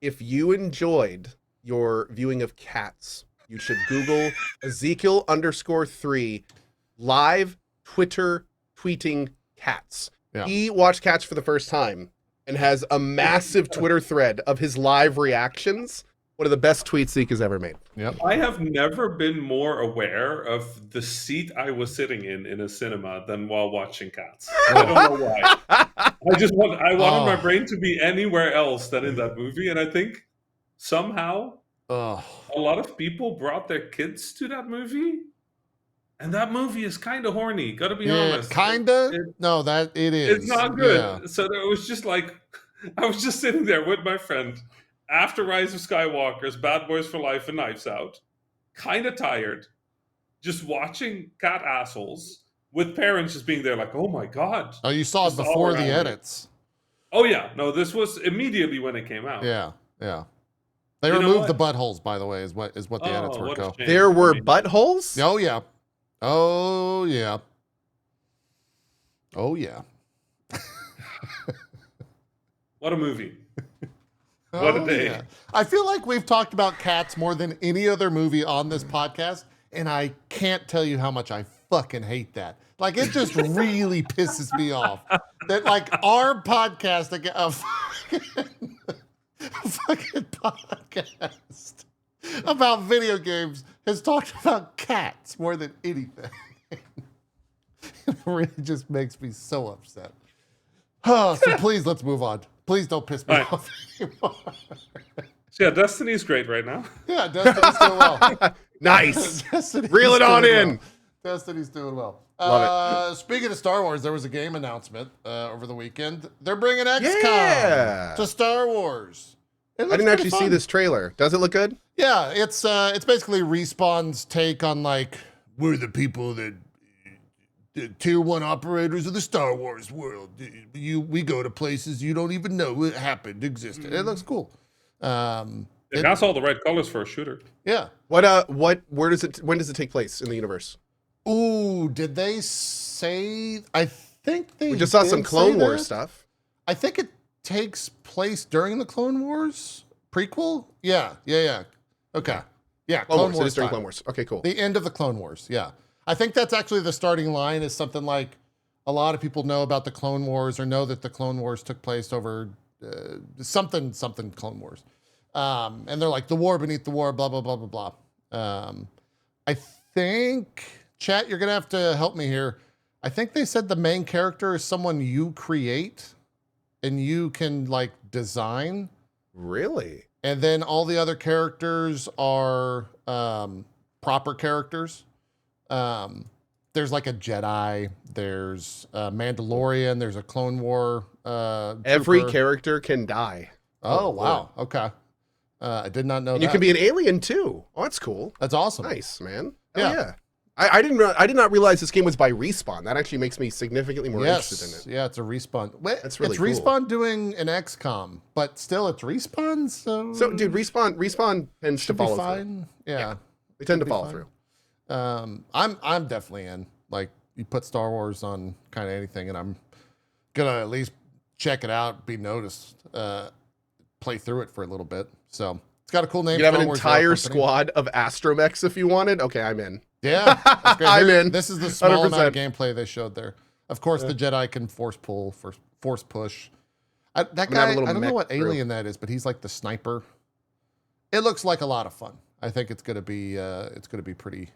If you enjoyed your viewing of Cats, you should Google Ezekiel_3 live Twitter tweeting Cats. Yeah. He watched Cats for the first time and has a massive Twitter thread of his live reactions One of the best tweets Zeke has ever made. Yep. I have never been more aware of the seat I was sitting in a cinema than while watching Cats. I don't know why. I wanted my brain to be anywhere else than in that movie, and I think somehow a lot of people brought their kids to that movie, and that movie is kind of horny. Gotta be honest. Kinda. No, that it is. It's not good. Yeah. So it was just like I was just sitting there with my friend after Rise of Skywalker's Bad Boys for Life and Knives Out, kind of tired, just watching cat assholes with parents just being there like, oh my God. Oh, you saw it before the edits. Oh yeah. No, this was immediately when it came out. Yeah. They removed the buttholes, by the way, is what the edits were. There were buttholes? Oh yeah. Oh yeah. Oh yeah. What a movie. What a day. Yeah. I feel like we've talked about Cats more than any other movie on this podcast, and I can't tell you how much I fucking hate that. Like, it just really pisses me off that, like, our podcast, a fucking podcast about video games has talked about cats more than anything. It really just makes me so upset. So please, let's move on. Please don't piss me off anymore. So yeah, Destiny's great right now. Yeah, Destiny's doing well. Nice. Reel it on in. Well. Destiny's doing well. Love it. Speaking of Star Wars, there was a game announcement over the weekend. They're bringing XCOM to Star Wars. I didn't actually see this trailer. Does it look good? Yeah, it's basically Respawn's take on, like, we're the people that tier 1 operators of the Star Wars world. We go to places you don't even know it happened, existed. It looks cool. It has all the right colors for a shooter. Yeah. When does it take place in the universe? Ooh, did they say? I think they We just saw did some Clone say Wars that. stuff. I think it takes place during the Clone Wars prequel. Yeah. Okay. Yeah, Clone Wars. It Wars is during time. Clone Wars. Okay, cool. The end of the Clone Wars. Yeah. I think that's actually the starting line is something like a lot of people know about the Clone Wars or know that the Clone Wars took place over something Clone Wars. And they're like the war beneath the war, blah, blah, blah, blah, blah. I think, chat, you're going to have to help me here. I think they said the main character is someone you create and you can like design. Really? And then all the other characters are proper characters. There's like a Jedi, there's a Mandalorian, there's a Clone War. Every trooper. character can die. Oh, wow. Okay. I did not know And that. you can be an alien too. Oh, that's cool. That's awesome. Nice, man. Yeah. Oh, yeah. I did not realize this game was by Respawn. That actually makes me significantly more interested in it. Yeah, it's a Respawn. That's really it's cool. Respawn doing an XCOM, but still it's Respawn, So, dude, Respawn tends to should be follow through. fine. Yeah. They tend to be follow fine. through. I'm definitely in. Like, you put Star Wars on kind of anything, and I'm gonna at least check it out, be noticed, play through it for a little bit. So it's got a cool name. You have Star an Wars entire Company. squad of astromechs if you wanted. Okay, I'm in. Yeah, that's great. I'm in. This is the small amount of 100%. gameplay they showed there. Of course, the Jedi can force pull, force push. That gonna have guy, a little I don't know mech what crew. alien that is, but he's like the sniper. It looks like a lot of fun. I think it's gonna be pretty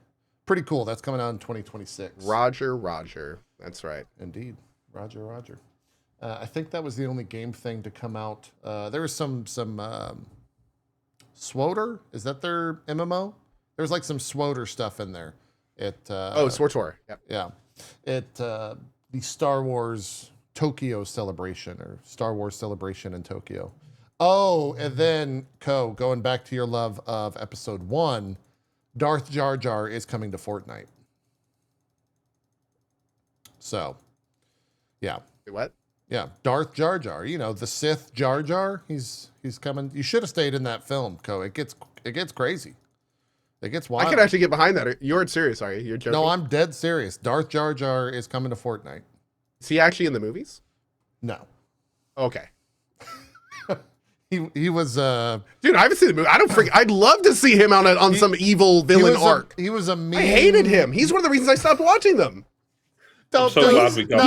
cool. That's coming out in 2026. Roger. That's right. Indeed, Roger. I think that was the only game thing to come out. There was some SWOTR. Is that their MMO? There's like some SWOTR stuff in there. SWTOR. Yep. Yeah. The Star Wars Tokyo celebration or Star Wars celebration in Tokyo. Oh, and then going back to your love of episode 1, Darth Jar Jar is coming to Fortnite. So, yeah. Wait, what? Yeah, Darth Jar Jar, the Sith Jar Jar, he's coming. You should have stayed in that film, Ko. It gets crazy. It gets wild. I could actually get behind that. You're serious, are you? You're joking? No, I'm dead serious. Darth Jar Jar is coming to Fortnite. Is he actually in the movies? No. Okay. He was Dude, I haven't seen the movie. I'd love to see him on some evil villain arc. He was a mean. I hated him. He's one of the reasons I stopped watching them. I'm so glad we got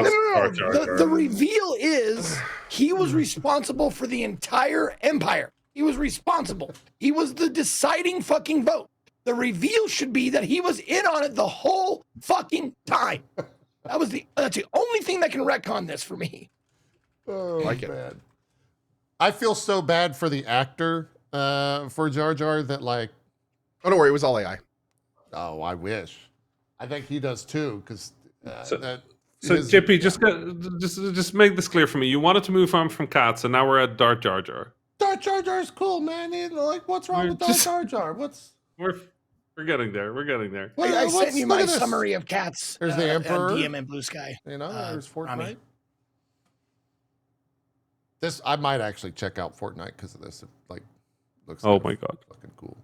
this cast Jar Jar. The reveal is he was responsible for the entire empire. He was responsible. He was the deciding fucking vote. The reveal should be that he was in on it the whole fucking time. That's the only thing that can retcon this for me. Oh, Like it. man. I feel so bad for the actor for Jar Jar that like, Oh, don't worry, it was all AI. oh, I wish. I think he does too, because So JP, just make this clear for me. You wanted to move on from cats, and now we're at Darth Jar Jar. Darth Jar Jar is cool, man. Like, what's wrong with Darth Jar Jar? We're getting there. We're getting there. I sent you my look at this. summary of cats. There's the Emperor. DM and Blue Sky. You know, there's Fortnite. Rami. This I might actually check out Fortnite because of this. It, like, looks. Oh like my God. fucking cool.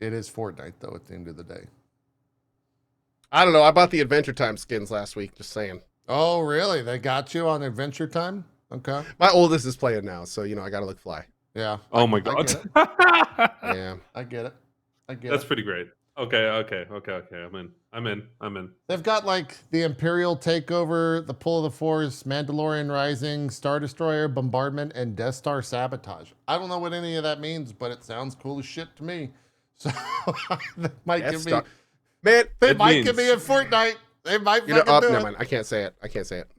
It is Fortnite though. At the end of the day. I don't know. I bought the Adventure Time skins last week. Just saying. Oh, really? They got you on Adventure Time? Okay. My oldest is playing now, so I got to look fly. Yeah. Oh my I God. get it. Yeah. I get it. That's pretty great. Okay. I'm in. They've got like the Imperial Takeover, the Pull of the Force, Mandalorian Rising, Star Destroyer Bombardment, and Death Star Sabotage. I don't know what any of that means, but it sounds cool as shit to me. So that might give me, Man, they might give me a Fortnite. They might fucking do never it. mind. I can't say it.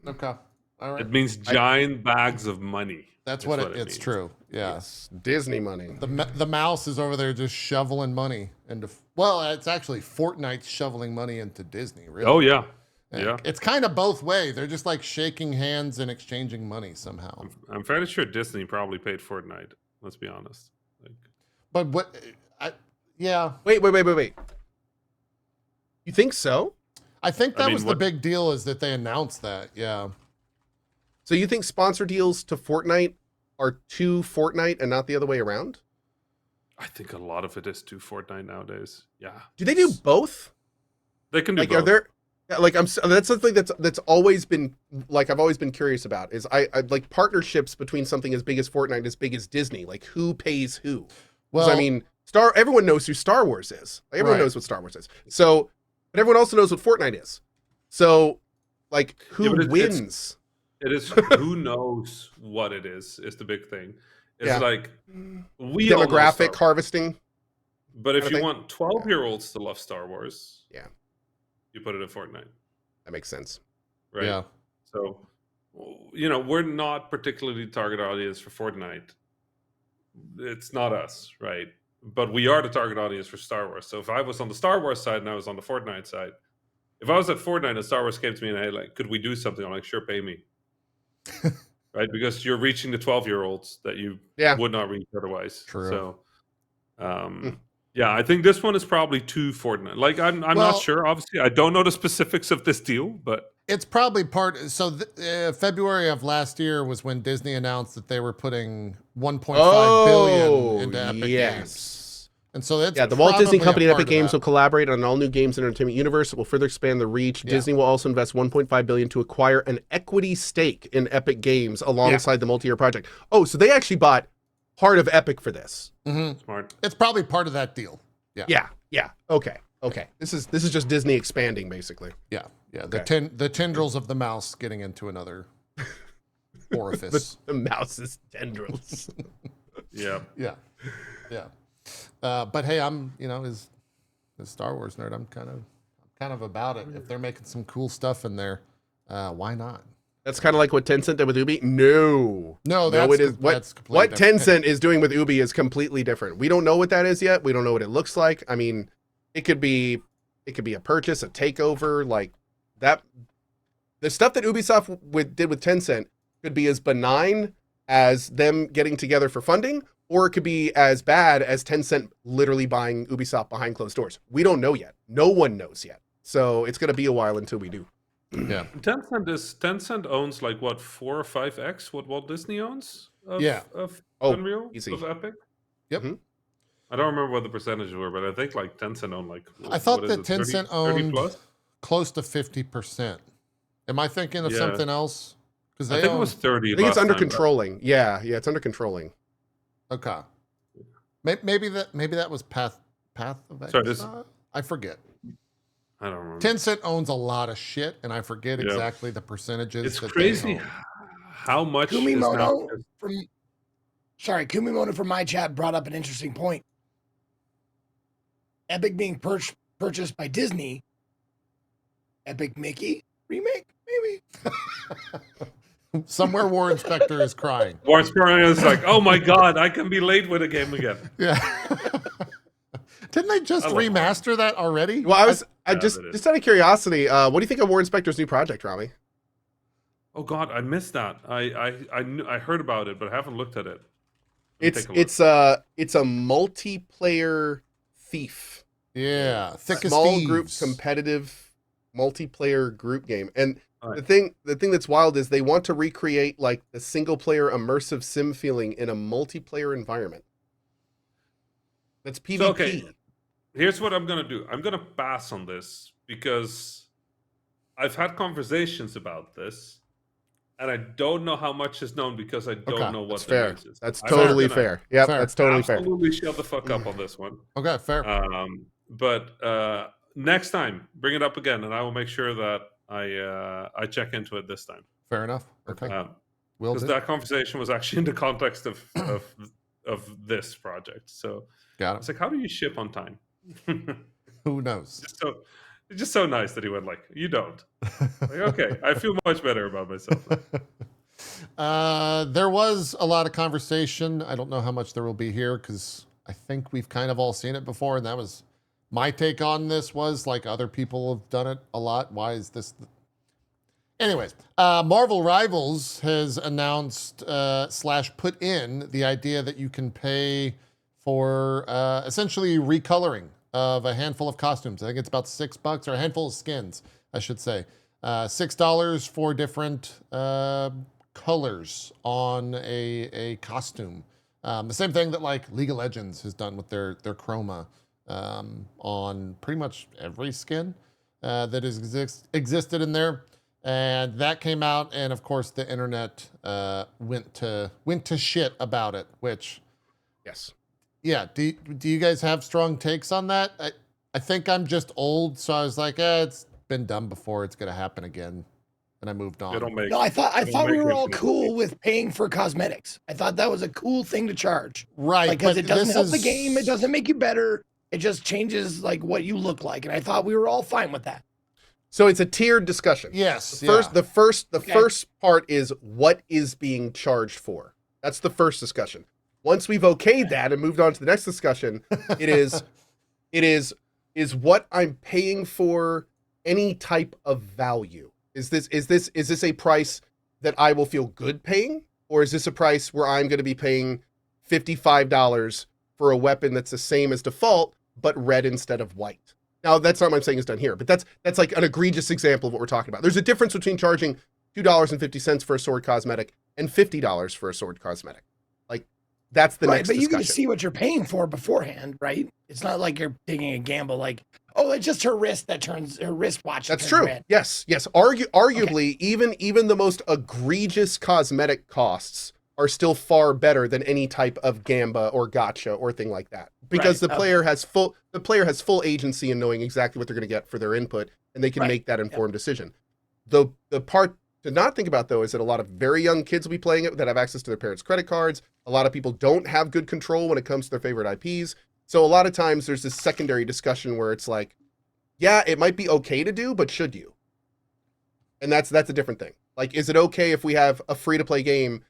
Okay. All right. It means giant bags of money. That's is what it it's means. true. Yeah. Yes. Disney money. The mouse is over there just shoveling money into. Well, it's actually Fortnite shoveling money into Disney. Really. Oh yeah. Like, Yeah. It's kind of both ways. They're just like shaking hands and exchanging money somehow. I'm fairly sure Disney probably paid Fortnite. Let's be honest. Like, But what? Yeah. Wait. You think so? I think that I mean, was the big deal is that they announced that. Yeah. So you think sponsor deals to Fortnite are to Fortnite and not the other way around? I think a lot of it is to Fortnite nowadays. Yeah. Do they do both? They can do Like, both. are there? Like, that's something that's always been like I've always been curious about is I like partnerships between something as big as Fortnite, as big as Disney. Like, who pays who? Well, I mean, everyone knows who Star Wars is. Like, everyone Right. knows what Star Wars is. So, but everyone also knows what Fortnite is. So, like, who Yeah, but wins? It is who knows what it is the big thing. It's Yeah. like we all know Star Demographic Wars. harvesting. But if kinda you thing. want 12-year-olds to love Star Wars, Yeah. you put it in Fortnite, That makes sense. right? Yeah. So, we're not particularly the target audience for Fortnite. It's not us, right? But we are the target audience for Star Wars. So if I was on the Star Wars side and I was on the Fortnite side, if I was at Fortnite and Star Wars came to me and hey, like, could we do something? I'm like, sure, pay me. Right? Because you're reaching the 12-year-olds that you Yeah. would not reach otherwise. True. So, yeah, I think this one is probably too Fortnite. Like, I'm Well- not sure. Obviously, I don't know the specifics of this deal, but It's probably part. So February of last year was when Disney announced that they were putting 1.5 billion into Epic Games. yes. And so that's The Walt Disney probably a Company and part Epic of Games that. will collaborate on an all-new games and entertainment universe. It will further expand the reach. Yeah. Disney will also invest 1.5 billion to acquire an equity stake in Epic Games alongside the multi-year project. Oh, so they actually bought part of Epic for this. Mhm. smart. It's probably part of that deal. Yeah. Okay. This is just Disney expanding, basically. Yeah. Okay. The tendrils of the mouse getting into another orifice. The mouse's tendrils. Yeah. Yeah. But hey, I'm as Star Wars nerd, I'm kind of about it. If they're making some cool stuff in there, why not? That's kind of like what Tencent did with Ubi. No, that's it is that's completely what different. Tencent is doing with Ubi is completely different. We don't know what that is yet. We don't know what it looks like. I mean, it could be a purchase, a takeover, like that. The stuff that Ubisoft did with Tencent could be as benign as them getting together for funding, or it could be as bad as Tencent literally buying Ubisoft behind closed doors. We don't know yet. No one knows yet. So it's going to be a while until we do. Yeah. Tencent owns like what 4 or 5x what Walt Disney owns of, Yeah. of Oh, Unreal easy. of Epic. Yep. Mhm. I don't remember what the percentages were, but I think like Tencent owned like I thought what is that it, Tencent 30 owned plus? close to 50%. Am I thinking of Yeah. something else? Because I they think own, it was 30. I think it's last under time, controlling. Yeah, it's under controlling. Okay. Maybe that was Path of Sorry, Exile? I forget. I don't remember. Tencent owns a lot of shit, and I forget Yeah. exactly the percentages. It's that they crazy own. how much is now. Kumimoto from sorry, Kumimoto from my chat brought up an interesting point. Epic being purchased by Disney. Epic Mickey remake, maybe. Somewhere War Inspector is crying. War Inspector is like, oh my god, I can be late with a game again. Yeah. Didn't they just remaster that already? Well, I just out of curiosity, what do you think of War Inspector's new project, Rami? Oh god, I missed that. I heard about it, but I haven't looked at it. It's a multiplayer thief. Yeah, thick as small thieves. group competitive multiplayer group game. And the thing that's wild is they want to recreate like the single player immersive sim feeling in a multiplayer environment. That's PvP. So, okay, here's what I'm gonna do. I'm gonna pass on this because I've had conversations about this, and I don't know how much is known because I don't know what that's the fair. news is. That's totally fair. Yep, fair. that's totally fair. Absolutely shut the fuck up on this one. Okay, fair. But next time, bring it up again, and I will make sure that I check into it this time. Fair enough. Okay. Will Because do. that conversation was actually in the context of this project. So Got it's it. like, how do you ship on time? Who knows? It's just so nice that he went like, you don't. Like, okay, I feel much better about myself now. There was a lot of conversation. I don't know how much there will be here because I think we've kind of all seen it before, and that was my take on this. Was like other people have done it a lot. Why is this? Anyways, Marvel Rivals has announced / put in the idea that you can pay for essentially recoloring of a handful of costumes. I think it's about $6 or a handful of skins, I should say. $6 for different colors on a costume. The same thing that like League of Legends has done with their chroma on pretty much every skin that has existed in there. And that came out, and of course the internet went to shit about it, which Yes. yeah, do you guys have strong takes on that? I think I'm just old, so I was like, it's been done before. It's gonna happen again, and I moved on. No, I thought we were all cool with paying for cosmetics. I thought that was a cool thing to charge, Right? Because it doesn't help the game. It doesn't make you better. It just changes like what you look like, and I thought we were all fine with that. So it's a tiered discussion. Yes. The first part is what is being charged for. That's the first discussion. Once we've okayed that and moved on to the next discussion, it is what I'm paying for any type of value. Is this a price that I will feel good paying, or is this a price where I'm going to be paying $55 for a weapon that's the same as default but red instead of white? Now that's not what I'm saying is done here, but that's like an egregious example of what we're talking about. There's a difference between charging $2.50 for a sword cosmetic and $50 for a sword cosmetic. That's the next discussion. But you can see what you're paying for beforehand, right? It's not like you're taking a gamble like, oh, it's just her wrist that turns her wristwatch. That's true. Red. Yes. Arguably, even the most egregious cosmetic costs are still far better than any type of gamba or gotcha or thing like that. Because the player has full agency in knowing exactly what they're going to get for their input, and they can make that informed decision. The part to not think about, though, is that a lot of very young kids will be playing it that have access to their parents' credit cards. A lot of people don't have good control when it comes to their favorite IPs. So a lot of times there's this secondary discussion where it's like, yeah, it might be okay to do, but should you? And that's a different thing. Like, is it okay if we have a free-to-play game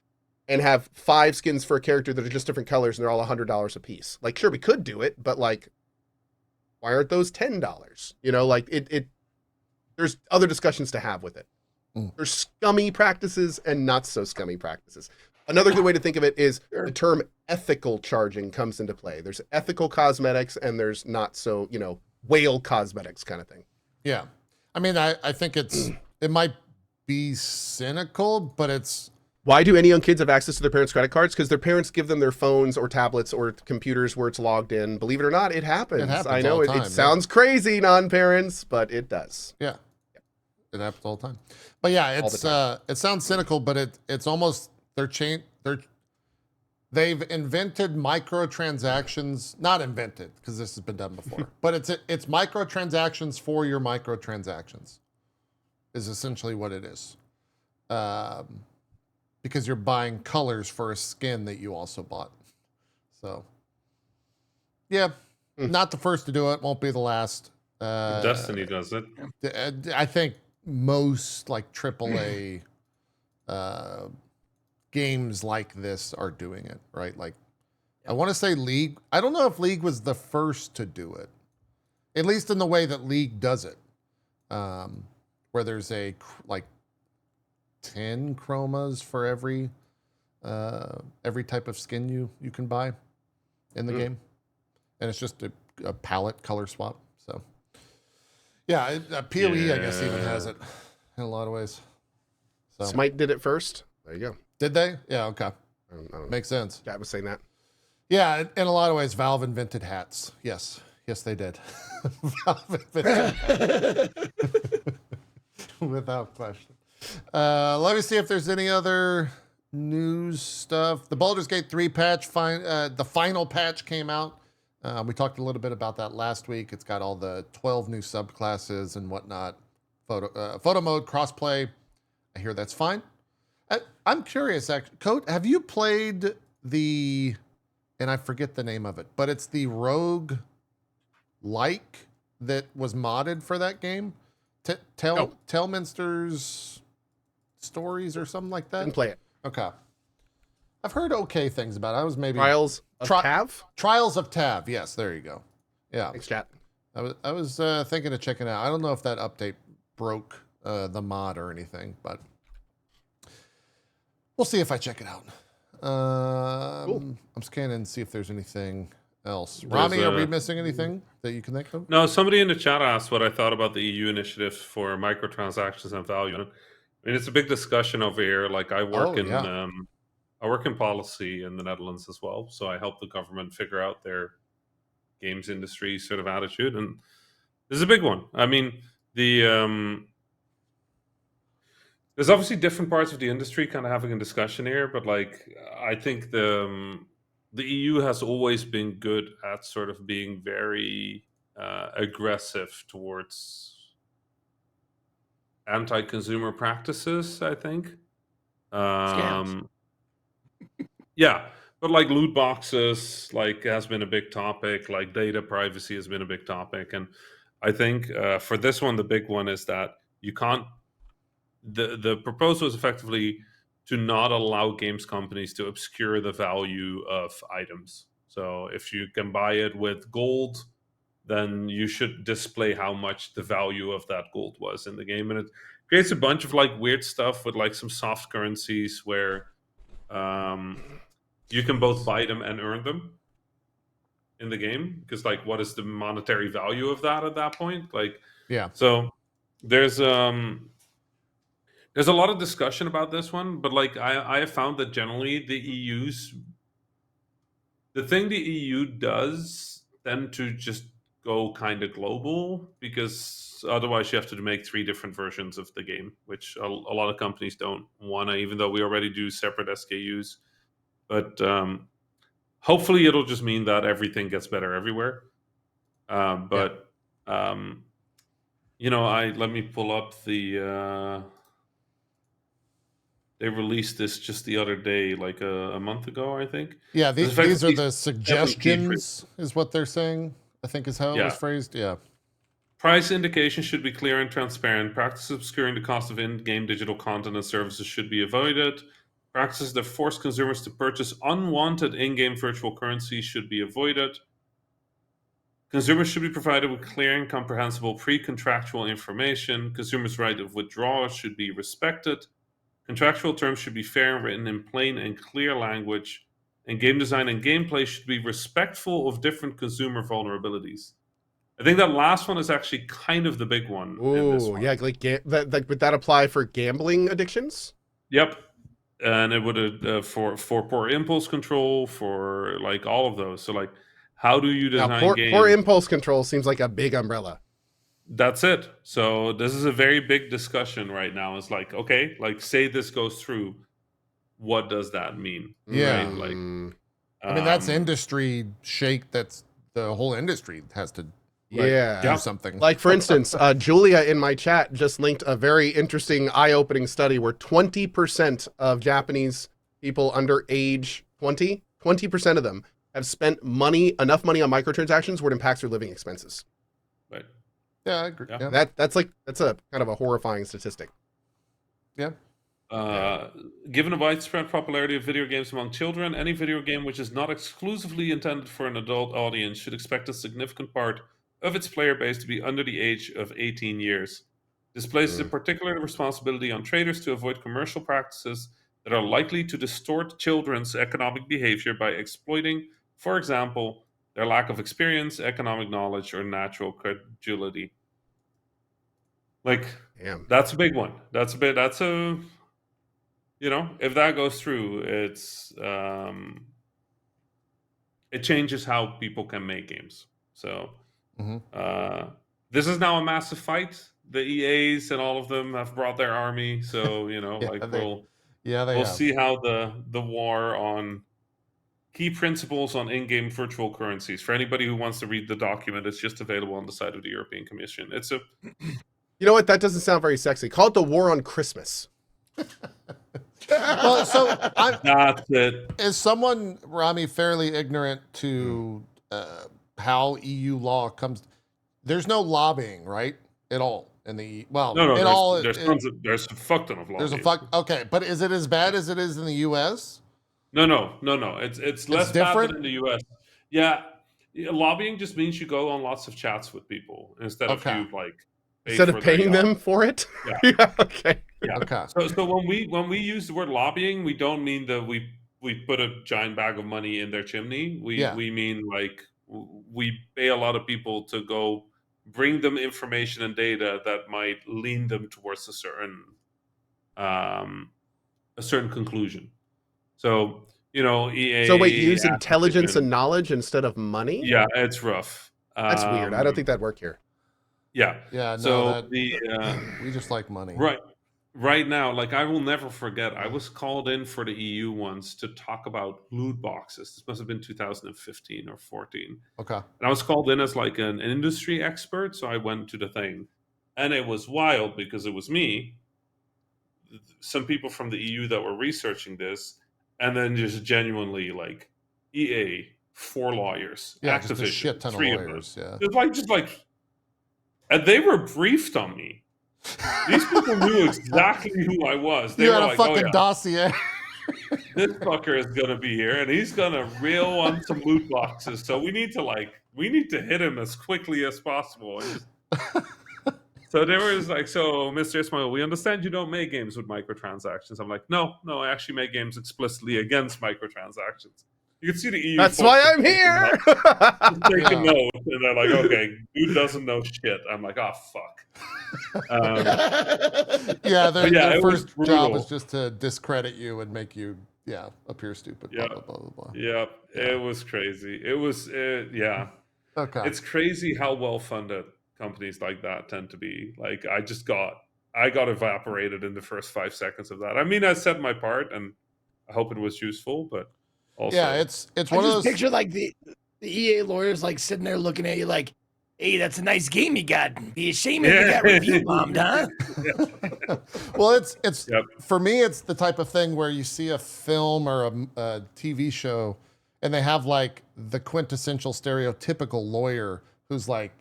and have 5 skins for a character that are just different colors and they're all $100 a piece? Like, sure, we could do it, but like, why aren't those $10? You know, like there's other discussions to have with it. There's scummy practices and not so scummy practices. Another good way to think of it is the term ethical charging comes into play. There's ethical cosmetics and there's not so, whale cosmetics kind of thing. Yeah. I mean, I think it might be cynical, but it's... Why do any young kids have access to their parents' credit cards? Because their parents give them their phones or tablets or computers where it's logged in. Believe it or not, it happens. I know all the time, it sounds crazy, non-parents, but it does. Yeah. It happens all the time. But yeah, it sounds cynical, but it's almost they've invented microtransactions, not invented because this has been done before, but it's microtransactions for your microtransactions is essentially what it is. because you're buying colors for a skin that you also bought. So, yeah, not the first to do it. Won't be the last. Destiny does it. I think most like AAA games like this are doing it, right? Like, I want to say League. I don't know if League was the first to do it, at least in the way that League does it, where there's like 10 chromas for every type of skin you can buy in the game, and it's just a palette color swap. So, yeah, PoE I guess even has it in a lot of ways. So. Smite did it first. There you go. Did they? Yeah. Okay. I don't know. Makes sense. Dad was saying that. Yeah, in a lot of ways, Valve invented hats. Yes, they did. Valve invented hats. Without question. Let me see if there's any other news stuff. The Baldur's Gate 3 patch, the final patch came out. We talked a little bit about that last week. It's got all the 12 new subclasses and whatnot. Photo mode, crossplay. I hear that's fine. I'm curious, actually. Coat, have you played and I forget the name of it, but it's the Rogue like that was modded for that game? Telminster's Stories or something like that? Didn't play it. Okay. I've heard okay things about it. I was maybe Trials of Tav? Trials of Tav. Yes, there you go. Yeah. Thanks, chat. I was thinking of checking it out. I don't know if that update broke the mod or anything, but we'll see if I check it out. Cool. I'm scanning and see if there's anything else. Rami, are we missing anything that you can think of? No, somebody in the chat asked what I thought about the EU initiative for microtransactions and value. I mean, it's a big discussion over here. Like I work in policy in the Netherlands as well, so I help the government figure out their games industry sort of attitude, and this is a big one. I mean, there's obviously different parts of the industry kind of having a discussion here, but like I think the EU has always been good at sort of being very aggressive towards anti-consumer practices, I think. Scams. Yeah, but like loot boxes has been a big topic, like data privacy has been a big topic, and I think for this one the big one is that you can't the proposal is effectively to not allow games companies to obscure the value of items. So if you can buy it with gold, then you should display how much the value of that gold was in the game. And it creates a bunch of like weird stuff with like some soft currencies where you can both buy them and earn them in the game. Because like, what is the monetary value of that at that point? Like, yeah. So there's a lot of discussion about this one, but like I have found that generally the thing the EU does tend to just go kind of global, because otherwise you have to make 3 different versions of the game, which a lot of companies don't want to, even though we already do separate SKUs. But hopefully it'll just mean that everything gets better everywhere. Let me pull up the... They released this just the other day, like a month ago, I think. Yeah, these are the suggestions, is what they're saying, I think is how it was phrased. Yeah. Price indication should be clear and transparent. Practices obscuring the cost of in-game digital content and services should be avoided. Practices that force consumers to purchase unwanted in-game virtual currency should be avoided. Consumers should be provided with clear and comprehensible pre-contractual information. Consumers' right of withdrawal should be respected. Contractual terms should be fair and written in plain and clear language, and game design and gameplay should be respectful of different consumer vulnerabilities. I think that last one is actually kind of the big one. Oh, yeah, would that apply for gambling addictions? Yep, and it would for poor impulse control, for like all of those. So like, how do you design games? Poor impulse control seems like a big umbrella. That's it. So this is a very big discussion right now. It's like, okay, like say this goes through, what does that mean? Yeah. Right? Like, I mean, that's industry shake. That's the whole industry has to Yeah. do something. Like, for instance, Julia in my chat just linked a very interesting, eye-opening study where 20% of Japanese people under age 20% of them have spent enough money on microtransactions where it impacts their living expenses. Right. Yeah, I agree. Yeah. Yeah. That's a kind of a horrifying statistic. Yeah. Given the widespread popularity of video games among children, any video game which is not exclusively intended for an adult audience should expect a significant part of its player base to be under the age of 18 years. This places a particular responsibility on traders to avoid commercial practices that are likely to distort children's economic behavior by exploiting, for example, their lack of experience, economic knowledge, or natural credulity. Like, Damn. that's a big one. You know, if that goes through, it changes how people can make games. So this is now a massive fight. The EAs and all of them have brought their army. So, you know, we'll see how the war on key principles on in-game virtual currencies. For anybody who wants to read the document, it's just available on the site of the European Commission. You know what? That doesn't sound very sexy. Call it the war on Christmas. Well, so that's it. Is someone, Rami, fairly ignorant to how EU law comes? There's no lobbying, right? At all in the there's a fuck ton of lobbying. Okay, but is it as bad as it is in the US? No. It's less bad than in the US. Yeah, lobbying just means you go on lots of chats with people instead of paying them for it. Yeah. Okay. Yeah. Okay. So when we use the word lobbying, we don't mean that we put a giant bag of money in their chimney. We mean like we pay a lot of people to go bring them information and data that might lean them towards a certain conclusion. So, you know, EA. So wait, use intelligence and knowledge instead of money? Yeah, it's rough. That's weird. I don't think that'd work here. Yeah. Yeah. No, so we just like money. Right now, like I will never forget, I was called in for the EU once to talk about loot boxes. This must have been 2015 or 14. Okay. And I was called in as like an industry expert, so I went to the thing. And it was wild because it was me, some people from the EU that were researching this, and then just genuinely like EA, 4 lawyers, Activision, just a shit ton 3 of lawyers. of them. Just like, and they were briefed on me. These people knew exactly who I was. They you were had a like, fucking dossier. This fucker is gonna be here, and he's gonna reel on some loot boxes. So we need to hit him as quickly as possible. So there was like, so Mr. Ismail, we understand you don't make games with microtransactions. I'm like, no, I actually make games explicitly against microtransactions. You can see the EU. That's why I'm here. Take a note, and they're like, okay, dude doesn't know shit. I'm like, oh fuck. Their first job was just to discredit you and make you appear stupid. Yeah. Blah, blah, blah, blah. Yeah, it was crazy. It was Okay. It's crazy how well funded companies like that tend to be. Like I got evaporated in the first 5 seconds of that. I mean, I said my part, and I hope it was useful, but. Also, it's one of those. Picture like the EA lawyers like sitting there looking at you like, "Hey, that's a nice game you got. Be ashamed if you got review bombed, huh?" Well, it's for me, it's the type of thing where you see a film or a TV show, and they have like the quintessential stereotypical lawyer who's like,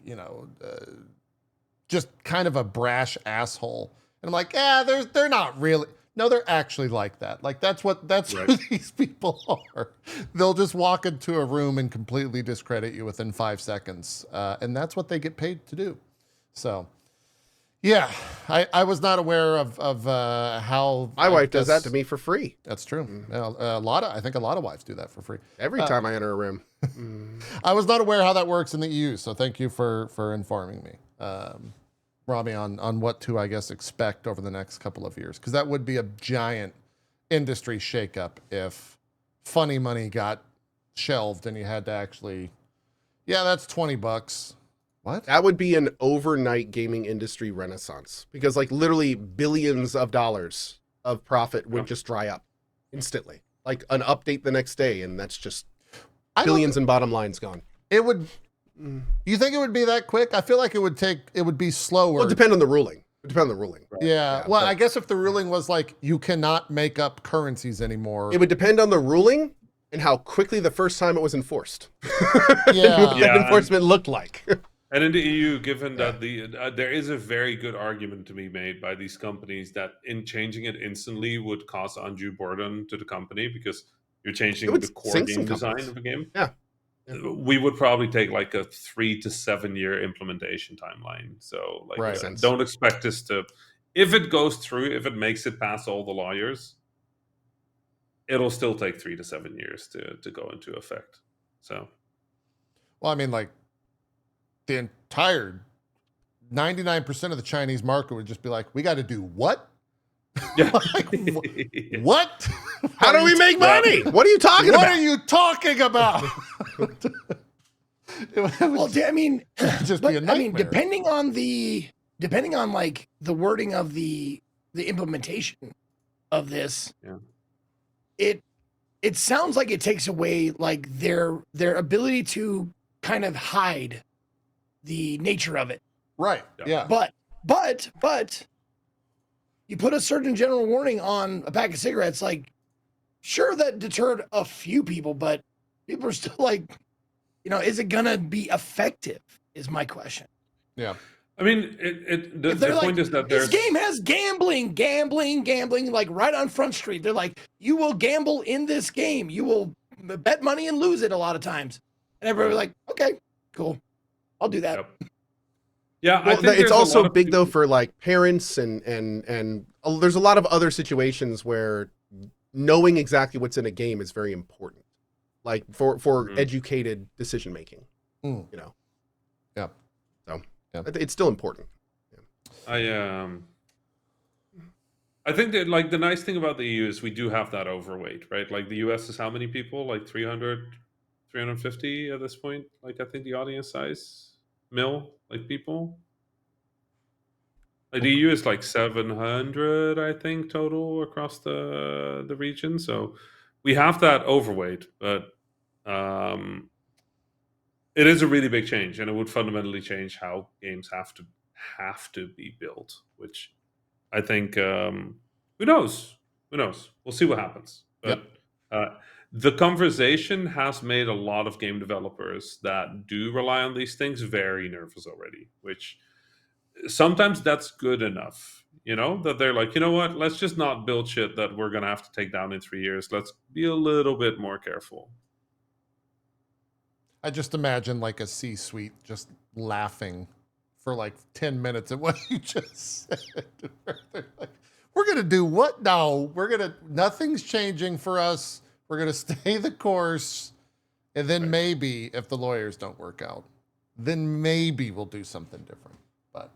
just kind of a brash asshole, and I'm like, they're not really. No, they're actually like that. Like that's who these people are. They'll just walk into a room and completely discredit you within 5 seconds. And that's what they get paid to do. So yeah, I was not aware of how my wife does that to me for free. That's true. I think a lot of wives do that for free. Every time I enter a room. I was not aware how that works in the EU. So thank you for informing me. Rami, on what to, I guess, expect over the next couple of years. Because that would be a giant industry shakeup if funny money got shelved and you had to actually, that's $20. What? That would be an overnight gaming industry renaissance. Because like literally billions of dollars of profit would just dry up instantly. Like an update the next day, and that's just billions in bottom lines gone. It would You think it would be that quick? I feel like it would be slower. Well, it depends on the ruling. It depends on the ruling. Right? Yeah. Well, I guess if the ruling was like you cannot make up currencies anymore. It would depend on the ruling and how quickly the first time it was enforced. Yeah. What that enforcement looked like. And in the EU, given that there is a very good argument to be made by these companies that in changing it instantly would cause undue burden to the company because you're changing the core game design of a game. Yeah. We would probably take like a 3 to 7 year implementation timeline. So like, don't expect this to, if it goes through, if it makes it past all the lawyers, it'll still take 3 to 7 years to go into effect. So, well, I mean, like the entire 99% of the Chinese market would just be like, we got to do what? Yeah. Like, what? How do we make money? What are you talking about? What are you talking about? Well, I mean, just be a nightmare. I mean, depending on like the wording of the implementation of this, it sounds like it takes away like their ability to kind of hide the nature of it. Right. Yeah. But you put a surgeon general warning on a pack of cigarettes, like, sure, that deterred a few people, but people are still like, is it gonna be effective? Is my question. Yeah. I mean, the point is that this game has gambling, like right on Front Street. They're like, you will gamble in this game. You will bet money and lose it a lot of times. And everybody's like, okay, cool, I'll do that. Yep. Yeah, well, I think it's also big though for like parents and there's a lot of other situations where knowing exactly what's in a game is very important, like for educated decision making. Yeah. So it's still important. Yeah. I think that like the nice thing about the EU is we do have that overweight, right? Like the US is how many people? Like 300, 350 at this point. Like I think the audience size like people. Like the EU is like 700, I think, total across the region. So we have that overweight, but it is a really big change, and it would fundamentally change how games have to be built. Which I think, who knows? We'll see what happens. But the conversation has made a lot of game developers that do rely on these things very nervous already, which sometimes that's good enough, that they're like, you know what, let's just not build shit that we're going to have to take down in 3 years. Let's be a little bit more careful. I just imagine like a C-suite just laughing for like 10 minutes at what you just said. Like, we're going to do what now? Nothing's changing for us. We're going to stay the course. And then maybe if the lawyers don't work out, then maybe we'll do something different. But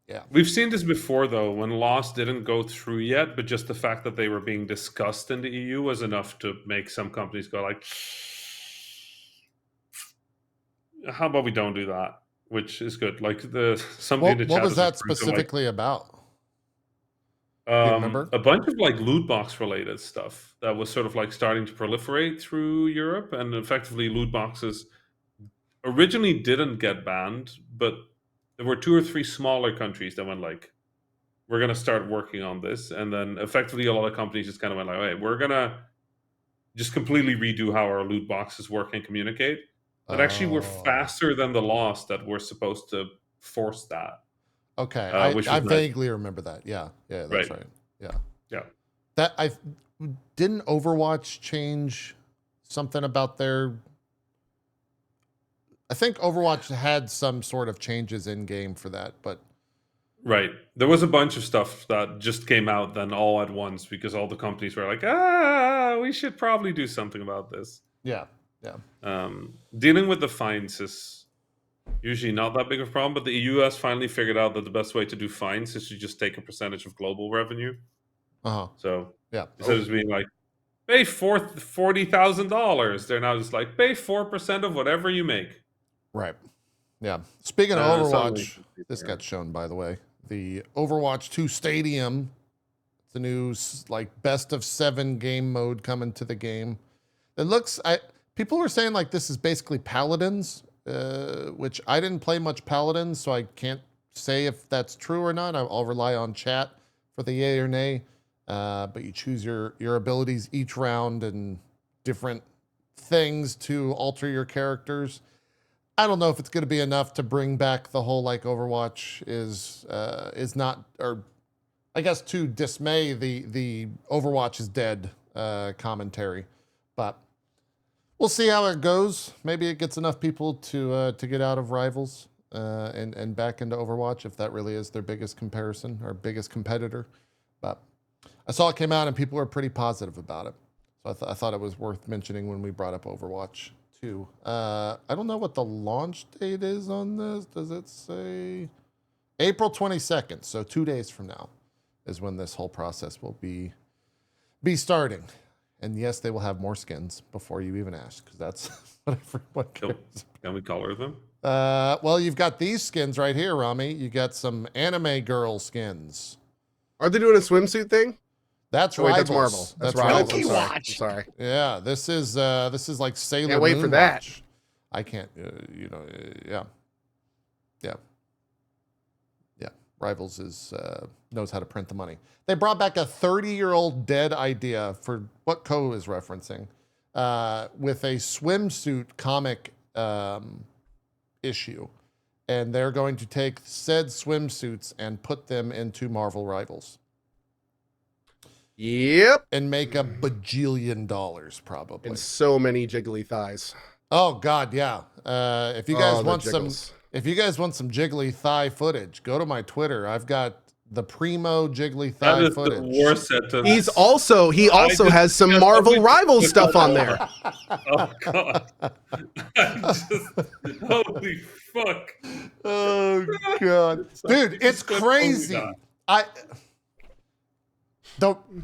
yeah. We've seen this before, though, when laws didn't go through yet, but just the fact that they were being discussed in the EU was enough to make some companies go like, how about we don't do that? Which is good. Like somebody in the chat. What was that specifically about? A bunch of like loot box related stuff that was sort of like starting to proliferate through Europe, and effectively loot boxes originally didn't get banned, but there were 2 or 3 smaller countries that went like, we're going to start working on this. And then effectively a lot of companies just kind of went like, hey, we're going to just completely redo how our loot boxes work and communicate. But actually we're faster than the laws that were supposed to force that. Okay, I vaguely remember that. Yeah, that's right. Yeah. That didn't Overwatch change something about their. I think Overwatch had some sort of changes in game for that, but. Right, there was a bunch of stuff that just came out then all at once because all the companies were like, we should probably do something about this. Yeah. Dealing with the fines is usually not that big of a problem, but the EU has finally figured out that the best way to do fines is to just take a percentage of global revenue. So instead of being like, pay $40,000, they're now just like, pay 4% of whatever you make. Right. Yeah. Speaking of Overwatch, this got shown, by the way. The Overwatch 2 Stadium. It's a new like best of 7 game mode coming to the game. It looks. People were saying like this is basically Paladins, which I didn't play much Paladin, so I can't say if that's true or not. I'll rely on chat for the yay or nay. But you choose your abilities each round and different things to alter your characters. I don't know if it's going to be enough to bring back the whole like Overwatch is not, or I guess to dismay the Overwatch is dead commentary, but we'll see how it goes. Maybe it gets enough people to get out of Rivals and back into Overwatch if that really is their biggest comparison or biggest competitor. But I saw it came out and people were pretty positive about it, so I thought it was worth mentioning when we brought up Overwatch. I don't know what the launch date is on this. Does it say April 22nd? So 2 days from now is when this whole process will be starting. And yes, they will have more skins before you even ask, because that's what everyone cares. Can we color them? Well, you've got these skins right here, Rami. You got some anime girl skins. Are they doing a swimsuit thing? That's Wait, Rivals. that's Marvel. That's Rivals. Rivals. I'm Watch. sorry. Yeah, this is like Sailor Can't wait Moon for that. Watch. I can't, yeah. Rivals is knows how to print the money. They brought back a 30-year-old dead idea for what Ko is referencing with a swimsuit comic issue, and they're going to take said swimsuits and put them into Marvel Rivals. Yep. And make $1 bajillion probably. And so many jiggly thighs. Oh God, yeah. If you guys the want jiggles. some jiggly thigh footage, go to my Twitter. I've got the primo jiggly thigh That is footage. the worst sentence. He also has some Marvel Rivals stuff on there. Oh God! Holy fuck! Oh God, dude, it's crazy.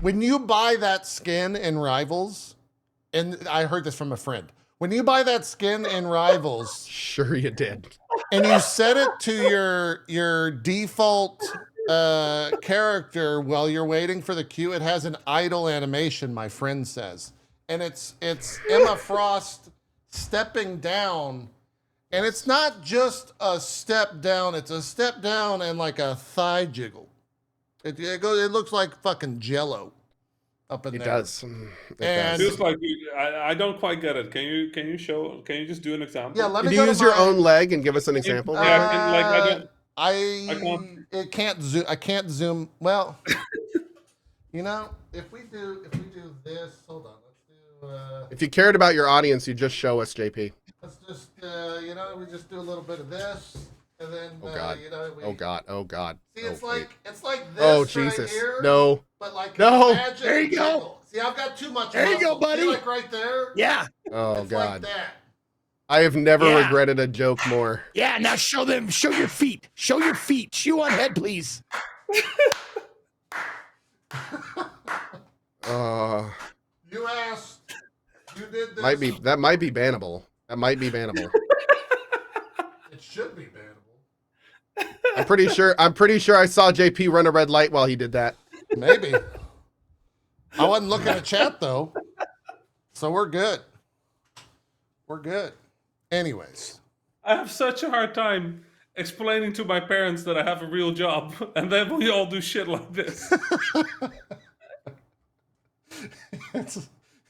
When you buy that skin in Rivals, and I heard this from a friend. When you buy that skin in Rivals, Sure you did. and you set it to your default character while you're waiting for the queue, it has an idle animation, my friend says. And it's Emma Frost stepping down, and it's not just a step down, it's a step down and like a thigh jiggle. It looks like fucking Jello up in It there. does. And- It Feels does. like I don't quite get it. Can you show? Can you just do an example? Yeah, let Can me you go to use your my- own leg and give us an example? Yeah, I can't. It can't zoom. I can't zoom. Well, if we do this, hold on. Let's do. If you cared about your audience, you just show us, JP. Let's just we just do a little bit of this, and then Oh God. we, Oh God. Oh God. See, it's Oh, like wait. it's like this. Oh right Jesus. here, No. But like No. imagine There you a go. jiggle. See, I've got too much. There you go, muscle. buddy. See, like right there. Yeah. Oh It's God. like that. I have never Yeah. regretted a joke more. Yeah. Now show your feet. Show your feet. Shoe on head, please. You asked. You did this. That might be bannable. That might be bannable. It should be bannable. I'm pretty sure I saw JP run a red light while he did that. Maybe. I wasn't looking at chat though. So we're good. We're good. Anyways. I have such a hard time explaining to my parents that I have a real job, and then we all do shit like this.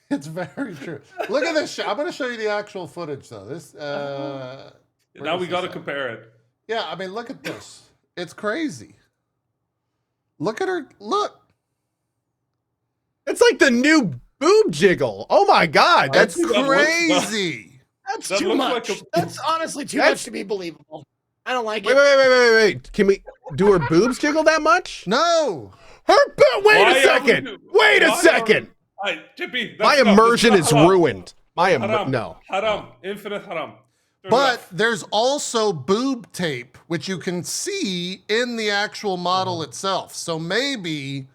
It's very true. Look at this. I'm going to show you the actual footage though. This. Now we got to compare it. Yeah, I mean, look at this. It's crazy. Look at her. Look. It's like the new boob jiggle. Oh my God. That's think that looks crazy. That's That too looks much. like That's honestly too That's- much to be believable. I don't like Wait, it. wait. Can we do her boobs jiggle that much? No. Wait Why a are we second. do- Wait a why are second. we- Hey, JP, My that's not- immersion that's is not haram. ruined. Haram. No. Haram. Infinite haram. Turn it But off. there's also boob tape, which you can see in the actual model itself. So maybe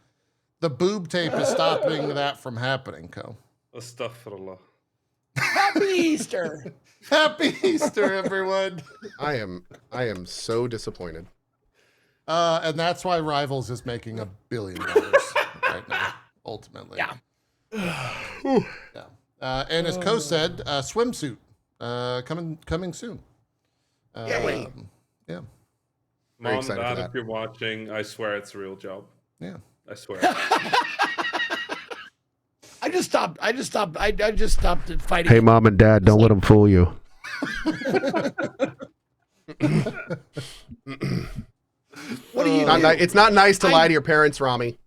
the boob tape is stopping that from happening, Co. Astaghfirullah. Happy Easter. Happy Easter, everyone. I am so disappointed. And that's why Rivals is making $1 billion right now, ultimately. Yeah. Yeah. And as Co said, swimsuit coming soon. Yay. Yeah. Very Mom, excited for Dad, that. if you're watching, I swear it's a real job. Yeah. I swear. I just stopped fighting. Hey, Mom and Dad, don't let them fool you. What do you do? It's not nice to lie to your parents, Rami.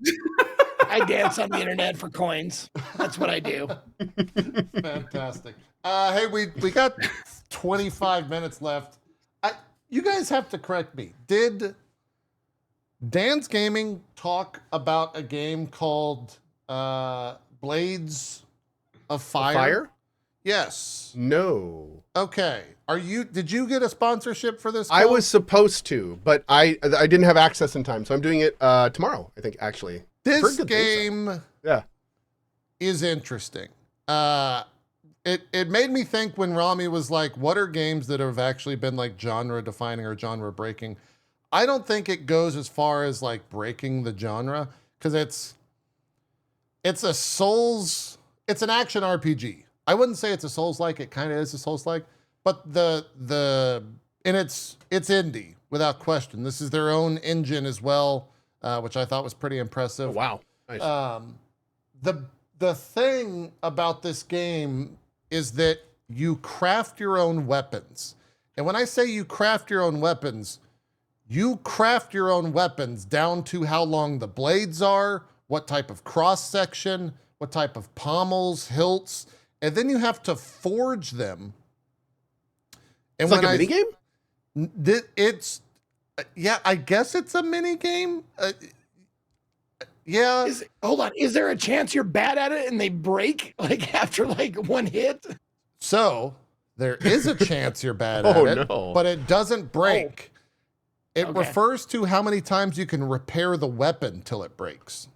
I dance on the internet for coins. That's what I do. Fantastic. Hey, we got 25 minutes left. You guys have to correct me. Did Dan's Gaming talk about a game called Blades of Fire? Fire? Yes. No. Okay. Did you get a sponsorship for this? I code? was supposed to, but I didn't have access in time, so I'm doing it tomorrow, I think, actually. This Heard good things, game Yeah. is interesting. It made me think when Rami was like, what are games that have actually been like genre defining or genre breaking? I don't think it goes as far as like breaking the genre, because it's an action RPG. I wouldn't say it's a Souls-like, it kind of is a Souls-like, but it's indie without question. This is their own engine as well, which I thought was pretty impressive. Oh, wow. Nice. The thing about this game is that you craft your own weapons. And when I say you craft your own weapons down to how long the blades are, what type of cross section, what type of pommels, hilts, and then you have to forge them. And It's like a mini game? It's, yeah, I guess it's a mini game. Yeah. Hold on. Is there a chance you're bad at it and they break like after like one hit? So there is a chance you're bad at Oh, it, no. but it doesn't break. It Okay. refers to how many times you can repair the weapon till it breaks.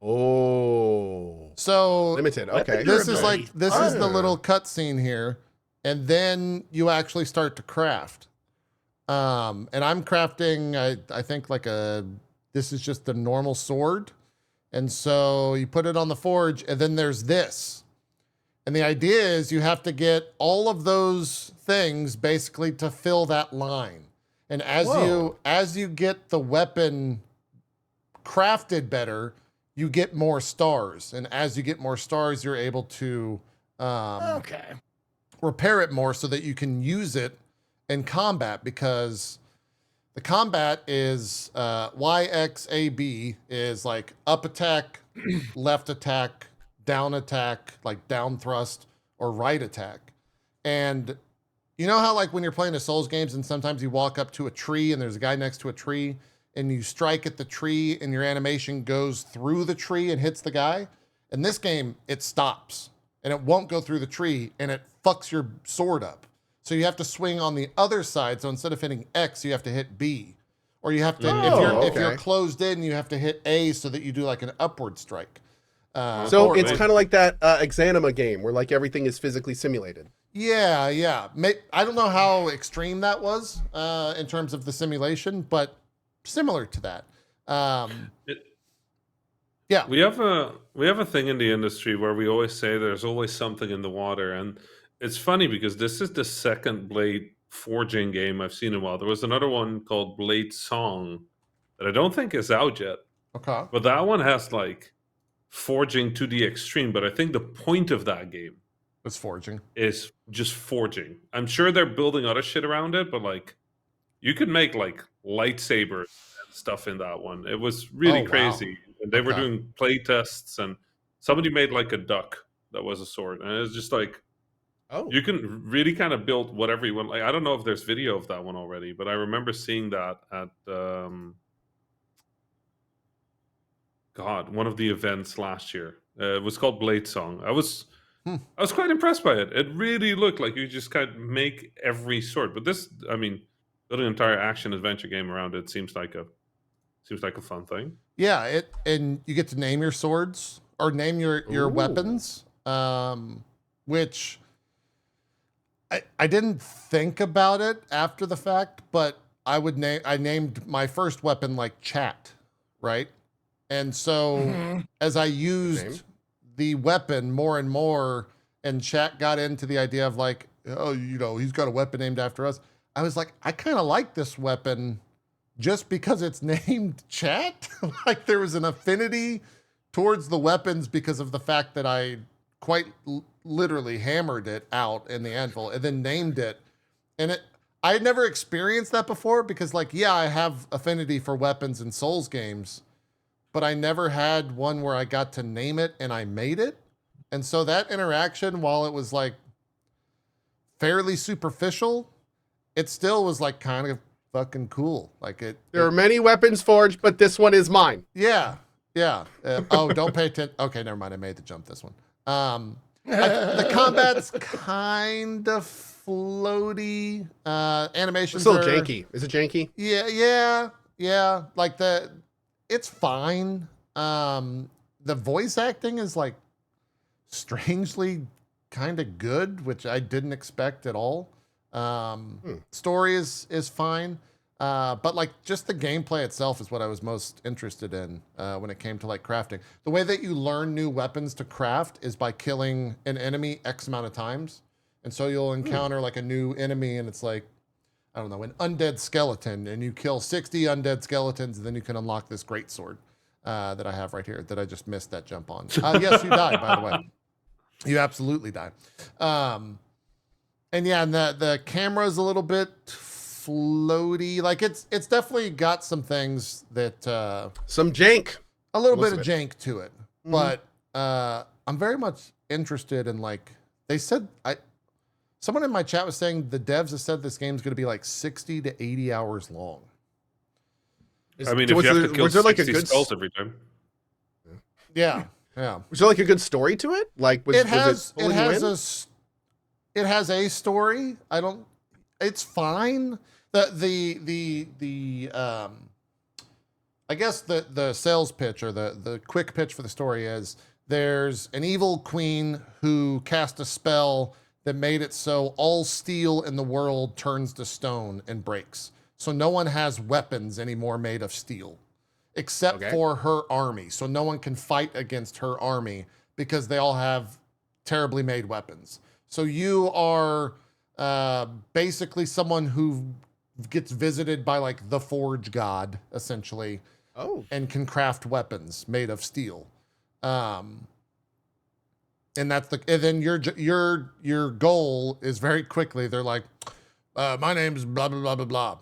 Oh. So Limited. Okay. this is Durability. is the little cutscene here, and then you actually start to craft. And I'm crafting, I think this is just the normal sword. And so you put it on the forge, and then there's this. And the idea is you have to get all of those things basically to fill that line. And as you get the weapon crafted better, you get more stars. And as you get more stars, you're able to repair it more so that you can use it in combat, because the combat is YXAB is like up attack, left attack, like down thrust, or right attack. And you know how like when you're playing the Souls games and sometimes you walk up to a tree and there's a guy next to a tree and you strike at the tree and your animation goes through the tree and hits the guy? In this game, it stops and it won't go through the tree and it fucks your sword up. So you have to swing on the other side. So instead of hitting X, you have to hit B. Or you have to, if you're closed in, you have to hit A so that you do like an upward strike. So it's kind of like that Exanima game where like everything is physically simulated. Yeah. I don't know how extreme that was in terms of the simulation, but similar to that. Yeah. We have a thing in the industry where we always say there's always something in the water, and it's funny because this is the second blade forging game I've seen in a while. There was another one called Blade Song that I don't think is out yet. Okay. But that one has like forging to the extreme. But I think the point of that game It's forging. is just forging. I'm sure they're building other shit around it, but like you could make like lightsabers and stuff in that one. It was really crazy. Wow. And they were doing play tests, and somebody made like a duck that was a sword. And it's just like, you can really kind of build whatever you want. Like, I don't know if there's video of that one already, but I remember seeing that at one of the events last year. It was called Blade Song. I was quite impressed by it. It really looked like you just kind of make every sword. But this, I mean, building an entire action adventure game around it seems like a fun thing. Yeah, and you get to name your swords or name your weapons, which I didn't think about it after the fact, but I named my first weapon like Chat, right? And so as I used the weapon more and more, and Chat got into the idea of like, oh, you know, he's got a weapon named after us, I was like, I kind of like this weapon just because it's named Chat. Like there was an affinity towards the weapons because of the fact that I quite literally hammered it out in the anvil and then named it. And I had never experienced that before because like, yeah, I have affinity for weapons in Souls games, but I never had one where I got to name it and I made it. And so that interaction, while it was like fairly superficial, it still was like kind of fucking cool. Like There are many weapons forged, but this one is mine. Yeah. Yeah. Oh, don't pay attention. Okay, never mind. I made the jump this one. The combat's kind of floaty. Animations It's a are little janky. Is it janky? Yeah. Like it's fine. The voice acting is like strangely kind of good, which I didn't expect at all. Story is fine. But like just the gameplay itself is what I was most interested in when it came to like crafting. The way that you learn new weapons to craft is by killing an enemy X amount of times. And so you'll encounter like a new enemy and it's like, I don't know, an undead skeleton and you kill 60 undead skeletons and then you can unlock this great sword that I have right here that I just missed that jump on. Yes, you died, by the way. You absolutely die. And yeah, and the camera's a little bit floaty. Like it's definitely got some things that Some jank. a little bit of jank to it. But I'm very much interested in like they said someone in my chat was saying the devs have said this game's going to be like 60 to 80 hours long. I mean, if you have to kill 60 skulls every time. Yeah. Was there like a good story to it? Like It has a story. It's fine. I guess the sales pitch or the quick pitch for the story is there's an evil queen who cast a spell that made it so all steel in the world turns to stone and breaks. So no one has weapons anymore made of steel except for her army. So no one can fight against her army because they all have terribly made weapons. So you are basically someone who gets visited by like the Forge God, essentially, and can craft weapons made of steel. And then your goal is very quickly. They're like, my name's blah blah blah blah blah.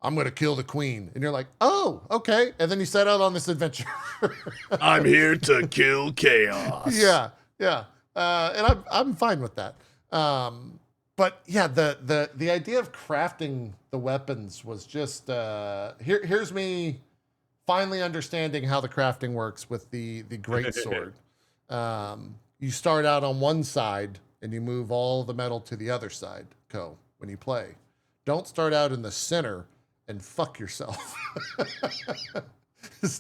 I'm gonna kill the queen, and you're like, oh, okay. And then you set out on this adventure. I'm here to kill chaos. Yeah. And I'm fine with that. But yeah, the idea of crafting the weapons was just here's me finally understanding how the crafting works with the great sword. You start out on one side and you move all the metal to the other side, when you play. Don't start out in the center and fuck yourself.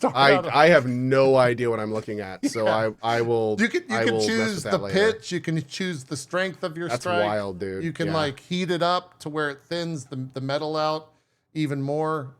I have no idea what I'm looking at, so I will. You can choose the pitch. You can choose the strength of your strike. That's wild, dude. You can like heat it up to where it thins the metal out even more.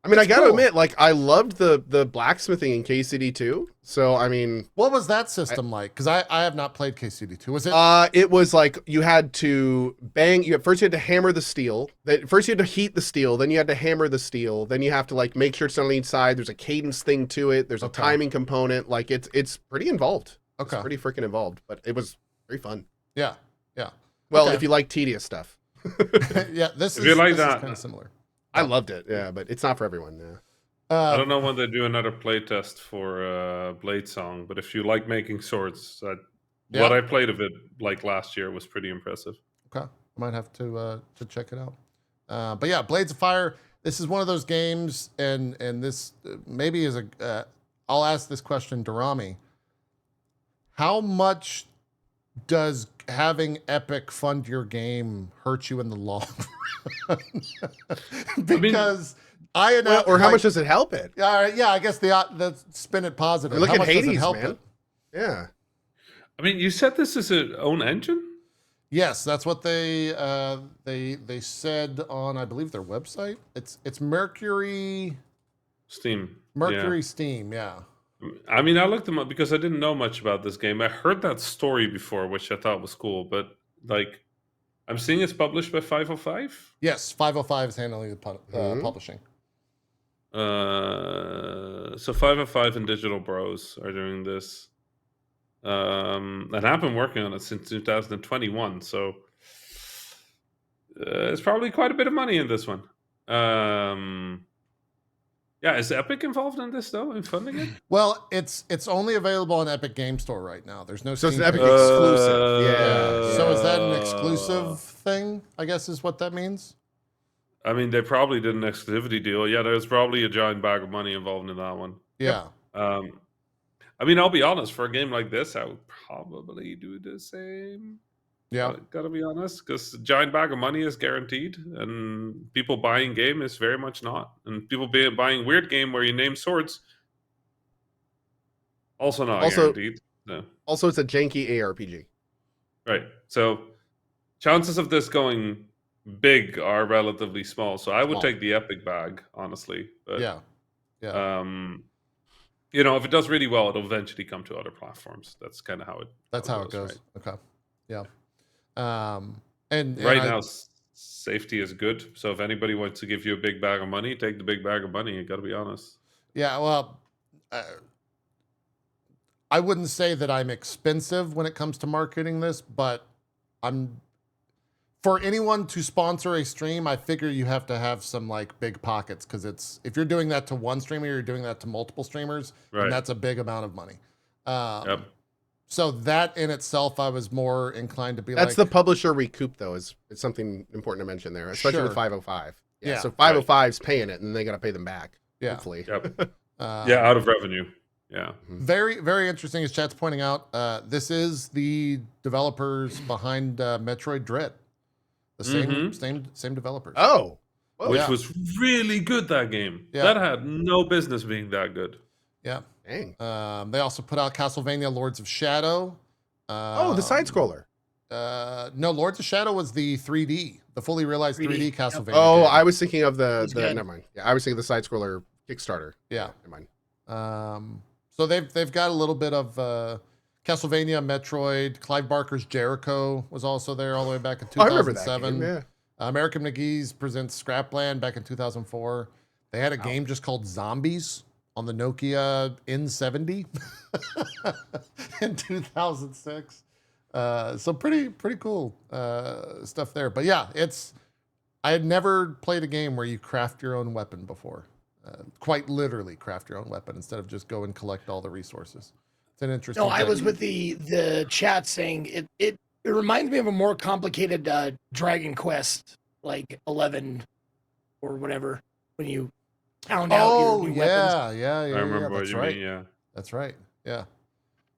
I mean, I gotta admit, like I loved the blacksmithing in KCD2. So I mean, what was that system like? Because I have not played KCD2. Was it? It was like you had to bang. First you had to hammer the steel. First you had to heat the steel. Then you had to hammer the steel. Then you have to like make sure it's on each side. There's a cadence thing to it. There's a timing component. Like it's pretty involved. Okay. It's pretty freaking involved, but it was very fun. Yeah. Well, if you like tedious stuff. Yeah, this is kind of similar. I loved it, yeah, but it's not for everyone. Yeah. I don't know when they do another playtest for Blade Song, but if you like making swords, what I played of it like last year was pretty impressive. Okay, I might have to check it out. But yeah, Blades of Fire. This is one of those games, and this maybe is I'll ask this question to Rami. How much does having Epic fund your game hurt you in the long run? Because or how much does it help it? Yeah, I guess the spin it positive. Look how at much Hades, does it help man. it? Yeah. I mean, you said this is its own engine? Yes, that's what they said on, I believe, their website. It's Mercury Steam. Steam, yeah. I mean, I looked them up because I didn't know much about this game. I heard that story before, which I thought was cool, but like, I'm seeing it's published by 505. Yes, 505 is handling the publishing. So 505 and Digital Bros are doing this. And I've been working on it since 2021, so it's probably quite a bit of money in this one. Yeah, is Epic involved in this though, in funding it? Well, it's only available on Epic Game Store right now. There's no. So it's Steam an Epic page. exclusive. Yeah. So is that an exclusive thing? I guess is what that means. I mean, they probably did an exclusivity deal. Yeah, there's probably a giant bag of money involved in that one. Yeah. I mean, I'll be honest. For a game like this, I would probably do the same. Yeah. Gotta be honest, because a giant bag of money is guaranteed, and people buying game is very much not. And people buying weird game where you name swords, also not guaranteed. No. Also, it's a janky ARPG. Right. So chances of this going big are relatively small. So I would take the Epic bag, honestly. But, yeah. You know, if it does really well, it'll eventually come to other platforms. That's kind of how it. That's how it goes. Right? Okay. Yeah. And right now, safety is good. So if anybody wants to give you a big bag of money, take the big bag of money. You got to be honest. Yeah. Well, I wouldn't say that I'm expensive when it comes to marketing this, but for anyone to sponsor a stream, I figure you have to have some like big pockets, because if you're doing that to one streamer, you're doing that to multiple streamers, and that's a big amount of money. Yep. So that in itself, I was more inclined to be That's the publisher recoup, though, is something important to mention there, especially with 505. Yeah. So 505's paying it, and they got to pay them back. Yeah. Hopefully. Yep. Out of revenue. Yeah. Very, very interesting, as chat's pointing out. This is the developers behind Metroid Dread. The same developers. Oh. Whoa. Which was really good, that game. Yeah. That had no business being that good. Yeah. Dang. They also put out Castlevania Lords of Shadow. The side scroller. No, Lords of Shadow was the 3D, the fully realized 3D Castlevania. Yep. Oh, game. I was thinking of the never mind. Yeah, I was thinking of the side scroller Kickstarter. Yeah. Never mind. So they've got a little bit of Castlevania, Metroid. Clive Barker's Jericho was also there all the way back in 2007. I remember that game, yeah. American McGee's presents Scrapland back in 2004. They had a game just called Zombies on the Nokia N70 in 2006. So pretty cool stuff there. But yeah, I had never played a game where you craft your own weapon before. Quite literally craft your own weapon instead of just go and collect all the resources. It's an interesting thing. I was with the chat saying it reminds me of a more complicated Dragon Quest, like 11 or whatever, when you pound out your new weapons. Yeah. I remember what that's you right. mean, yeah. That's right. Yeah.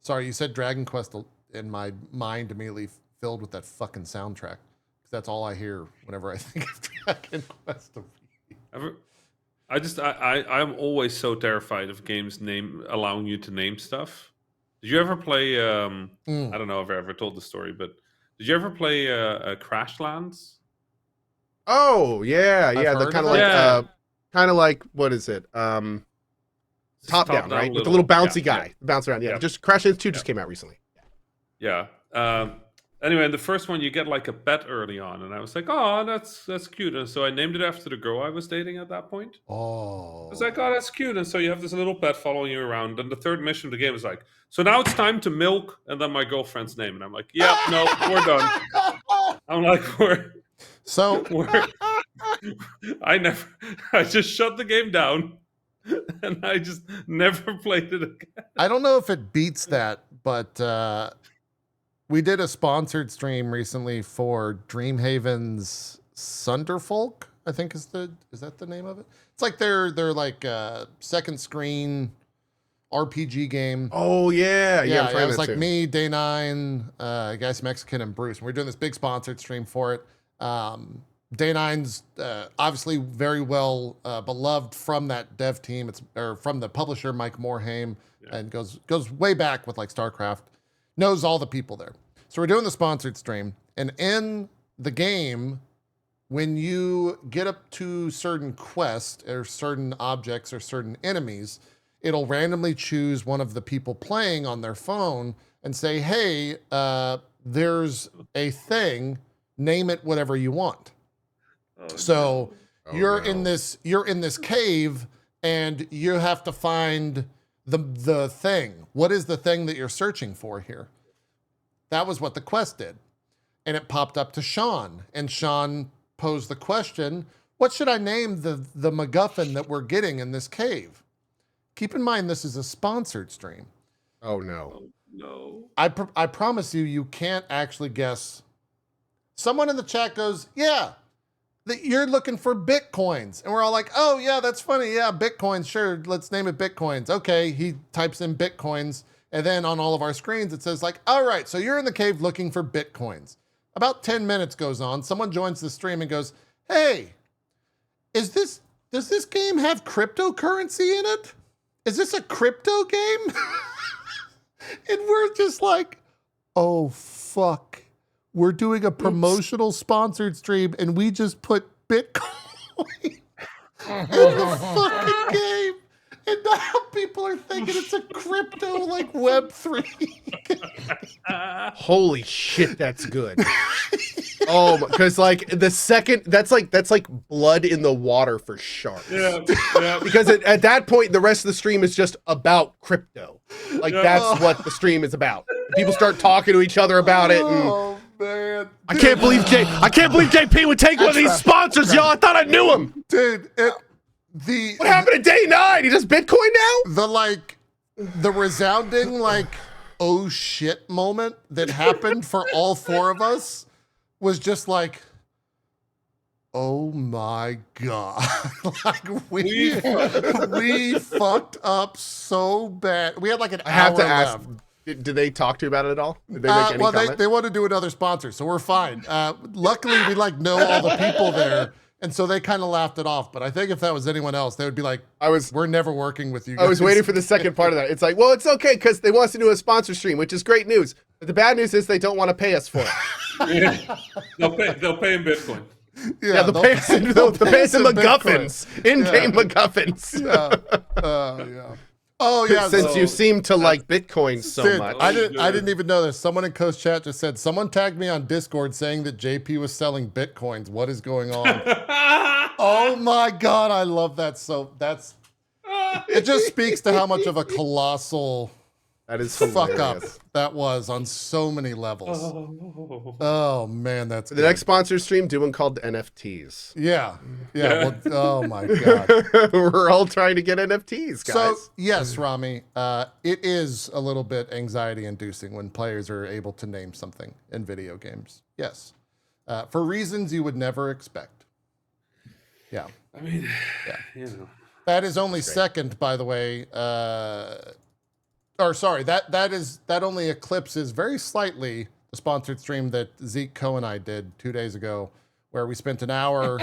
Sorry, you said Dragon Quest, and my mind immediately filled with that fucking soundtrack. Because that's all I hear whenever I think of Dragon Quest. I'm always so terrified of games allowing you to name stuff. Did you ever play? I don't know if I ever told the story, but did you ever play Crashlands? Oh yeah. Kind of like what is it? Top down, right? With the little bouncy guy, bounce around. Yeah. Just Crashlands 2 just came out recently. Yeah. Anyway, in the first one, you get like a pet early on, and I was like, "Oh, that's cute." And so I named it after the girl I was dating at that point. Oh, I was like, "Oh, that's cute." And so you have this little pet following you around. And the third mission of the game is like, "So now it's time to milk," and then my girlfriend's name, and I'm like, "Yeah, no, we're done." I'm like, I just shut the game down, and I just never played it again. I don't know if it beats that, but we did a sponsored stream recently for Dreamhaven's Sunderfolk, I think is that the name of it? It's like they're like second screen RPG game. Oh yeah. It was like me, Day9, Guys Mexican, and Bruce. And we're doing this big sponsored stream for it. Day9's obviously very well beloved from that dev team. Or from the publisher Mike Morhaime, and goes way back with like StarCraft. Knows all the people there. So we're doing the sponsored stream, and in the game, when you get up to certain quests or certain objects or certain enemies, it'll randomly choose one of the people playing on their phone and say, "Hey, there's a thing name it whatever you want. Oh, So Oh, you're no. in this cave, and you have to find the thing. What is the thing that you're searching for here? That was what the quest did. And it popped up to Sean, and Sean posed the question, what should I name the MacGuffin that we're getting in this cave? Keep in mind, this is a sponsored stream. Oh no. no. I promise you can't actually guess. Someone in the chat goes, yeah, that you're looking for Bitcoins. And we're all like, oh yeah, that's funny. Yeah, Bitcoins, sure, let's name it Bitcoins. Okay, he types in Bitcoins, and then on all of our screens, it says like, all right, so you're in the cave looking for Bitcoins. About 10 minutes goes on, someone joins the stream and goes, hey, does this game have cryptocurrency in it? Is this a crypto game? And we're just like, oh, fuck. We're doing a promotional sponsored stream, and we just put Bitcoin in the fucking game. And now people are thinking it's a crypto, like Web3. Holy shit, that's good. Oh, because like the second, that's like blood in the water for sharks. Yeah. Because at that point, the rest of the stream is just about crypto. Like Yeah. that's what the stream is about. People start talking to each other about it. And Oh, man. I can't believe JP would take one of these sponsors, y'all. I thought I knew him. Dude, What happened to day 9? He does Bitcoin now? the resounding, like, oh shit moment that happened for all four of us was just like, oh my God. Like, we fucked up so bad. We had like an I have hour to ask. left. Did they talk to you about it at all? Did they make any Well, comment? they want to do another sponsor, so we're fine. Luckily, we like know all the people there, and so they kind of laughed it off. But I think if that was anyone else, they would be like, we're never working with you guys. I was waiting for the second part of that. It's like, well, it's okay because they want us to do a sponsor stream, which is great news. But the bad news is they don't want to pay us for it. Yeah. They'll pay in Bitcoin. Yeah, they'll pay us in MacGuffins. In-game MacGuffins. Yeah. Oh yeah. Since you seem to like Bitcoin so Sid, much. I didn't even know this. Someone in Coast Chat just said, someone tagged me on Discord saying that JP was selling Bitcoins. What is going on? Oh my God, I love that. So it just speaks to how much of a colossal That is fuck up hilarious. that was on so many levels. Oh man, that's The good. next sponsor stream, do one called NFTs. Yeah. Well, oh my God. We're all trying to get NFTs, guys. So yes, Rami, it is a little bit anxiety inducing when players are able to name something in video games. Yes. For reasons you would never expect. Yeah. I mean, Yeah. you know. That is only second, by the way. Or sorry, that only eclipses very slightly the sponsored stream that Zeke Coe and I did 2 days ago, where we spent an hour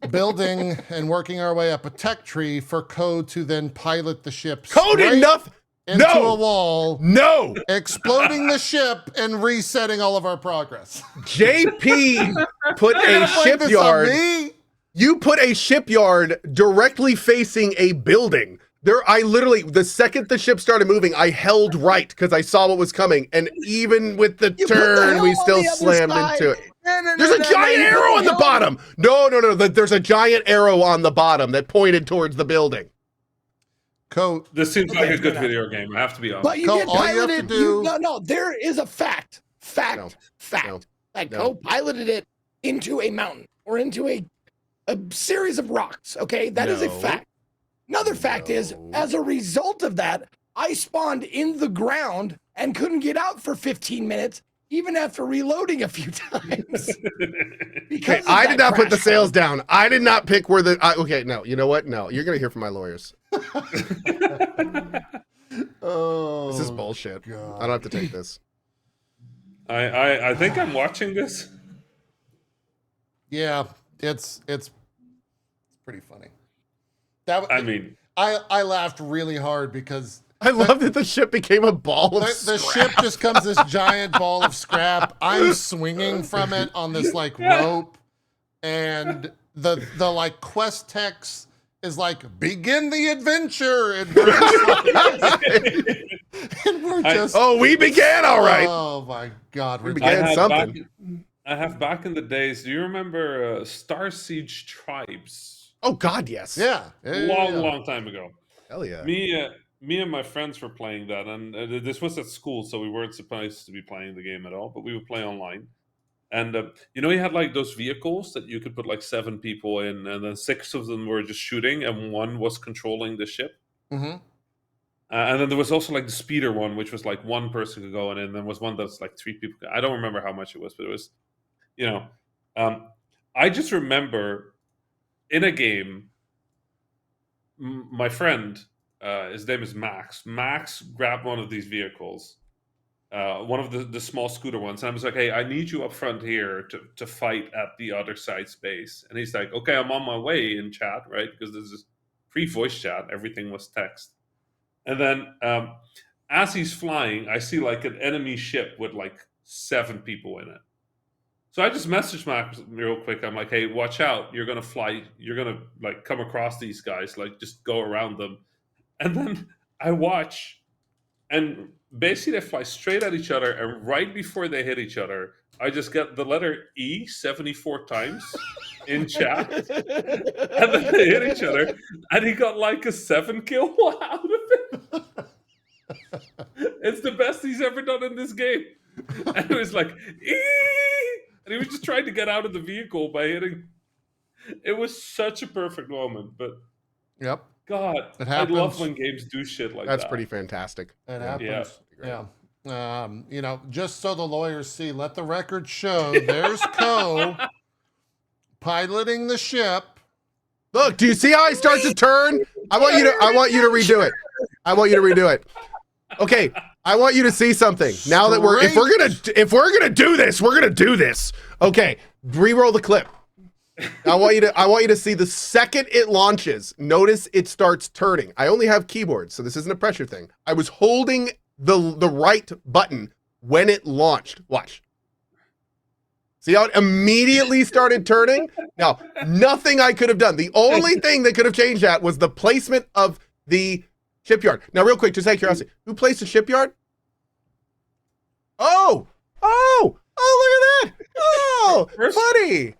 building and working our way up a tech tree for Coe to then pilot the ship Code straight enough. into a No. wall, No. exploding the ship and resetting all of our progress. JP put You're a gonna blame this on shipyard. me? You put a shipyard directly facing a building. I literally, the second the ship started moving, I held right because I saw what was coming. And even with the You put the turn, helm we on still the other slammed side. into it. No, There's a giant you put arrow on the helm- bottom. No. There's a giant arrow on the bottom that pointed towards the building. Coe, This seems Okay, like a fair good enough. video game. I have to be honest. But you Cole, did all you have pilot to it. do- No, there is a fact. No. That No. Coe piloted it into a mountain or into a series of rocks. Okay, that is a No. fact. Another fact is, No. as a result of that, I spawned in the ground and couldn't get out for 15 minutes, even after reloading a few times. Because Okay, of I that did not put the crash sails down. I did not pick where the. Okay, no. You know what? No, you're gonna hear from my lawyers. oh, This is bullshit. God. I don't have to take this. I think I'm watching this. Yeah, it's pretty funny. I mean, I laughed really hard because I love that the ship became a ball of the ship scrap. just comes this giant ball of scrap. I'm swinging from it on this like rope, and the like quest text is like begin the adventure, and we're just Oh, we began all right. Oh my God, we're began I had something. I have back in the days. Do you remember Star Siege Tribes? Oh God, yes. Yeah. Long time ago. Hell yeah. Me and my friends were playing that, and this was at school, so we weren't supposed to be playing the game at all, but we would play online. And you had like those vehicles that you could put like 7 people in, and then 6 of them were just shooting, and 1 was controlling the ship. Mm-hmm. And then there was also like the speeder one, which was like 1 person could go in, and then was one that's like 3 people. I don't remember how much it was, but it was, I just remember in a game, my friend, his name is Max. Max grabbed one of these vehicles, one of the small scooter ones, and I was like, "Hey, I need you up front here to fight at the other side's base." And he's like, "Okay, I'm on my way," in chat, right? Because this is pre-voice chat, everything was text. And then as he's flying, I see like an enemy ship with like 7 people in it. So I just messaged Max real quick. I'm like, "Hey, watch out! You're gonna fly. You're gonna like come across these guys. Like, just go around them." And then I watch, and basically they fly straight at each other. And right before they hit each other, I just get the letter E 74 times in chat, and then they hit each other, and he got like a 7 kill out of it. It's the best he's ever done in this game. And it was like, Eee! And he was just trying to get out of the vehicle by hitting. It was such a perfect moment, but Yep. God, It I happens. love when games do shit like That's that. pretty fantastic. It Yeah. happens. Yeah. Just so the lawyers see, let the record show there's Co piloting the ship. Look, do you see how I start to turn? I want you to redo it. I want you to redo it. Okay, I want you to see something. Now that if we're gonna do this, we're gonna do this. Okay, re-roll the clip. I want you to see the second it launches. Notice it starts turning. I only have keyboards, so this isn't a pressure thing. I was holding the right button when it launched. Watch. See how it immediately started turning? Now, nothing I could have done. The only thing that could have changed that was the placement of the shipyard. Now, real quick, just out of curiosity, who placed the shipyard? Oh, look at that. Oh, funny.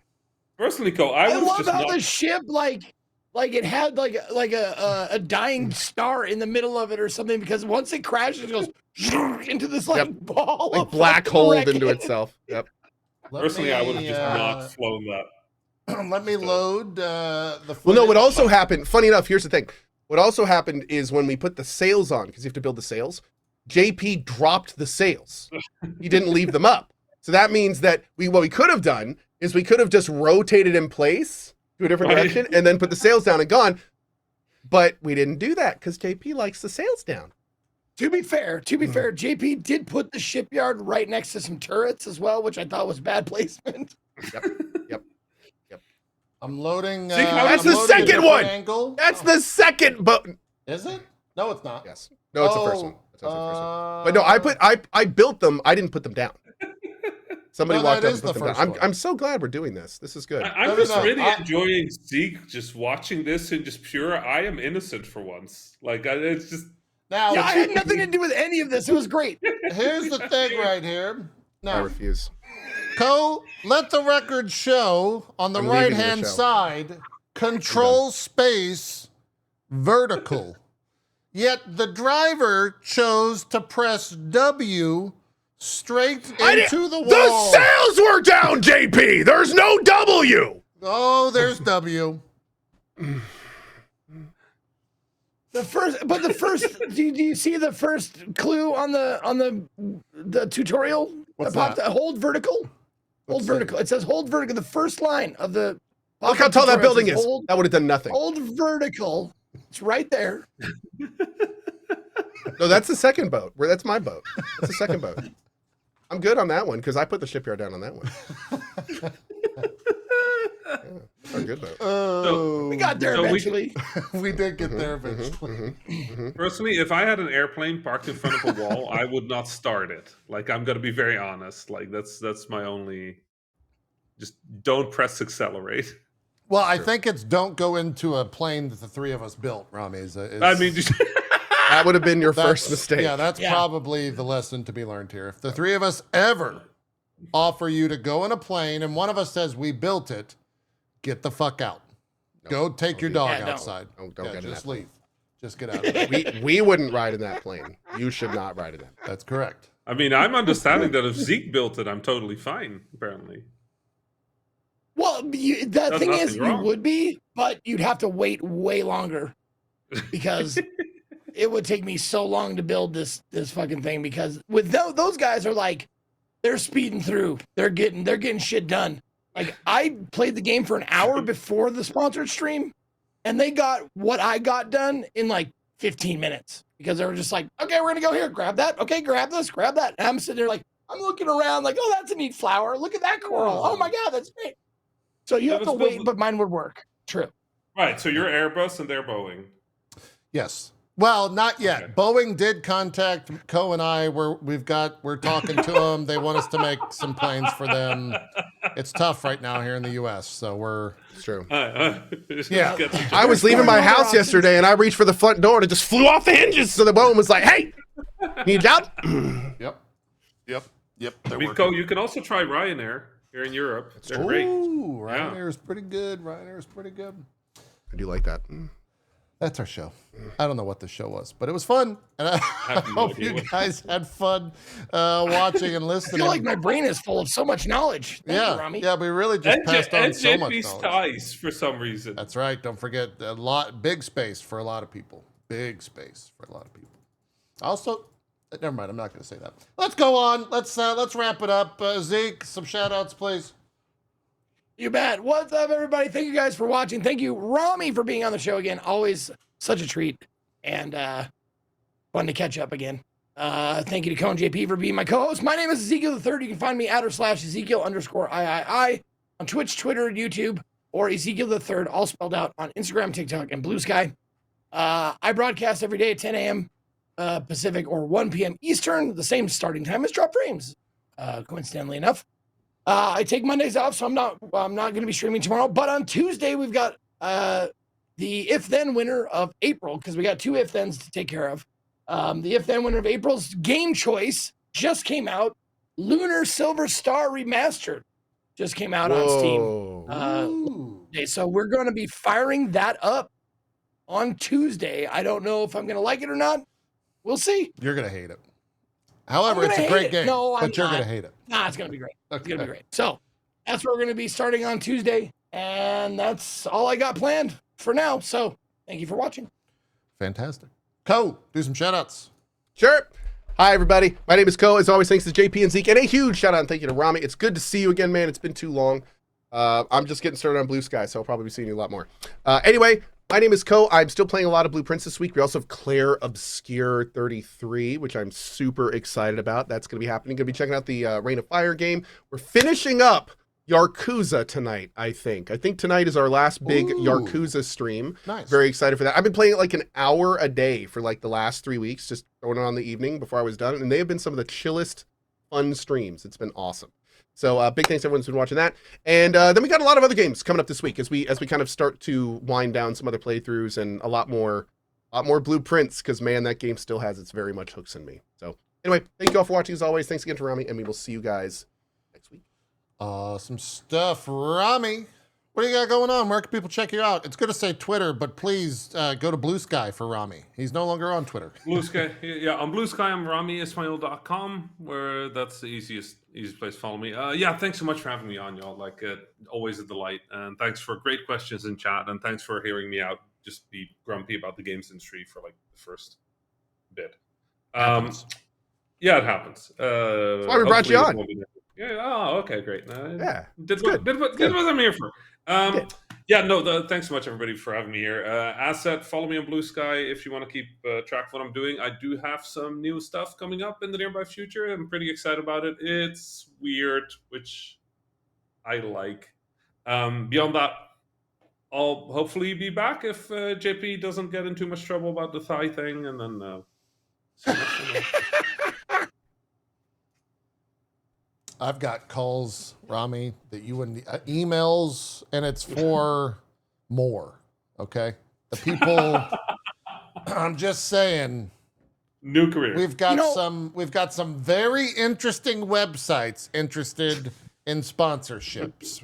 Personally, Co, I was love just how not. the ship like it had like a dying star in the middle of it or something, because once it crashes, it goes into this like ball, like of black hole wreckage. into itself. Yep. Personally, I would have just not flown that. Let me load the footage. Well, no, what also happened, funny enough, here's the thing. What also happened is when we put the sails on, because you have to build the sails, JP dropped the sails. He didn't leave them up. So that means that what we could have done is we could have just rotated in place to a different direction and then put the sails down and gone. But we didn't do that because JP likes the sails down. To be fair, JP did put the shipyard right next to some turrets as well, which I thought was bad placement. Yep. I'm loading. That's I'm the loading a second different one. Angle. That's the second button. Is it? No, it's not. Yes. No, it's the first one. It's the first one. Uh, But no, I built them. I didn't put them down. Somebody No, walked that up is and put the them down. first one. I'm so glad we're doing this. This is good. I'm No, just no, really I- enjoying Zeke just watching this and just pure. I am innocent for once. Like it's just. Now, Yeah, I had nothing to do with any of this. It was great. here's the thing right here. I Now, refuse. Co, let the record show on the I'm leaving the right-hand show. side, control space vertical. Yet the driver chose to press W straight into the wall. The sails were down, JP. There's no W. Oh, there's W. The first. Do you see the first clue on the tutorial? What's popped that? Hold vertical. Hold Let's vertical. It says hold vertical. The first line of the. Look how tall that tutorial building says is. Hold, That would have done nothing. hold vertical. It's right there. No, that's the second boat. That's my boat. That's the second boat. I'm good on that one because I put the shipyard down on that one. Yeah, that's a good boat. Oh, We got there So we- eventually. we did get there eventually. Personally, if I had an airplane parked in front of a wall, I would not start it. Like I'm gonna be very honest. Like that's my only. Just don't press accelerate. Well, I think it's don't go into a plane that the three of us built, Rami. I mean, just, That would have been your That's- first mistake. Yeah, that's Yeah. probably the lesson to be learned here. If the three of us ever offer you to go in a plane and one of us says we built it, get the fuck out. Go take your dog outside. Don't get in just that leave. Just get out. We wouldn't ride in that plane. You should not ride in that. That's correct. I mean, I'm understanding that if Zeke built it, I'm totally fine, apparently. Well, the thing is, you would be, but you'd have to wait way longer because it would take me so long to build this fucking thing. Because with those guys are like, they're speeding through. They're getting shit done. Like I played the game for an hour before the sponsored stream, and they got what I got done in like 15 minutes because they were just like, okay, we're gonna go here, grab that. Okay, grab this, grab that. And I'm sitting there like, I'm looking around like, oh, that's a neat flower. Look at that coral. Oh my god, that's great. So you have to wait, but mine would work. True. Right. So you're Airbus and they're Boeing. Yes. Well, not yet. Okay. Boeing did contact Co and I. We're talking to them. They want us to make some planes for them. It's tough right now here in the U.S. So it's true. Yeah. I was leaving my house yesterday and I reached for the front door and it just flew off the hinges. So the Boeing was like, "Hey, need a job?" Yep. Co, you can also try Ryanair here in Europe. They're great. Ryanair is pretty good. I do like that. That's our show. I don't know what the show was, but it was fun. And I hope you guys had fun watching and listening. I feel like my brain is full of so much knowledge. Thank you, Rami. Yeah, we really just passed on so much knowledge. Ties for some reason. That's right. Don't forget big space for a lot of people. Also, never mind. I'm not going to say that. Let's go on. Let's wrap it up. Zeke, some shout outs, please. You bet. What's up, everybody? Thank you guys for watching. Thank you, Rami, for being on the show again. Always such a treat and fun to catch up again. Thank you to Cone JP for being my co-host. My name is Ezekiel the Third. You can find me at /Ezekiel_III on Twitch, Twitter, YouTube, or Ezekiel the Third, all spelled out on Instagram, TikTok, and Blue Sky. I broadcast every day at 10 a.m. Pacific or 1 p.m. Eastern, the same starting time as Drop Frames, coincidentally enough. I take Mondays off, so I'm not going to be streaming tomorrow. But on Tuesday, we've got the If Then winner of April, because we got 2 If Thens to take care of. The If Then winner of April's game choice just came out. Lunar Silver Star Remastered just came out on Steam. Okay, so we're going to be firing that up on Tuesday. I don't know if I'm going to like it or not. We'll see. You're going to hate it. However, it's a great game, but you're going to hate it. Nah, it's going to be great. Okay. It's going to be great. So that's what we're going to be starting on Tuesday. And that's all I got planned for now. So thank you for watching. Fantastic. Co, do some shout outs. Sure. Hi, everybody. My name is Co. As always, thanks to JP and Zeke. And a huge shout out and thank you to Rami. It's good to see you again, man. It's been too long. I'm just getting started on Blue Sky, so I'll probably be seeing you a lot more. Anyway, my name is Co. I'm still playing a lot of Blueprints this week. We also have Claire Obscure 33, which I'm super excited about. That's going to be happening. Going to be checking out the Reign of Fire game. We're finishing up Yakuza tonight, I think. I think tonight is our last big Yakuza stream. Nice. Very excited for that. I've been playing it like an hour a day for like the last 3 weeks, just throwing it on the evening before I was done. And they have been some of the chillest, fun streams. It's been awesome. So big thanks to everyone who's been watching that. And then we got a lot of other games coming up this week as we kind of start to wind down some other playthroughs and a lot more Blueprints, because man, that game still has its very much hooks in me. So anyway, thank you all for watching as always. Thanks again to Rami, and we will see you guys next week. Awesome stuff. Rami, what do you got going on? Where can people check you out? It's good to say Twitter, but please go to Blue Sky for Rami. He's no longer on Twitter. Blue Sky, yeah, on Blue Sky, I'm ramiismail.com, where that's the easiest place to follow me. Yeah, thanks so much for having me on, y'all. Like, always a delight. And thanks for great questions in chat, and thanks for hearing me out just be grumpy about the games industry for like the first bit. Yeah, it happens. That's why we brought you on. Yeah. Oh, okay, great. Yeah, did what I'm here for. Yeah, no, thanks so much, everybody, for having me here. As said, follow me on Blue Sky if you want to keep track of what I'm doing. I do have some new stuff coming up in the nearby future. I'm pretty excited about it. It's weird, which I like. Beyond that, I'll hopefully be back if JP doesn't get in too much trouble about the thigh thing, and then... I've got calls, Rami, that you wouldn't emails, and it's for more. Okay, the people. I'm just saying, New career. We've got some very interesting websites interested in sponsorships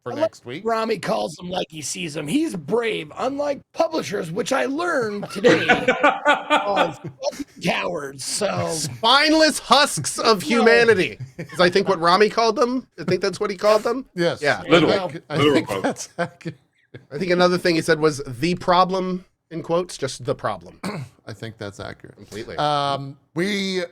for next week. Rami calls them like he sees them. He's brave, unlike publishers, which I learned today are fucking cowards. So Spineless husks of humanity. Is I think what Rami called them. I think that's what he called them. Yes. Yeah. I think that's accurate. I think another thing he said was the problem, in quotes, just the problem. I think that's accurate. Completely. We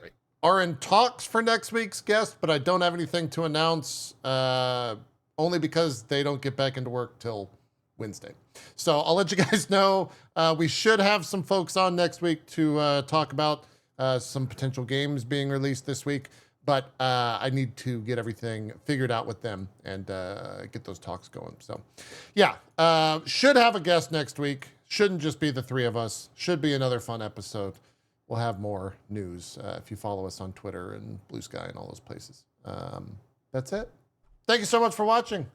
are in talks for next week's guest, but I don't have anything to announce, only because they don't get back into work till Wednesday. So I'll let you guys know. We should have some folks on next week to talk about some potential games being released this week, but I need to get everything figured out with them and get those talks going. So yeah, should have a guest next week. Shouldn't just be the three of us. Should be another fun episode. We'll have more news if you follow us on Twitter and Blue Sky and all those places. That's it. Thank you so much for watching.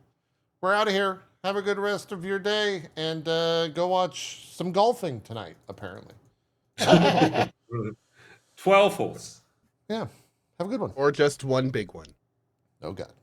We're out of here. Have a good rest of your day and go watch some golfing tonight, apparently. 12 holes. Yeah. Have a good one. Or just one big one. Oh, God.